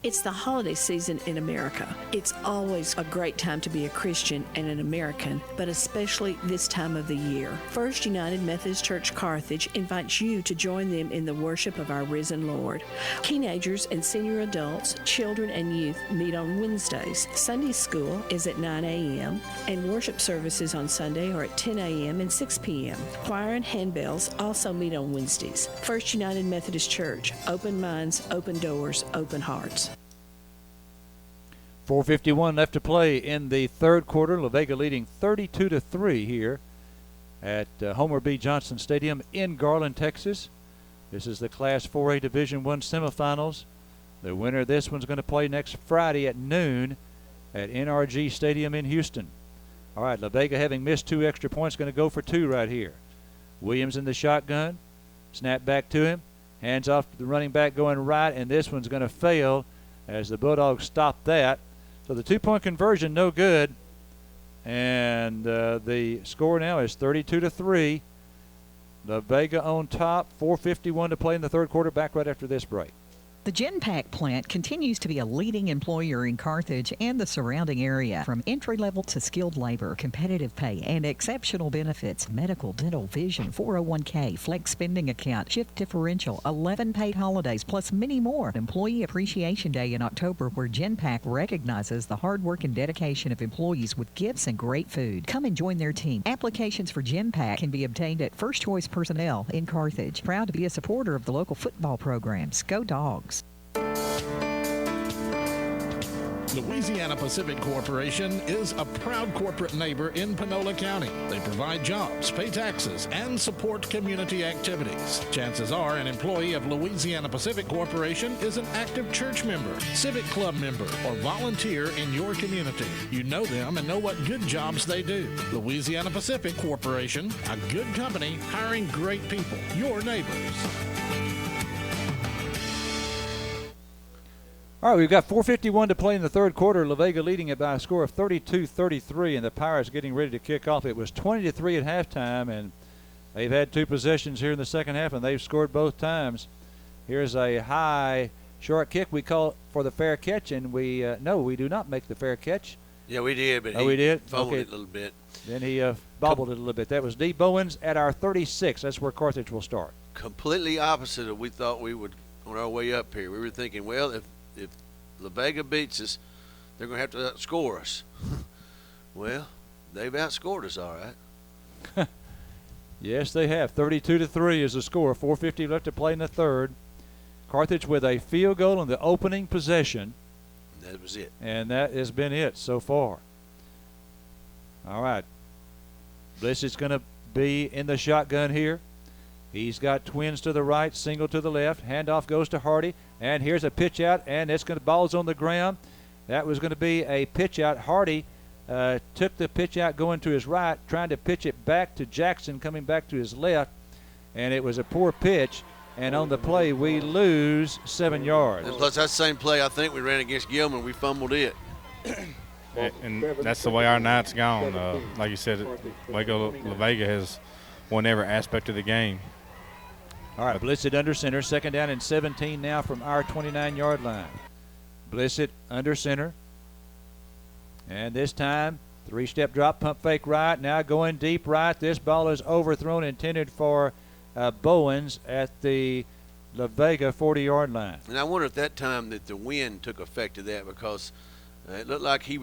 Speaker 21: It's the holiday season in America. It's always a great time to be a Christian and an American, but especially this time of the year. First United Methodist Church Carthage invites you to join them in the worship of our risen Lord. Teenagers and senior adults, children and youth meet on Wednesdays. Sunday school is at 9 a.m., and worship services on Sunday are at 10 a.m. and 6 p.m. Choir and handbells also meet on Wednesdays. First United Methodist Church, open minds, open doors, open hearts.
Speaker 3: 4:51 left to play in the third quarter. La Vega leading 32-3 here at Homer B. Johnson Stadium in Garland, Texas. This is the Class 4A Division I semifinals. The winner of this one's going to play next Friday at noon at NRG Stadium in Houston. All right, La Vega, having missed 2 extra points, going to go for 2 right here. Williams in the shotgun. Snap back to him. Hands off to the running back going right, and this one's going to fail as the Bulldogs stop that. So the 2-point conversion, no good. And the score now is 32-3. La Vega on top, 4:51 to play in the third quarter. Back right after this break.
Speaker 7: The Genpack plant continues to be a leading employer in Carthage and the surrounding area. From entry-level to skilled labor, competitive pay, and exceptional benefits, medical, dental, vision, 401k, flex spending account, shift differential, 11 paid holidays, plus many more. Employee Appreciation Day in October, where Genpack recognizes the hard work and dedication of employees with gifts and great food. Come and join their team. Applications for Genpack can be obtained at First Choice Personnel in Carthage. Proud to be a supporter of the local football programs. Go Dogs!
Speaker 22: Louisiana Pacific Corporation is a proud corporate neighbor in Panola County. They provide jobs, pay taxes, and support community activities. Chances are an employee of Louisiana Pacific Corporation is an active church member, civic club member, or volunteer in your community. You know them and know what good jobs they do. Louisiana Pacific Corporation, a good company hiring great people, your neighbors.
Speaker 3: All right, we've got 4:51 to play in the third quarter. La Vega leading it by a score of 32-33, and the Pirates getting ready to kick off. It was 20-3 at halftime, and they've had 2 possessions here in the second half, and they've scored both times. Here's a high short kick. We call it for the fair catch, and we do not make the fair catch.
Speaker 4: Yeah, we did, but
Speaker 3: we did?
Speaker 4: fumbled
Speaker 3: Okay.
Speaker 4: it a little bit.
Speaker 3: Then he bobbled it a little bit. That was D. Bowens at our 36. That's where Carthage will start.
Speaker 4: Completely opposite of we thought we would on our way up here. We were thinking, well, if La Vega beats us, they're going to have to outscore us. Well, they've outscored us all right.
Speaker 3: Yes, they have. 32-3 is the score. 4:50 left to play in the third. Carthage with a field goal on the opening possession.
Speaker 4: That was it.
Speaker 3: And that has been it so far. All right. Bliss is going to be in the shotgun here. He's got twins to the right, single to the left. Handoff goes to Hardy, and here's a pitch out, and it's going to ball's on the ground. That was going to be a pitch out. Hardy took the pitch out going to his right, trying to pitch it back to Jackson coming back to his left, and it was a poor pitch. And on the play, we lose 7 yards.
Speaker 4: And plus, that same play I think we ran against Gilman, we fumbled it.
Speaker 5: And that's the way our night's gone. Like you said, Waco La Vega has won every aspect of the game.
Speaker 3: All right, blitz it under center. Second down and 17 now from our 29-yard line. Blitz it under center. And this time, 3-step drop, pump fake right. Now going deep right. This ball is overthrown, intended for Bowens at the La Vega 40-yard line.
Speaker 4: And I wonder at that time that the wind took effect of that, because it looked like he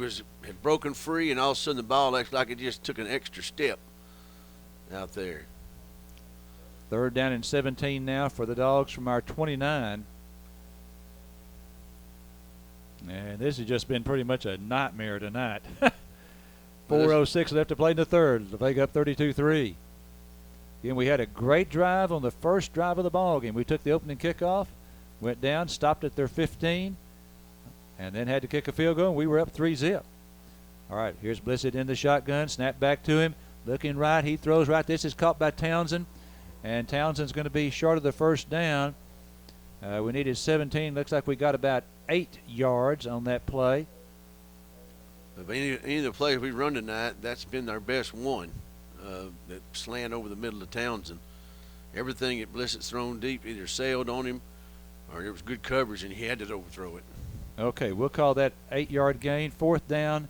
Speaker 4: had broken free, and all of a sudden the ball looks like it just took an extra step out there.
Speaker 3: Third down and 17 now for the Dogs from our 29. And this has just been pretty much a nightmare tonight. 4:06 left to play in the third. La Vega up 32-3. Again, we had a great drive on the first drive of the ball game. We took the opening kickoff, went down, stopped at their 15, and then had to kick a field goal, and we were up 3-zip. All right, here's Blissett in the shotgun, snap back to him, looking right, he throws right. This is caught by Townsend, and Townsend's going to be short of the first down. We needed 17. Looks like we got about 8 yards on that play.
Speaker 4: Of any of the plays we run tonight, that's been our best one. That slant over the middle of Townsend. Everything at Blissett's thrown deep either sailed on him or there was good coverage and he had to overthrow it.
Speaker 3: Okay, we'll call that 8-yard gain. 4th down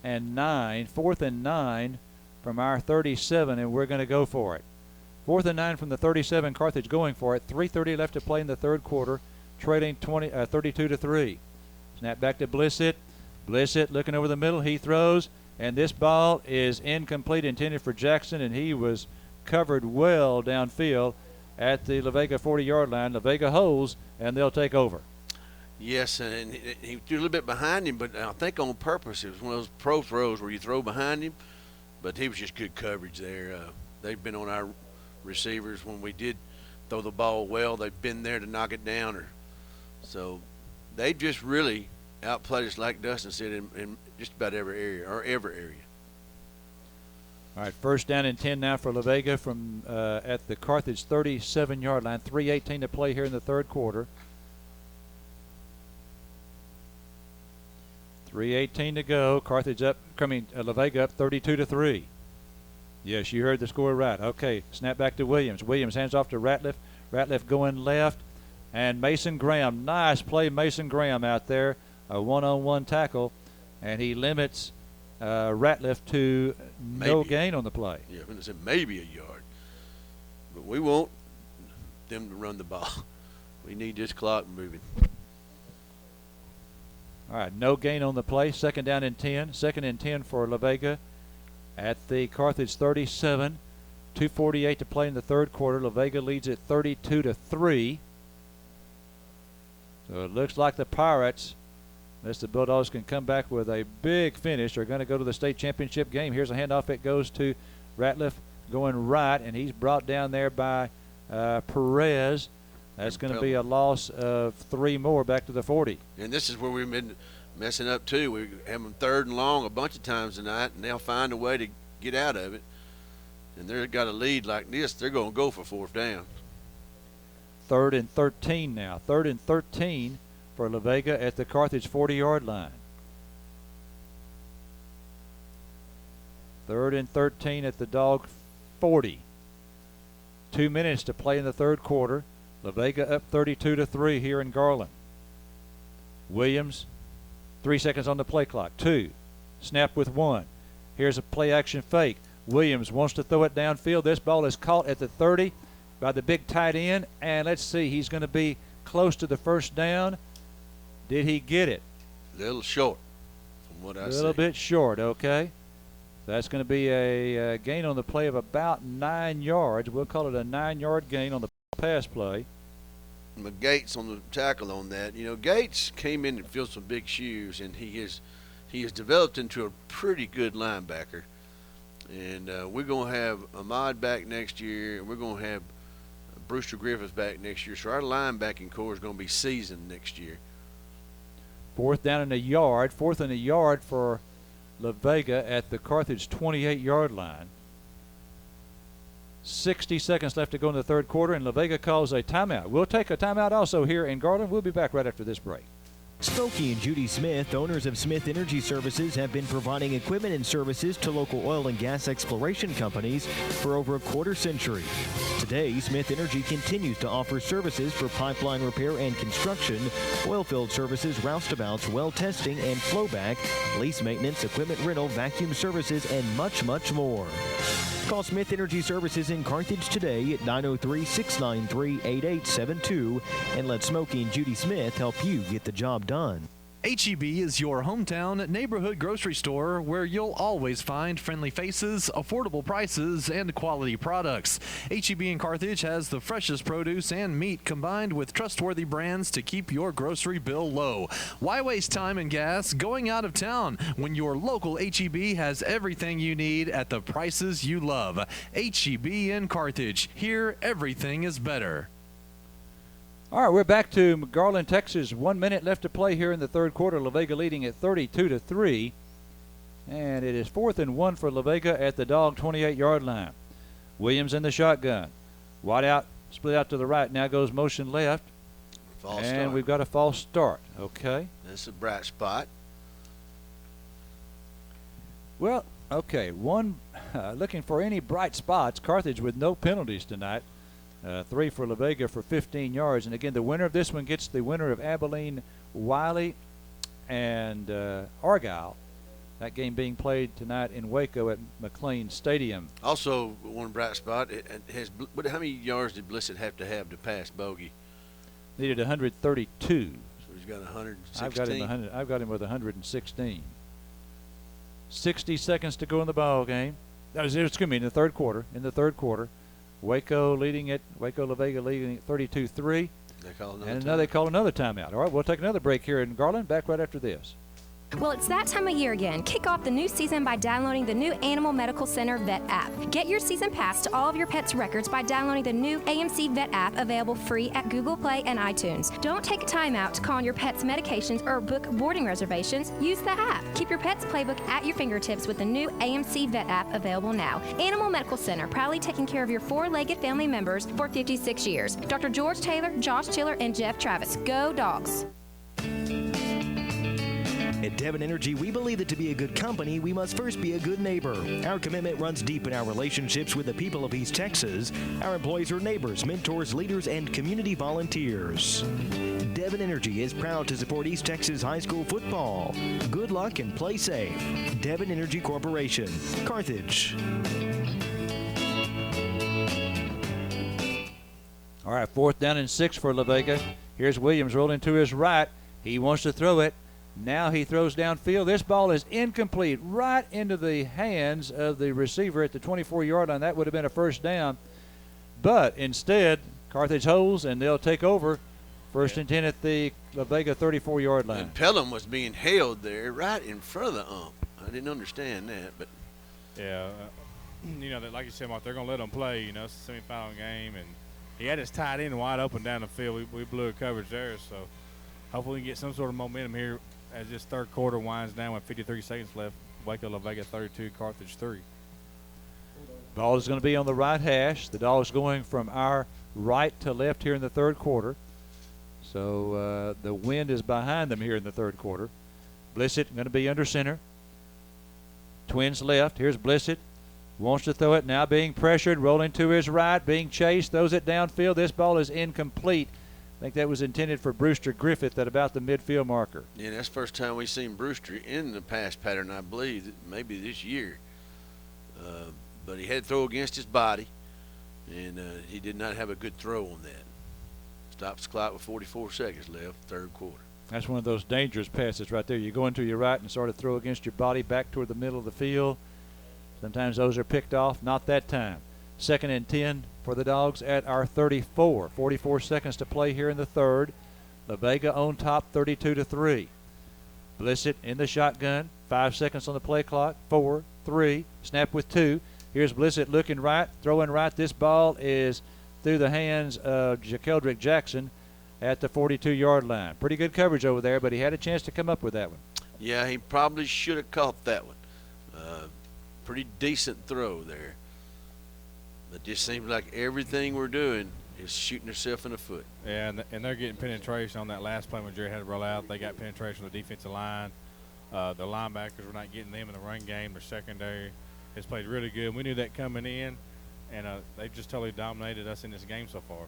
Speaker 3: and 9. 4th and 9 from our 37, and we're going to go for it. 4th and 9 from the 37, Carthage going for it. 3:30 left to play in the third quarter, trailing 32-3. Snap back to Blissett. Blissett looking over the middle. He throws, and this ball is incomplete, intended for Jackson, and he was covered well downfield at the La Vega 40-yard line. La Vega holds, and they'll take over.
Speaker 4: Yes, and he threw a little bit behind him, but I think on purpose. It was one of those pro throws where you throw behind him, but he was just good coverage there. They've been on our receivers when we did throw the ball well. They've been there to knock it down. So they just really outplayed us, like Dustin said, in just about every area.
Speaker 3: All right, first down and 10 now for La Vega from at the Carthage 37-yard line. 3:18 to play here in the third quarter. 3:18 to go. Carthage up, La Vega up 32-3. Yes, you heard the score right. Okay, snap back to Williams. Williams hands off to Ratliff. Ratliff going left, and Mason Graham. Nice play, Mason Graham out there. A one-on-one tackle, and he limits Ratliff to no gain on the play.
Speaker 4: Yeah, I'm going to say maybe a yard, but we want them to run the ball. We need this clock moving.
Speaker 3: All right, no gain on the play. Second down and 10. Second and 10 for La Vega at the Carthage 37. 2:48 to play in the third quarter. La Vega leads it 32-3. So it looks like the Pirates, unless the Bulldogs can come back with a big finish, are going to go to the state championship game. Here's a handoff. It goes to Ratliff going right, and he's brought down there by Perez. That's going to be a loss of 3 more back to the 40.
Speaker 4: And this is where we've been messing up, too. We have them third and long a bunch of times tonight, and they'll find a way to get out of it. And they've got a lead like this, they're going to go for 4th down.
Speaker 3: 3rd and 13 now. 3rd and 13 for La Vega at the Carthage 40-yard line. 3rd and 13 at the Dog 40. 2 minutes to play in the third quarter. La Vega up 32-3 here in Garland. Williams, 3 seconds on the play clock. 2. Snap with 1. Here's a play action fake. Williams wants to throw it downfield. This ball is caught at the 30 by the big tight end. And let's see, he's going to be close to the first down. Did he get it?
Speaker 4: A little short from what I see.
Speaker 3: A little bit short, okay. That's going to be a gain on the play of about 9 yards. We'll call it a 9-yard gain on the pass play.
Speaker 4: But Gates on the tackle on that. You know, Gates came in and filled some big shoes, and he has developed into a pretty good linebacker. And we're going to have Ahmad back next year, and we're going to have Brewster Griffith back next year, so our linebacking core is going to be seasoned next year.
Speaker 3: Fourth and a yard for La Vega at the Carthage 28-yard line. 60 seconds left to go in the third quarter, and La Vega calls a timeout. We'll take a timeout also here in Garland. We'll be back right after this break.
Speaker 11: Smokey and Judy Smith, owners of Smith Energy Services, have been providing equipment and services to local oil and gas exploration companies for over a quarter century. Today, Smith Energy continues to offer services for pipeline repair and construction, oil field services, roustabouts, well testing and flowback, lease maintenance, equipment rental, vacuum services, and much, much more. Call Smith Energy Services in Carthage today at 903-693-8872 and let Smokey and Judy Smith help you get the job done.
Speaker 15: H-E-B is your hometown neighborhood grocery store where you'll always find friendly faces, affordable prices, and quality products. H-E-B in Carthage has the freshest produce and meat combined with trustworthy brands to keep your grocery bill low. Why waste time and gas going out of town when your local H-E-B has everything you need at the prices you love? H-E-B in Carthage. Here, everything is better.
Speaker 3: All right, we're back to Garland, Texas. 1 minute left to play here in the third quarter. La Vega leading at 32-3. And it is 4th and 1 for La Vega at the Dog 28-yard line. Williams in the shotgun. Wide out, split out to the right. Now goes motion left.
Speaker 4: False
Speaker 3: and
Speaker 4: start.
Speaker 3: We've got a false start. Okay.
Speaker 4: That's a bright spot.
Speaker 3: Well, okay. Looking for any bright spots. Carthage with no penalties tonight. 3 for La Vega for 15 yards. And again, the winner of this one gets the winner of Abilene, Wiley, and Argyle. That game being played tonight in Waco at McLean Stadium.
Speaker 4: Also, one bright spot. How many yards did Blissett have to pass bogey?
Speaker 3: Needed 132.
Speaker 4: So he's got 116.
Speaker 3: I've got him with 116. 60 seconds to go in the ball game. In the third quarter. Waco La Vega leading at 32-3.
Speaker 4: They call
Speaker 3: another timeout. All right, we'll take another break here in Garland. Back right after this.
Speaker 23: Well, it's that time of year again. Kick off the new season by downloading the new Animal Medical Center Vet app. Get your season pass to all of your pet's records by downloading the new AMC Vet app, available free at Google Play and iTunes. Don't take time out to call on your pet's medications or book boarding reservations. Use the app. Keep your pet's playbook at your fingertips with the new AMC Vet app, available now. Animal Medical Center, proudly taking care of your four-legged family members for 56 years. Dr. George Taylor, Josh Tiller, and Jeff Travis. Go Dogs!
Speaker 11: At Devon Energy, we believe that to be a good company, we must first be a good neighbor. Our commitment runs deep in our relationships with the people of East Texas. Our employees are neighbors, mentors, leaders, and community volunteers. Devon Energy is proud to support East Texas high school football. Good luck and play safe. Devon Energy Corporation, Carthage.
Speaker 3: All right, 4th down and 6 for La Vega. Here's Williams rolling to his right. He wants to throw it. Now he throws downfield. This ball is incomplete, right into the hands of the receiver at the 24-yard line. That would have been a first down. But instead, Carthage holds, and they'll take over. First and 10 at the La Vega 34-yard line.
Speaker 4: And Pelham was being held there right in front of the ump. I didn't understand that, but
Speaker 5: yeah, like you said, Mark, they're gonna let them play. It's a semifinal game, and he had his tight end wide open down the field. We blew a coverage there, so hopefully we can get some sort of momentum here as this third quarter winds down with 53 seconds left. Waco La Vega 32, Carthage 3.
Speaker 3: Ball is going to be on the right hash. The Dogs going from our right to left here in the third quarter. So the wind is behind them here in the third quarter. Blissett going to be under center. Twins left. Here's Blissett. Wants to throw it, now being pressured, rolling to his right, being chased, throws it downfield. This ball is incomplete. I think that was intended for Brewster Griffith at about the midfield marker.
Speaker 4: Yeah, that's the first time we've seen Brewster in the pass pattern, I believe, maybe this year. But he had to throw against his body, and he did not have a good throw on that. Stops the clock with 44 seconds left, third quarter.
Speaker 3: That's one of those dangerous passes right there. You go into your right and sort of throw against your body back toward the middle of the field. Sometimes those are picked off. Not that time. 2nd and 10 for the Dogs at our 34. 44 seconds to play here in the third. La Vega on top, 32-3. Blissett in the shotgun. 5 seconds on the play clock. 4, 3. Snap with 2. Here's Blissett looking right, throwing right. This ball is through the hands of Jakeldrick Jackson at the 42-yard line. Pretty good coverage over there, but he had a chance to come up with that one.
Speaker 4: Yeah, he probably should have caught that one. Pretty decent throw there. It just seems like everything we're doing is shooting ourselves in the foot.
Speaker 5: Yeah, and they're getting penetration on that last play when Jerry had to roll out. They got penetration on the defensive line. The linebackers were not getting them in the run game. Their secondary has played really good. We knew that coming in, and they've just totally dominated us in this game so far.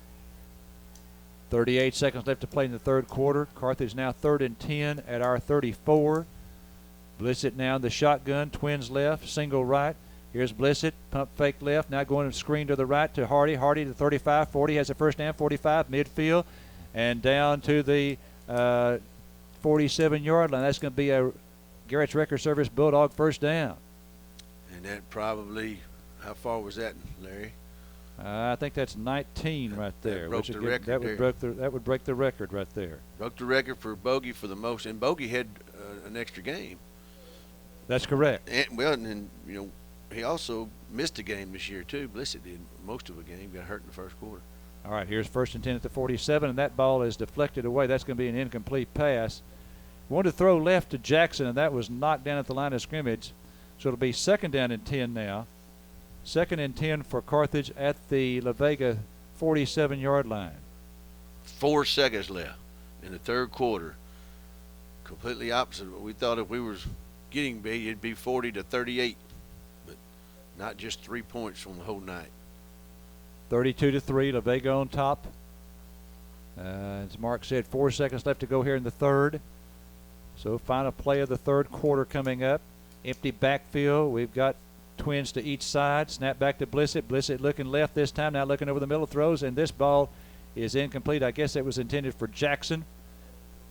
Speaker 3: 38 seconds left to play in the third quarter. Carthage now 3rd and 10 at our 34. Blissett now in the shotgun, twins left, single right. Here's Blissett, pump fake left, now going to screen to the right to Hardy. Hardy to 35, 40, has a first down, 45, midfield, and down to the 47-yard line. That's going to be a Garrett's Record Service Bulldog first down.
Speaker 4: And that probably, how far was that, Larry?
Speaker 3: I think that's 19 right there.
Speaker 4: That broke the record.
Speaker 3: That would break the record right there.
Speaker 4: Broke the record for Bogey for the most, and Bogey had an extra game.
Speaker 3: That's correct.
Speaker 4: And he also missed a game this year too. Blissett did most of a game, got hurt in the first quarter.
Speaker 3: All right, here's 1st and 10 at the 47, and that ball is deflected away. That's going to be an incomplete pass. Wanted to throw left to Jackson, and that was knocked down at the line of scrimmage. So it'll be 2nd down and 10 now. 2nd and 10 for Carthage at the La Vega 47-yard line.
Speaker 4: 4 seconds left in the third quarter. Completely opposite. We thought if we was getting big, it'd be 40-38, but not just 3 points from the whole night.
Speaker 3: 32-3, La Vega on top. As Mark said, 4 seconds left to go here in the third. So final play of the third quarter coming up. Empty backfield. We've got twins to each side. Snap back to Blissett. Blissett looking left this time, now looking over the middle, throws, and this ball is incomplete. I guess it was intended for Jackson,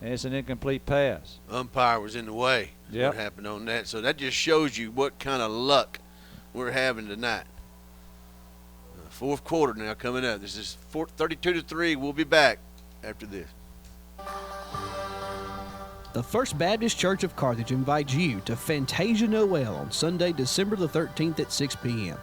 Speaker 3: and it's an incomplete pass.
Speaker 4: Umpire was in the way.
Speaker 3: Yep.
Speaker 4: What happened on that? So that just shows you what kind of luck we're having tonight. Fourth quarter now coming up. This is 32-3. We'll be back after this.
Speaker 9: The First Baptist Church of Carthage invites you to Fantasia Noel on Sunday, December the 13th at 6 p.m.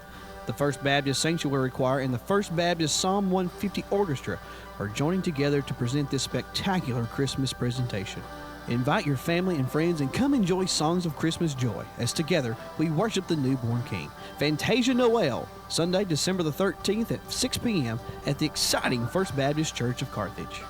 Speaker 9: The First Baptist Sanctuary Choir and the First Baptist Psalm 150 Orchestra are joining together to present this spectacular Christmas presentation. Invite your family and friends and come enjoy songs of Christmas joy as together we worship the newborn King. Fantasia Noel, Sunday, December the 13th at 6 p.m. at the exciting First Baptist Church of Carthage.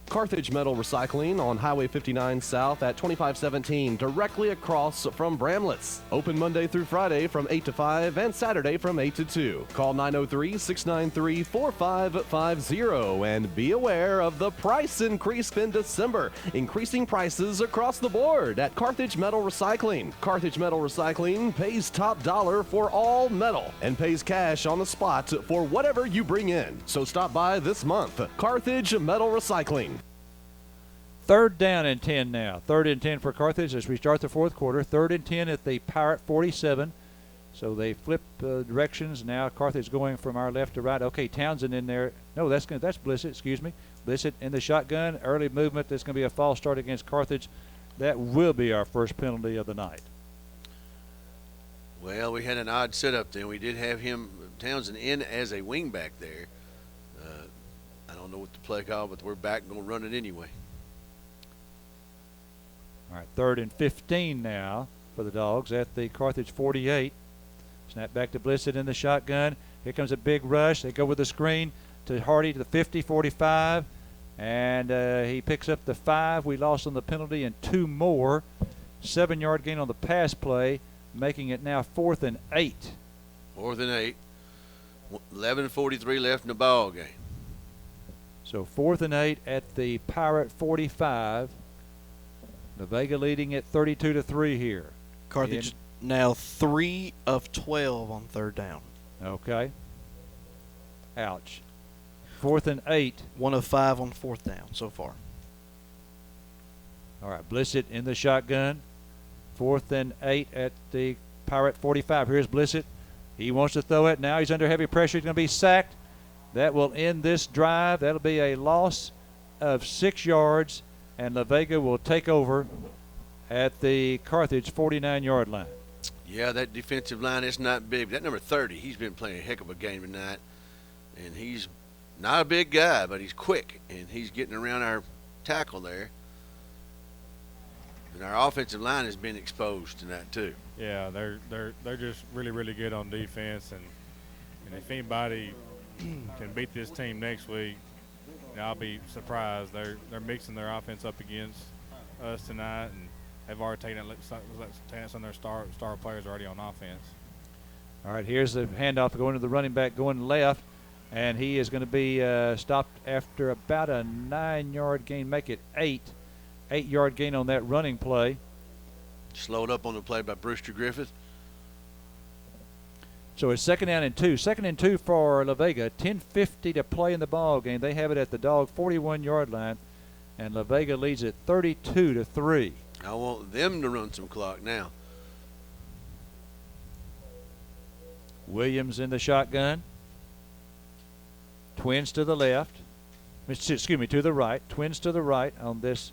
Speaker 17: Carthage Metal Recycling on Highway 59 South at 2517, directly across from Bramlett's. Open Monday through Friday from 8 to 5 and Saturday from 8 to 2. Call 903-693-4550 and be aware of the price increase in December. Increasing prices across the board at Carthage Metal Recycling. Carthage Metal Recycling pays top dollar for all metal and pays cash on the spot for whatever you bring in. So stop by this month. Carthage Metal Recycling.
Speaker 3: 3rd down and 10 now. 3rd and 10 for Carthage as we start the fourth quarter. 3rd and 10 at the Pirate 47. So they flip directions. Now Carthage going from our left to right. Okay, Townsend in there. No, that's Blissett, excuse me. Blissett in the shotgun. Early movement. That's going to be a false start against Carthage. That will be our first penalty of the night.
Speaker 4: Well, we had an odd setup there. We did have him, Townsend, in as a wingback there. I don't know what the play call, but we're back and going to run it anyway.
Speaker 3: All right, 3rd and 15 now for the Dogs at the Carthage 48. Snap back to Blissett in the shotgun. Here comes a big rush. They go with the screen to Hardy to the 50, 45, and he picks up the 5. We lost on the penalty and 2 more. 7-yard gain on the pass play, making it now 4th and 8.
Speaker 4: 4th and 8. 11:43 left in the ball game.
Speaker 3: So 4th and 8 at the Pirate 45. La Vega leading at 32-3 here.
Speaker 20: Carthage now 3 of 12 on 3rd down.
Speaker 3: Okay. Ouch. 4th and 8.
Speaker 20: 1 of 5 on 4th down so far.
Speaker 3: All right, Blissett in the shotgun. 4th and 8 at the Pirate 45. Here's Blissett. He wants to throw it. Now he's under heavy pressure. He's going to be sacked. That will end this drive. That'll be a loss of 6 yards. And La Vega will take over at the Carthage 49-yard line.
Speaker 4: Yeah, that defensive line is not big. That number 30, he's been playing a heck of a game tonight. And he's not a big guy, but he's quick, and he's getting around our tackle there. And our offensive line has been exposed to that too.
Speaker 5: Yeah, they're just really, really good on defense, and if anybody can beat this team next week, I'll be surprised. They're mixing their offense up against us tonight, and they've already taken some of their star players already on offense.
Speaker 3: All right, here's the handoff going to the running back going left, and he is going to be stopped after about a 9-yard gain, make it 8-yard gain on that running play.
Speaker 4: Slowed up on the play by Brewster Griffith.
Speaker 3: So it's 2nd down and 2. 2nd and 2 for La Vega. 10:50 to play in the ball game. They have it at the Dog 41-yard line, and La Vega leads it 32-3.
Speaker 4: I want them to run some clock now.
Speaker 3: Williams in the shotgun. Twins to the left. Excuse me, to the right. Twins to the right on this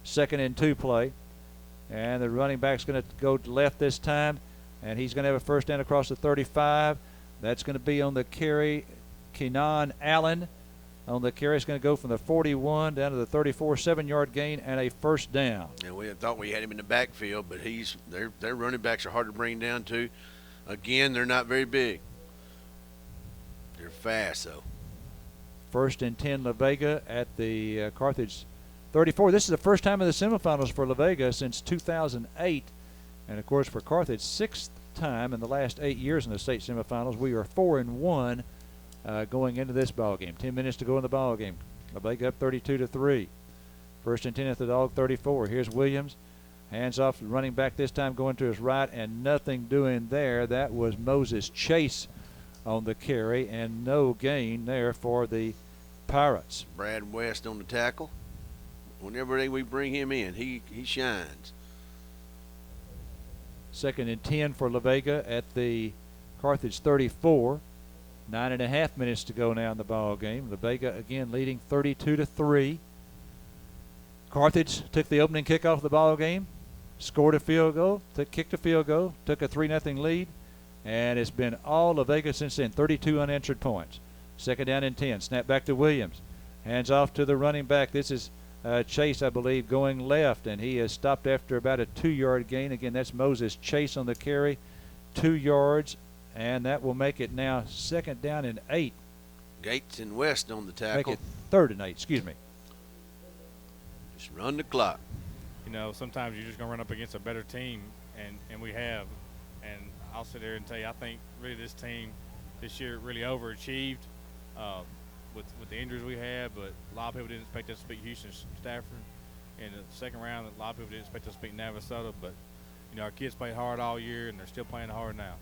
Speaker 3: 2nd and 2 play. And the running back's going to go left this time, and he's going to have a first down across the 35. That's going to be on the carry. Keenan Allen on the carry. It's going to go from the 41 down to the 34, 7-yard gain and a first down.
Speaker 4: And we thought we had him in the backfield, but their running backs are hard to bring down too. Again, they're not very big. They're fast though.
Speaker 3: 1st and 10 La Vega at the Carthage 34. This is the first time in the semifinals for La Vega since 2008. And, of course, for Carthage, 6th time in the last 8 years in the state semifinals. We are 4-1 going into this ball game. 10 minutes to go in the ball game. La Vega up 32-3. 1st and 10 at the Dog 34. Here's Williams. Hands off, running back this time going to his right, and nothing doing there. That was Moses Chase on the carry, and no gain there for the Pirates.
Speaker 4: Brad West on the tackle. Whenever we bring him in, he shines.
Speaker 3: 2nd and 10 for La Vega at the Carthage 34. 9.5 minutes to go now in the ball game. La Vega again leading 32-3. Carthage took the opening kickoff of the ball game, scored a field goal, kicked a field goal, took a 3-0 lead, and it's been all La Vega since then. 32 unanswered points. 2nd down and 10. Snap back to Williams. Hands off to the running back. This is Chase, I believe, going left, and he is stopped after about a 2-yard gain. Again, that's Moses Chase on the carry, 2 yards, and that will make it now 2nd down and 8.
Speaker 4: Gates and West on the tackle.
Speaker 3: Make it 3rd and 8, excuse me.
Speaker 4: Just run the clock.
Speaker 5: You know, sometimes you're just going to run up against a better team, and we have. And I'll sit there and tell you, I think really this team this year really overachieved. With the injuries we had, but a lot of people didn't expect us to beat Houston Stafford in the 2nd round. A lot of people didn't expect us to beat Navasota, but our kids played hard all year, and they're still playing hard now.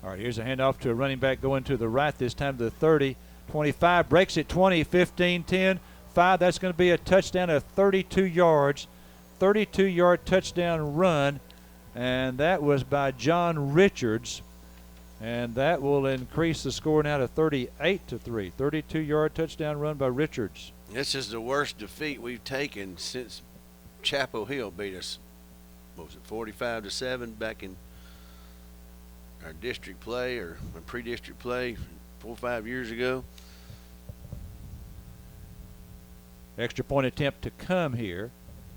Speaker 3: All right, here's a handoff to a running back going to the right this time to the 30. 25 breaks it 20, 15, 10, 5. That's going to be a touchdown of 32 yards. 32-yard touchdown run, and that was by John Richards. And that will increase the score now to 38-3. 32-yard touchdown run by Richards.
Speaker 4: This is the worst defeat we've taken since Chapel Hill beat us. What was it, 45-7 back in our district play or pre-district play 4 or 5 years ago.
Speaker 3: Extra point attempt to come here.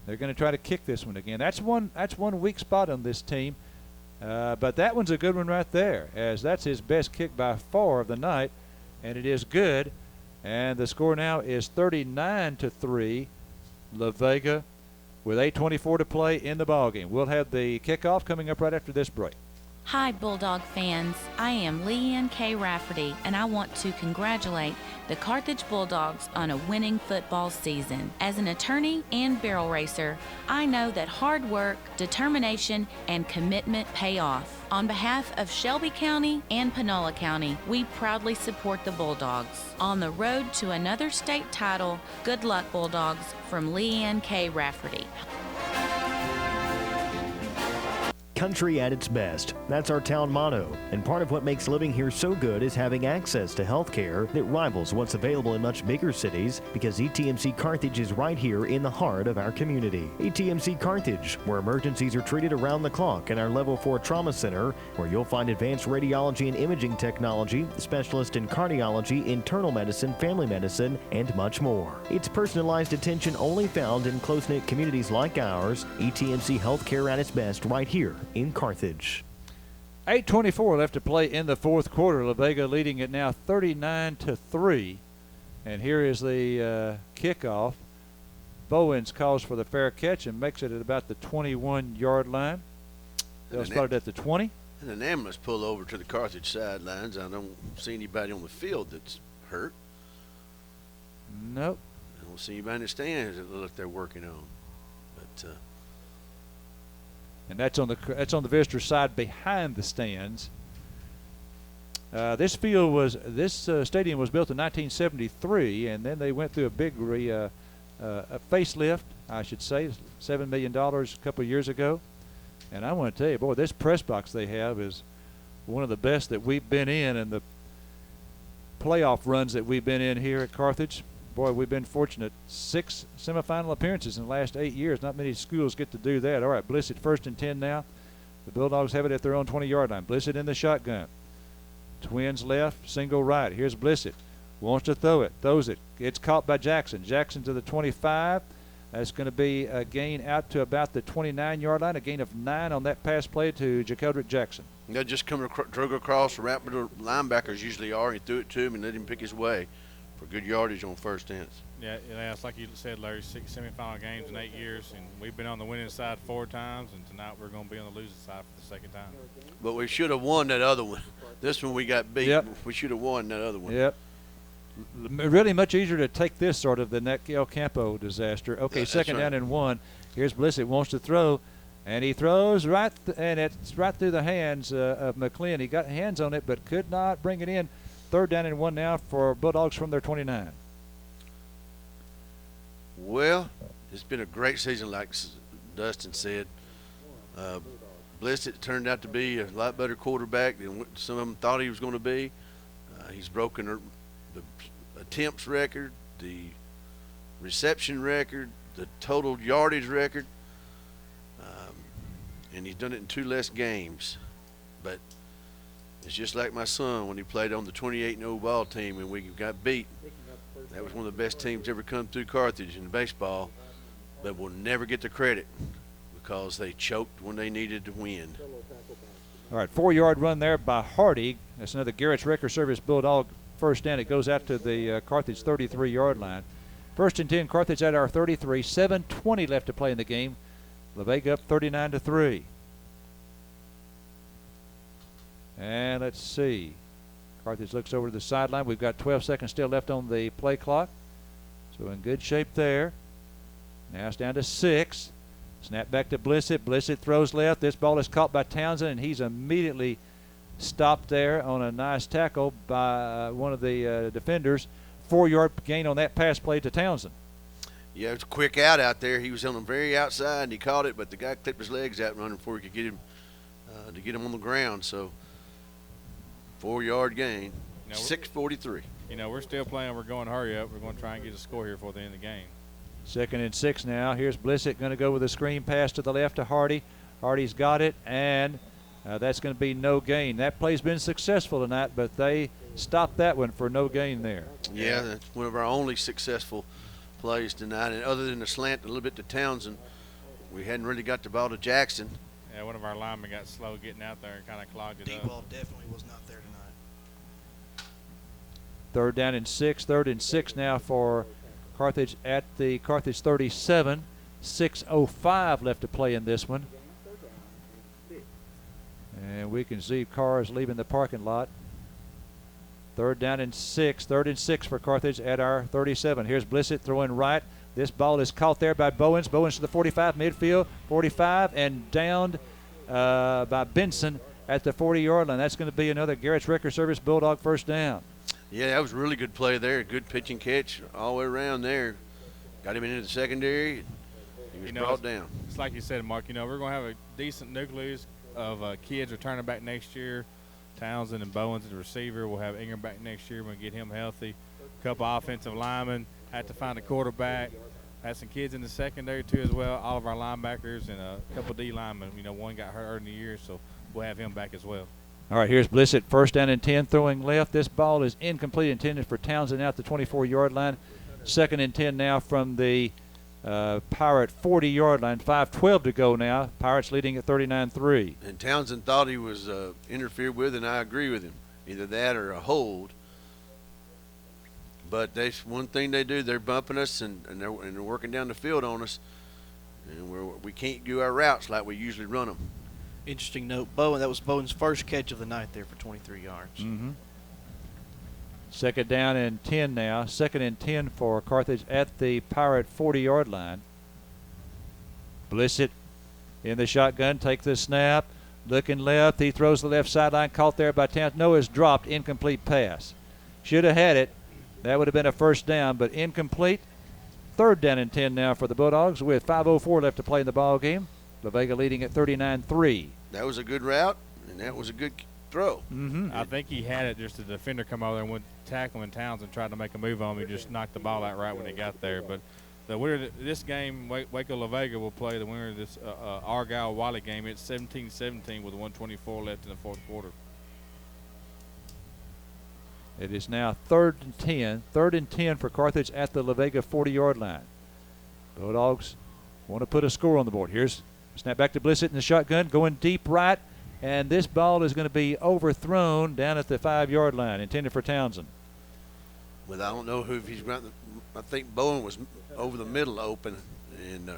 Speaker 3: They're going to try to kick this one again. That's one weak spot on this team. But that one's a good one right there, as that's his best kick by far of the night, and it is good. And the score now is 39-3, La Vega, with 8:24 to play in the ballgame. We'll have the kickoff coming up right after this break.
Speaker 2: Hi, Bulldog fans. I am Leanne K. Rafferty, and I want to congratulate the Carthage Bulldogs on a winning football season. As an attorney and barrel racer, I know that hard work, determination, and commitment pay off. On behalf of Shelby County and Panola County, we proudly support the Bulldogs. On the road to another state title, good luck, Bulldogs, from Leanne K. Rafferty.
Speaker 11: country at its best. That's our town motto. And part of what makes living here so good is having access to health care that rivals what's available in much bigger cities, because ETMC Carthage is right here in the heart of our community. ETMC Carthage, where emergencies are treated around the clock, and our Level 4 Trauma Center, where you'll find advanced radiology and imaging technology, specialists in cardiology, internal medicine, family medicine, and much more. It's personalized attention only found in close-knit communities like ours. ETMC Healthcare at its best right here in Carthage.
Speaker 3: 8:24 left to play in the fourth quarter. La Vega leading it now 39-3. And here is the kickoff. Bowens calls for the fair catch and makes it at about the 21-yard line. They'll start it at the 20.
Speaker 4: And an ambulance pulled over to the Carthage sidelines. I don't see anybody on the field that's hurt.
Speaker 3: Nope.
Speaker 4: I don't see anybody in the stands that look like they're working on. But
Speaker 3: and that's on the visitor side behind the stands. This stadium was built in 1973, and then they went through a big a facelift, I should say, $7 million a couple of years ago. And I want to tell you, boy, this press box they have is one of the best that we've been in, and the playoff runs that we've been in here at Carthage. Boy, we've been fortunate. 6 semifinal appearances in the last 8 years. Not many schools get to do that. All right, Blissett 1st and 10 now. The Bulldogs have it at their own 20-yard line. Blissett in the shotgun. Twins left, single right. Here's Blissett. Wants to throw it, throws it. It's caught by Jackson. Jackson to the 25. That's going to be a gain out to about the 29-yard line, a gain of 9 on that pass play to Jakeldrick Jackson.
Speaker 4: They just drug across right where the linebackers usually are. He threw it to him and let him pick his way for good yardage on first dance.
Speaker 5: Yeah, it's like you said, Larry, 6 semifinal games in 8 years, and we've been on the winning side 4 times, and tonight we're going to be on the losing side for the second time.
Speaker 4: But we should have won that other one. This one we got beat.
Speaker 3: Yep.
Speaker 4: We should have won that other one.
Speaker 3: Yep. Really much easier to take this sort of than that El Campo disaster. Okay, second down and 1. Here's Blissett, wants to throw, and he throws right, and it's right through the hands of McLean. He got hands on it but could not bring it in. Third down and 1 now for Bulldogs from their 29.
Speaker 4: Well, it's been a great season, like Dustin said. Blissett turned out to be a lot better quarterback than what some of them thought he was going to be. He's broken the attempts record, the reception record, the total yardage record, and he's done it in 2 less games. But it's just like my son when he played on the 28-0 ball team and we got beat. That was one of the best teams ever come through Carthage in baseball, but we'll never get the credit because they choked when they needed to win.
Speaker 3: All right, 4-yard run there by Hardy. That's another Garrett's Record Service Bulldog first down. It goes out to the Carthage 33-yard line. 1st and 10, Carthage at our 33. 7:20 left to play in the game. La Vega up 39-3. And let's see. Carthage looks over to the sideline. We've got 12 seconds still left on the play clock. So in good shape there. Now it's down to 6. Snap back to Blissett. Blissett throws left. This ball is caught by Townsend, and he's immediately stopped there on a nice tackle by one of the defenders. 4-yard gain on that pass play to Townsend.
Speaker 4: Yeah, it was a quick out there. He was on the very outside, and he caught it, but the guy clipped his legs out running before he could get him to get him on the ground. So 4-yard gain, 6:43.
Speaker 5: You know, we're still playing. We're going to hurry up. We're going to try and get a score here before the end of the game.
Speaker 3: 2nd and 6 now. Here's Blissett going to go with a screen pass to the left to Hardy. Hardy's got it, and that's going to be no gain. That play's been successful tonight, but they stopped that one for no gain there.
Speaker 4: Yeah, that's one of our only successful plays tonight. And other than the slant a little bit to Townsend, we hadn't really got the ball to Jackson.
Speaker 5: Yeah, one of our linemen got slow getting out there and kind of clogged it up.
Speaker 20: D-ball definitely was not there tonight.
Speaker 3: 3rd down and 6. 3rd and 6 now for Carthage at the Carthage 37. 6:05 left to play in this one. And we can see cars leaving the parking lot. 3rd down and 6. 3rd and 6 for Carthage at our 37. Here's Blissett throwing right. This ball is caught there by Bowens. Bowens to the 45, midfield, 45, and downed by Benson at the 40-yard line. That's going to be another Garrett's Record Service Bulldog first down.
Speaker 4: Yeah, that was a really good play there. Good pitch and catch all the way around there. Got him into the secondary. He was brought down.
Speaker 5: It's like you said, Mark. You know, we're going to have a decent nucleus of kids returning back next year. Townsend and Bowens the receiver. We'll have Ingram back next year when we get him healthy. A couple offensive linemen. Had to find a quarterback. Had some kids in the secondary too as well. All of our linebackers and a couple D linemen. One got hurt early in the year, so we'll have him back as well.
Speaker 3: All right, here's Blissett, first down and 10, throwing left. This ball is incomplete, intended for Townsend out the 24-yard line. Second and 10 now from the Pirate 40-yard line. 5:12 to go now. Pirates leading at 39-3.
Speaker 4: And Townsend thought he was interfered with, and I agree with him. Either that or a hold. But that's one thing they do. They're bumping us, and they're working down the field on us. And we can't do our routes like we usually run them.
Speaker 20: Interesting note, Bowen. That was Bowen's first catch of the night there for 23 yards.
Speaker 3: Mm-hmm. Second down and 10 now. Second and 10 for Carthage at the Pirate 40-yard line. Blissett in the shotgun, takes the snap, looking left. He throws the left sideline, caught there by Townsend. No, it's dropped, incomplete pass. Should have had it. That would have been a first down, but incomplete. Third down and 10 now for the Bulldogs with 5:04 left to play in the ball game. La Vega leading at 39-3.
Speaker 4: That was a good route, and that was a good throw.
Speaker 5: Mm-hmm. I think he had it, just the defender come over there and went tackling Townsend, tried to make a move on him. He just knocked the ball out right when he got there. But the winner of this game, Waco La Vega will play the winner of this Argyle-Wiley game. It's 17-17 with 1:24 left in the fourth quarter.
Speaker 3: It is now third and 10. Third and 10 for Carthage at the La Vega 40-yard line. Bulldogs want to put a score on the board. Here's snap back to Blissett in the shotgun, going deep right, and this ball is going to be overthrown down at the 5-yard line, intended for Townsend.
Speaker 4: Well, I don't know who he's got. I think Bowen was over the middle open, and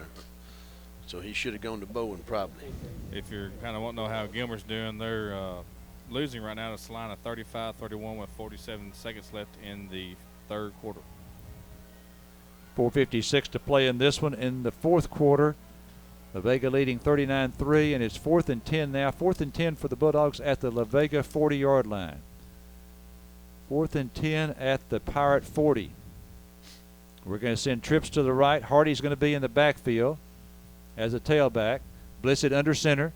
Speaker 4: so he should have gone to Bowen probably.
Speaker 5: If you're kind of wanting to know how Gilmer's doing, they're losing right now. It's a line of 35-31 with 47 seconds left in the third quarter.
Speaker 3: 4:56 to play in this one in the fourth quarter. La Vega leading 39-3, and it's 4th and 10 now. 4th and 10 for the Bulldogs at the La Vega 40-yard line. 4th and 10 at the Pirate 40. We're going to send trips to the right. Hardy's going to be in the backfield as a tailback. Blissett under center.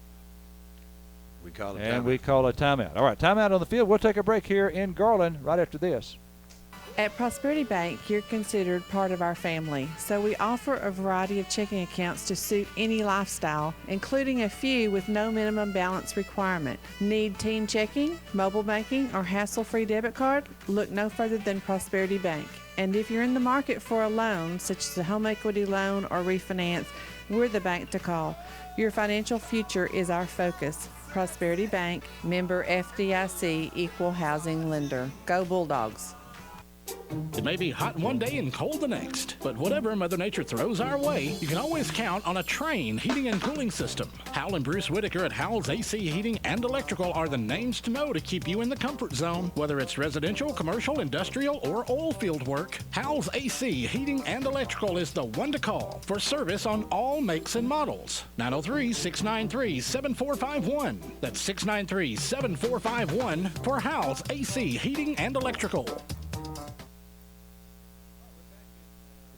Speaker 4: We call it
Speaker 3: and
Speaker 4: timeout.
Speaker 3: we call a timeout. All right, timeout on the field. We'll take a break here in Garland right after this.
Speaker 8: At Prosperity Bank, you're considered part of our family, so we offer a variety of checking accounts to suit any lifestyle, including a few with no minimum balance requirement. Need teen checking, mobile banking, or hassle-free debit card? Look no further than Prosperity Bank. And if you're in the market for a loan, such as a home equity loan or refinance, we're the bank to call. Your financial future is our focus. Prosperity Bank, member FDIC, equal housing lender. Go Bulldogs.
Speaker 22: It may be hot one day and cold the next, but whatever Mother Nature throws our way, you can always count on a Train heating and cooling system. Hal and Bruce Whitaker at Howell's AC Heating and Electrical are the names to know to keep you in the comfort zone. Whether it's residential, commercial, industrial, or oil field work, Howell's AC Heating and Electrical is the one to call for service on all makes and models. 903-693-7451. That's 693-7451 for Howell's AC Heating and Electrical.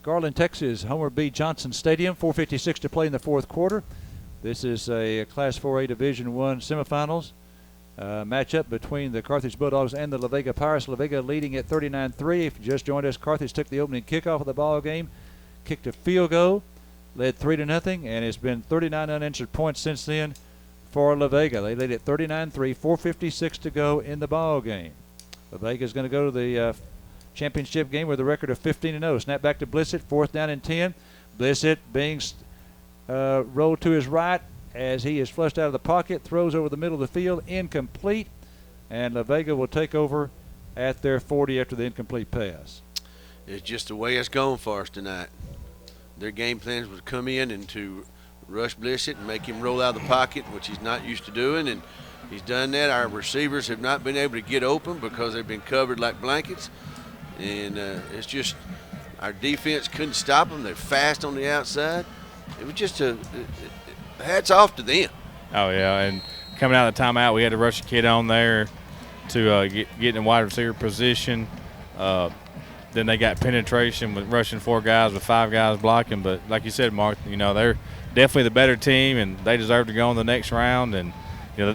Speaker 3: Garland, Texas, Homer B. Johnson Stadium, 4:56 to play in the fourth quarter. This is a Class 4A Division I semifinals matchup between the Carthage Bulldogs and the La Vega Pirates. La Vega leading at 39-3. If you just joined us, Carthage took the opening kickoff of the ball game, kicked a field goal, led 3-0, and it's been 39 unanswered points since then for La Vega. They lead at 39-3, 4:56 to go in the ball game. La Vega is going to go to the championship game with a record of 15-0. Snap back to Blissett, 4th down and 10. Blissett being rolled to his right as he is flushed out of the pocket, throws over the middle of the field, incomplete, and La Vega will take over at their 40 after the incomplete pass.
Speaker 4: It's just the way it's going for us tonight. Their game plans was to come in and to rush Blissett and make him roll out of the pocket, which he's not used to doing, and he's done that. Our receivers have not been able to get open because they've been covered like blankets. And it's just our defense couldn't stop them. They're fast on the outside. It was just hats off to them.
Speaker 5: Oh, yeah, and coming out of the timeout, we had to rush a kid on there to get in wide receiver position. Then they got penetration with rushing 4 guys with 5 guys blocking. But like you said, Mark, they're definitely the better team, and they deserve to go in the next round. And,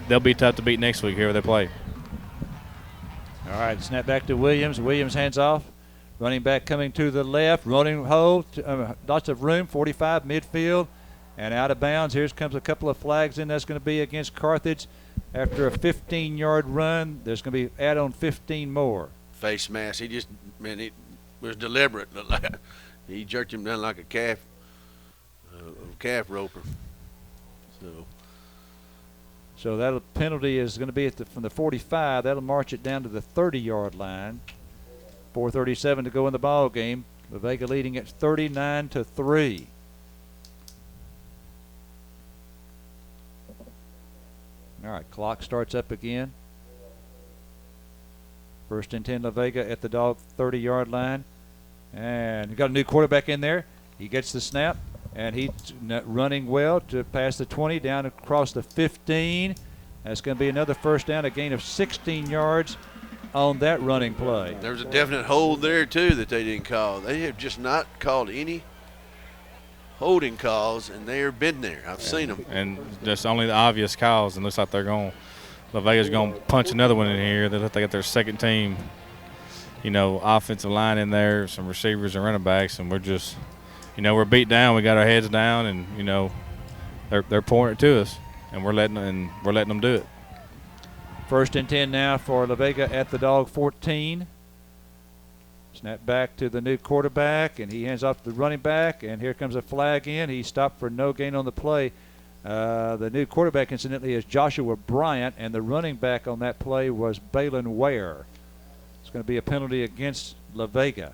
Speaker 5: they'll be tough to beat next week here where they play.
Speaker 3: All right, snap back to Williams. Williams hands off. Running back coming to the left. Running hole. Lots of room. 45 midfield. And out of bounds. Here comes a couple of flags in. That's going to be against Carthage. After a 15-yard run, there's going to be add on 15 more.
Speaker 4: Face mask. It was deliberate. He jerked him down like a calf roper.
Speaker 3: So that penalty is going to be from the 45. That'll march it down to the 30-yard line. 4:37 to go in the ball game. La Vega leading at 39-3. All right, clock starts up again. First and 10, La Vega at the Dog 30-yard line. And you got a new quarterback in there. He gets the snap, and he's running well to pass the 20 down across the 15. That's going to be another first down, a gain of 16 yards on that running play.
Speaker 4: There's a definite hold there, too, that they didn't call. They have just not called any holding calls, and they have been there. I've seen them.
Speaker 5: And just only the obvious calls, and looks like they're going – La Vega's going to punch another one in here. They got their second team, offensive line in there, some receivers and running backs, and we're just – we're beat down. We got our heads down, and, they're pouring it to us, and we're letting them do it.
Speaker 3: First and 10 now for La Vega at the Dog 14. Snap back to the new quarterback, and he hands off to the running back, and here comes a flag in. He stopped for no gain on the play. The new quarterback, incidentally, is Joshua Bryant, and the running back on that play was Balin Ware. It's going to be a penalty against La Vega.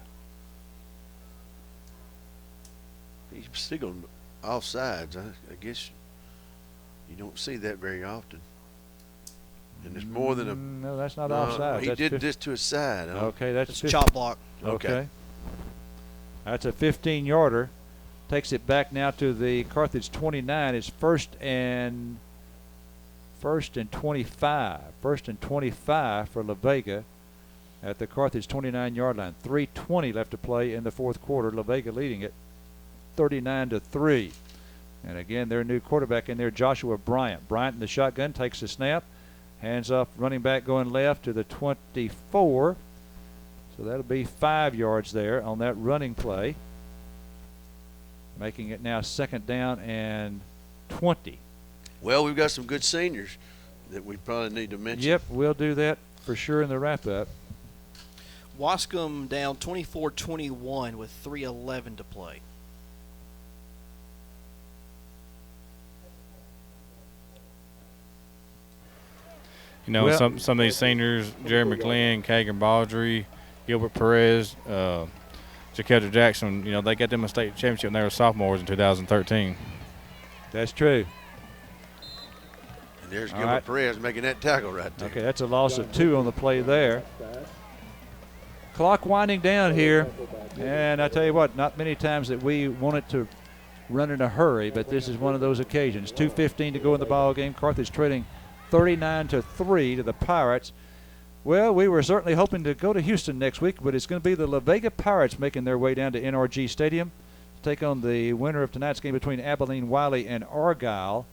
Speaker 4: He signaled offsides. I guess you don't see that very often. And it's more than a.
Speaker 3: No, that's not offside.
Speaker 4: He did this to his side. Huh?
Speaker 3: Okay, that's
Speaker 20: a chop block.
Speaker 4: Okay.
Speaker 3: That's a 15-yarder. Takes it back now to the Carthage 29. It's first and 25. First and 25 for La Vega at the Carthage 29-yard line. 3:20 left to play in the fourth quarter. La Vega leading it 39-3. And again, their new quarterback in there, Joshua Bryant. Bryant in the shotgun takes the snap. Hands off, running back going left to the 24. So that'll be 5 yards there on that running play. Making it now second down and 20.
Speaker 4: Well, we've got some good seniors that we probably need to mention.
Speaker 3: Yep, we'll do that for sure in the wrap-up.
Speaker 20: Wascom down 24-21 with 3:11 to play.
Speaker 5: Some of these seniors, Jerry McGlynn, Kagan Baldry, Gilbert Perez, Jaquetta Jackson, they got them a state championship when they were sophomores in 2013.
Speaker 3: That's true.
Speaker 4: And there's Gilbert Perez making that tackle right there.
Speaker 3: Okay, that's a loss of 2 on the play there. Clock winding down here. And I tell you what, not many times that we wanted to run in a hurry, but this is one of those occasions. 2:15 to go in the ball game. Carthage trailing 39-3 to the Pirates. Well, we were certainly hoping to go to Houston next week, but it's going to be the La Vega Pirates making their way down to NRG Stadium to take on the winner of tonight's game between Abilene Wiley and Argyle.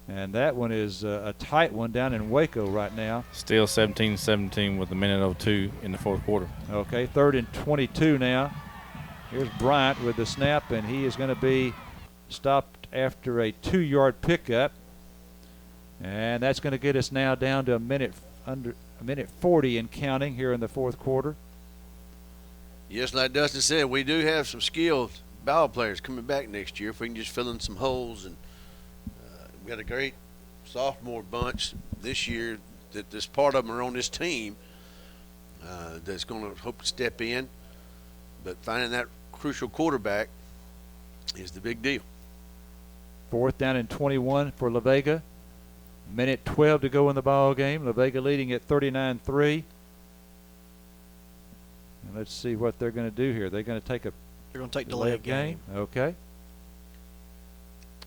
Speaker 3: And that one is a tight one down in Waco right now.
Speaker 5: Still 17-17 with a minute 02 in the fourth quarter.
Speaker 3: Okay, 3rd and 22 now. Here's Bryant with the snap, and he is going to be stopped after a 2-yard pickup. And that's going to get us now down to a minute 40 and counting here in the fourth quarter.
Speaker 4: Yes, like Dustin said, we do have some skilled ball players coming back next year if we can just fill in some holes. And we've got a great sophomore bunch this year that this part of them are on this team that's going to hope to step in. But finding that crucial quarterback is the big deal.
Speaker 3: 4th down and 21 for La Vega. Minute 12 to go in the ball game. La Vega leading at 39-3. And let's see what they're going to do here. They're going to take
Speaker 20: delay of game.
Speaker 3: Okay.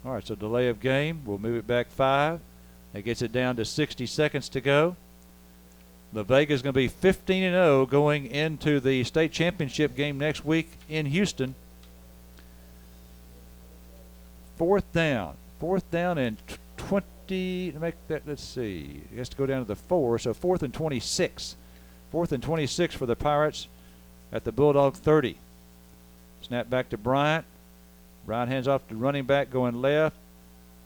Speaker 3: All right, so delay of game. We'll move it back 5. That gets it down to 60 seconds to go. La Vega is going to be 15-0 going into the state championship game next week in Houston. 4th down. 4th down and 20. 50 to make that. Let's see. He has to go down to the 4, so 4th and 26. 4th and 26 for the Pirates at the Bulldog 30. Snap back to Bryant. Bryant hands off to running back going left.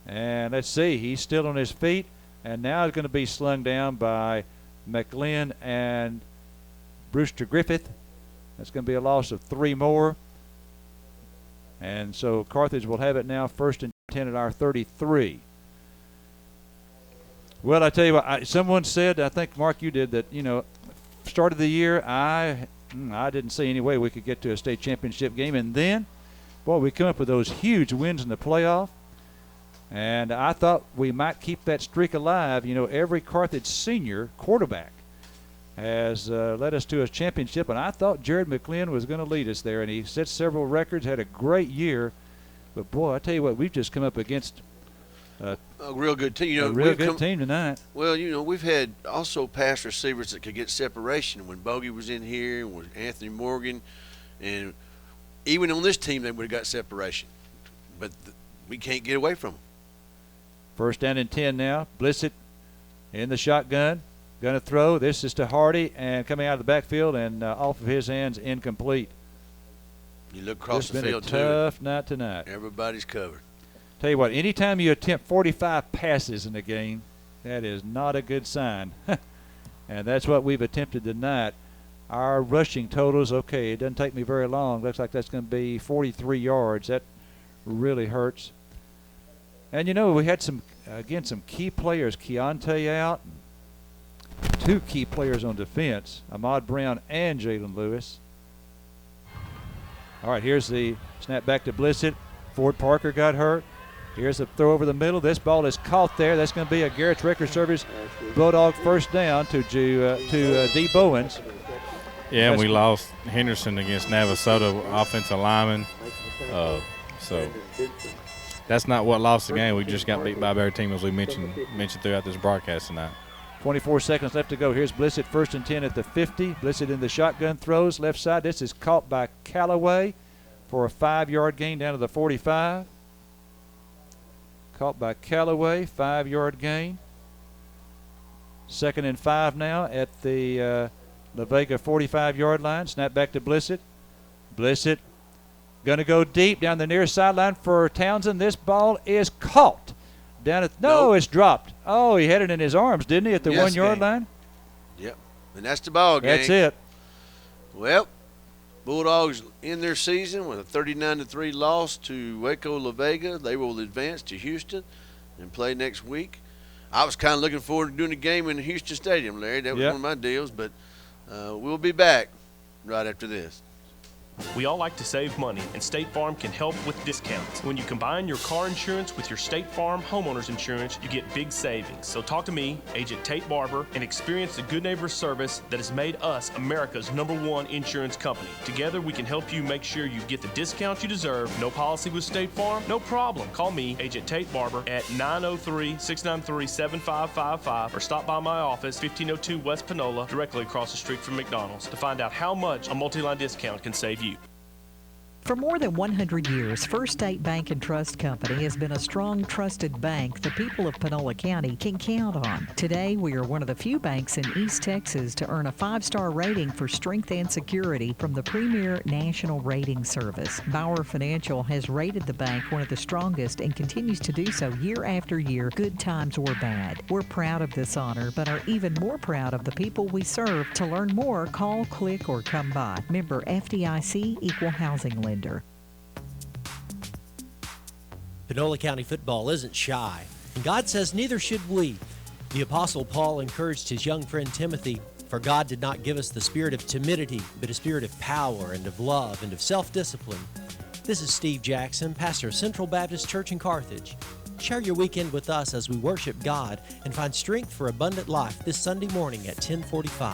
Speaker 3: And let's see, he's still on his feet. And now he's going to be slung down by McLean and Brewster Griffith. That's going to be a loss of 3 more. And so Carthage will have it now 1st and 10 at our 33. Well, I tell you what, someone said, I think, Mark, you did, that, start of the year, I didn't see any way we could get to a state championship game. And then, boy, we come up with those huge wins in the playoff. And I thought we might keep that streak alive. Every Carthage senior quarterback has led us to a championship. And I thought Jared McLean was going to lead us there. And he set several records, had a great year. But, boy, I tell you what, we've just come up against a
Speaker 4: real good team.
Speaker 3: A real good team tonight.
Speaker 4: Well, we've had also pass receivers that could get separation. When Bogey was in here, and with Anthony Morgan, and even on this team, they would have got separation. But we can't get away from them.
Speaker 3: 1st down and 10 now. Blissett in the shotgun. Going to throw. This is to Hardy, and coming out of the backfield and off of his hands, incomplete.
Speaker 4: You look across the field,
Speaker 3: too. It's been a tough night tonight.
Speaker 4: Everybody's covered.
Speaker 3: Tell you what, anytime you attempt 45 passes in a game, that is not a good sign. And that's what we've attempted tonight. Our rushing totals, okay, it doesn't take me very long. Looks like that's going to be 43 yards. That really hurts. And, we had some key players. Keontae out. 2 key players on defense, Ahmad Brown and Jalen Lewis. All right, here's the snap back to Blissett. Ford Parker got hurt. Here's the throw over the middle. This ball is caught there. That's going to be a Garrett's Record Service Bulldog 1st down to D. Bowens.
Speaker 5: Yeah, and we lost Henderson against Navasota, offensive lineman. So that's not what lost the game. We just got beat by a better team, as we mentioned throughout this broadcast tonight.
Speaker 3: 24 seconds left to go. Here's Blissett 1st and 10 at the 50. Blissett in the shotgun throws left side. This is caught by Callaway for a 5-yard gain down to the 45. Caught by Callaway, 5-yard gain. 2nd and 5 now at the La Vega 45-yard line. Snap back to Blissett. Blissett going to go deep down the near sideline for Townsend. This ball is caught. It's dropped. Oh, he had it in his arms, didn't he, at the 1-yard line?
Speaker 4: Yep, and that's the ball game.
Speaker 3: That's it.
Speaker 4: Well, Bulldogs in their season with a 39-3 loss to Waco La Vega. They will advance to Houston and play next week. I was kind of looking forward to doing the game in Houston Stadium, Larry. That was one of my deals, but we'll be back right after this.
Speaker 10: We all like to save money, and State Farm can help with discounts. When you combine your car insurance with your State Farm homeowners insurance, you get big savings. So talk to me, Agent Tate Barber, and experience the good neighbor service that has made us America's #1 insurance company. Together, we can help you make sure you get the discount you deserve. No policy with State Farm? No problem. Call me, Agent Tate Barber, at 903-693-7555 or stop by my office, 1502 West Panola, directly across the street from McDonald's, to find out how much a multi-line discount can save you.
Speaker 7: For more than 100 years, First State Bank and Trust Company has been a strong, trusted bank the people of Panola County can count on. Today, we are one of the few banks in East Texas to earn a 5-star rating for strength and security from the premier national rating service. Bauer Financial has rated the bank one of the strongest and continues to do so year after year, good times or bad. We're proud of this honor, but are even more proud of the people we serve. To learn more, call, click, or come by. Member FDIC, Equal Housing Lender.
Speaker 12: Panola County football isn't shy, and God says neither should we. The Apostle Paul encouraged his young friend Timothy, "For God did not give us the spirit of timidity, but a spirit of power and of love and of self-discipline." This is Steve Jackson, pastor of Central Baptist Church in Carthage. Share your weekend with us as we worship God and find strength for abundant life this Sunday morning at 10:45.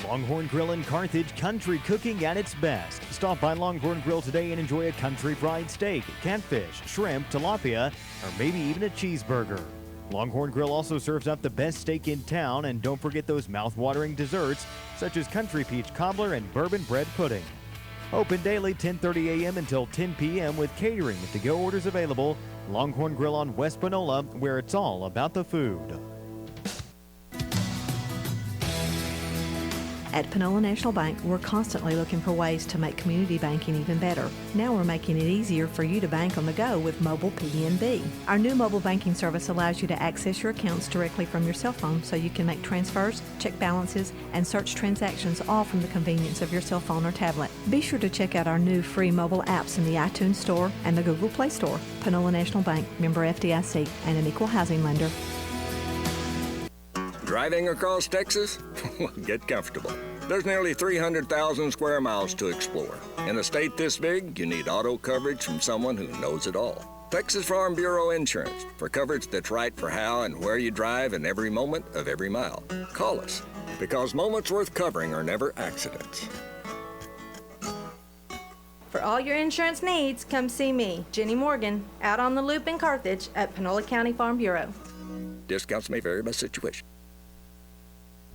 Speaker 11: Longhorn Grill in Carthage, country cooking at its best. Stop by Longhorn Grill today and enjoy a country fried steak, catfish, shrimp, tilapia, or maybe even a cheeseburger. Longhorn Grill also serves up the best steak in town, and don't forget those mouth-watering desserts such as country peach cobbler and bourbon bread pudding. Open daily 10:30 a.m. until 10 p.m. with catering and to-go orders available. Longhorn Grill on West Panola, where it's all about the food.
Speaker 13: At Panola National Bank, we're constantly looking for ways to make community banking even better. Now we're making it easier for you to bank on the go with mobile PNB. Our new mobile banking service allows you to access your accounts directly from your cell phone so you can make transfers, check balances, and search transactions all from the convenience of your cell phone or tablet. Be sure to check out our new free mobile apps in the iTunes Store and the Google Play Store. Panola National Bank, member FDIC, and an equal housing lender.
Speaker 14: Driving across Texas? Get comfortable. There's nearly 300,000 square miles to explore. In a state this big, you need auto coverage from someone who knows it all. Texas Farm Bureau Insurance, for coverage that's right for how and where you drive in every moment of every mile. Call us, because moments worth covering are never accidents.
Speaker 16: For all your insurance needs, come see me, Jenny Morgan, out on the loop in Carthage at Panola County Farm Bureau.
Speaker 14: Discounts may vary by situation.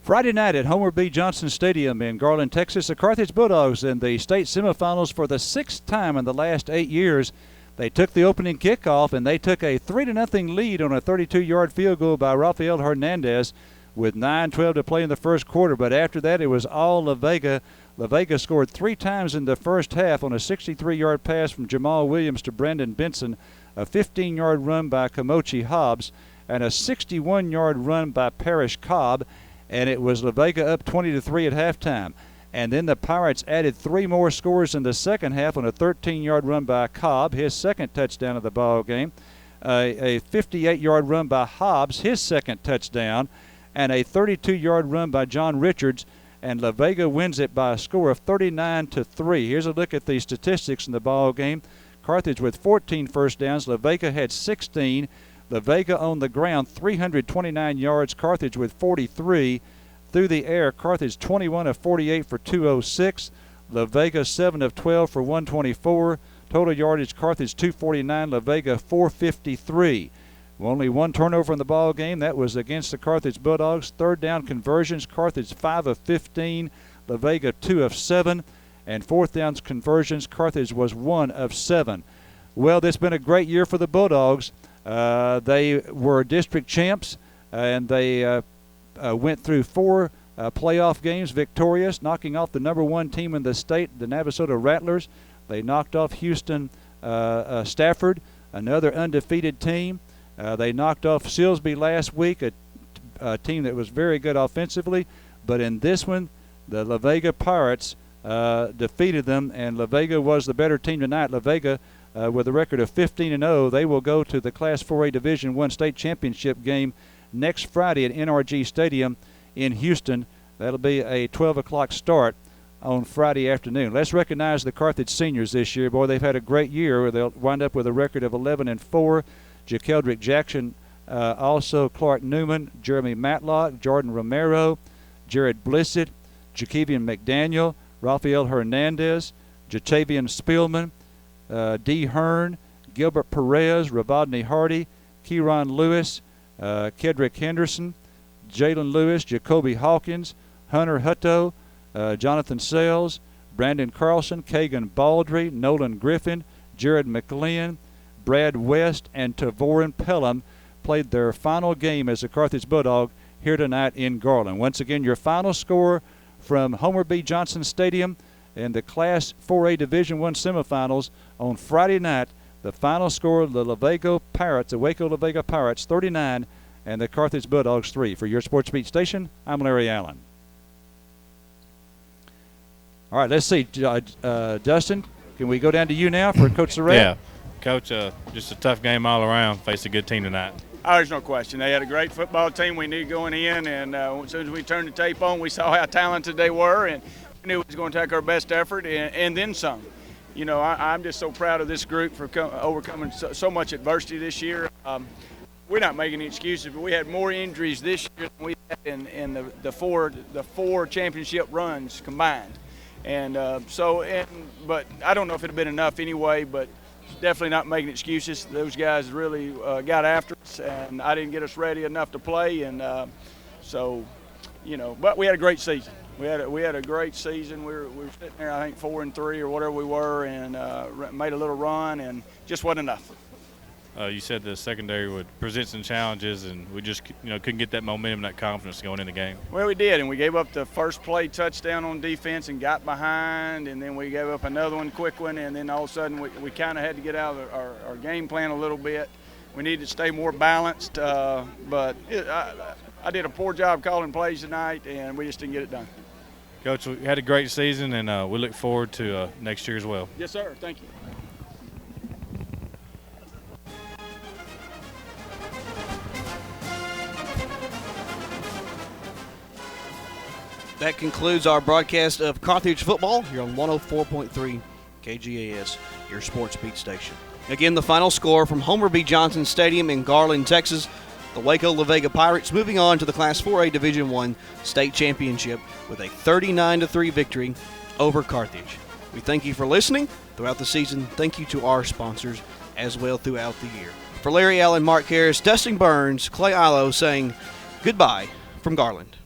Speaker 3: Friday night at Homer B. Johnson Stadium in Garland, Texas, the Carthage Bulldogs in the state semifinals for the 6th time in the last 8 years. They took the opening kickoff, and they took a 3-0 lead on a 32-yard field goal by Rafael Hernandez with 9:12 to play in the first quarter. But after that, it was all La Vega. La Vega scored 3 times in the first half on a 63-yard pass from Jamal Williams to Brandon Benson, a 15-yard run by Kamochi Hobbs, and a 61-yard run by Parrish Cobb. And it was La Vega up 20-3 at halftime. And then the Pirates added 3 more scores in the second half on a 13-yard run by Cobb, his second touchdown of the ball game, a 58-yard run by Hobbs, his second touchdown, and a 32-yard run by John Richards. And La Vega wins it by a score of 39-3. Here's a look at the statistics in the ball game. Carthage with 14 first downs. La Vega had 16. La Vega on the ground, 329 yards. Carthage with 43. Through the air, Carthage 21 of 48 for 206. La Vega 7 of 12 for 124. Total yardage, Carthage 249. La Vega 453. Only one turnover in the ball game. That was against the Carthage Bulldogs. Third down conversions, Carthage 5 of 15. La Vega 2 of 7. And fourth down conversions, Carthage was 1 of 7. Well, this has been a great year for the Bulldogs. They were district champs, and they went through 4 playoff games victorious, knocking off the #1 team in the state, the Navasota Rattlers. They knocked off Houston Stafford, another undefeated team. They knocked off Silsbee last week, a team that was very good offensively. But in this one, the La Vega Pirates defeated them, and La Vega was the better team tonight. La Vega, with a record of 15-0, they will go to the Class 4A Division I state championship game next Friday at NRG Stadium in Houston. That'll be a 12 o'clock start on Friday afternoon. Let's recognize the Carthage seniors this year. Boy, they've had a great year. They'll wind up with a record of 11-4. JaKeldrick Jackson, also Clark Newman, Jeremy Matlock, Jordan Romero, Jared Blissett, Jakevian McDaniel, Rafael Hernandez, Jatavian Spielman, D. Hearn, Gilbert Perez, Ravodney Hardy, Kieron Lewis, Kedrick Henderson, Jalen Lewis, Jacoby Hawkins, Hunter Hutto, Jonathan Sells, Brandon Carlson, Kagan Baldry, Nolan Griffin, Jared McLean, Brad West, and Tavorin Pelham played their final game as a Carthage Bulldog here tonight in Garland. Once again, your final score from Homer B. Johnson Stadium in the Class 4A Division I semifinals on Friday night. The final score, the La Vega Pirates, the Waco La Vega Pirates, 39, and the Carthage Bulldogs 3. For your Sports Beat station, I'm Larry Allen. All right, let's see. Dustin, can we go down to you now for Coach Surratt?
Speaker 5: Yeah. Coach, just a tough game all around. Faced a good team tonight.
Speaker 24: Oh, there's no question. They had a great football team. We knew going in, and as soon as we turned the tape on, we saw how talented they were, and we knew it was going to take our best effort and then some. You know, I'm just so proud of this group for overcoming so much adversity this year. We're not making any excuses, but we had more injuries this year than we had in the four championship runs combined. And but I don't know if it would have been enough anyway, but definitely not making excuses. Those guys really got after us, and I didn't get us ready enough to play. And but we had a great season. We had a great season. We were sitting there, I think 4-3 or whatever we were, and made a little run, and just wasn't enough.
Speaker 5: You said the secondary would present some challenges, and we just couldn't get that momentum, that confidence going in the game.
Speaker 24: Well, we did, and we gave up the first play touchdown on defense and got behind, and then we gave up another one, quick one, and then all of a sudden we kind of had to get out of our game plan a little bit. We needed to stay more balanced, but I did a poor job calling plays tonight, and we just didn't get it done.
Speaker 5: Coach, we had a great season, and we look forward to next year as well.
Speaker 24: Yes, sir. Thank you.
Speaker 20: That concludes our broadcast of Carthage football here on 104.3 KGAS, your sports beat station. Again, the final score from Homer B. Johnson Stadium in Garland, Texas. The Waco La Vega Pirates moving on to the Class 4A Division I state championship with a 39-3 victory over Carthage. We thank you for listening throughout the season. Thank you to our sponsors as well throughout the year. For Larry Allen, Mark Harris, Dustin Burns, Clay Ilo saying goodbye from Garland.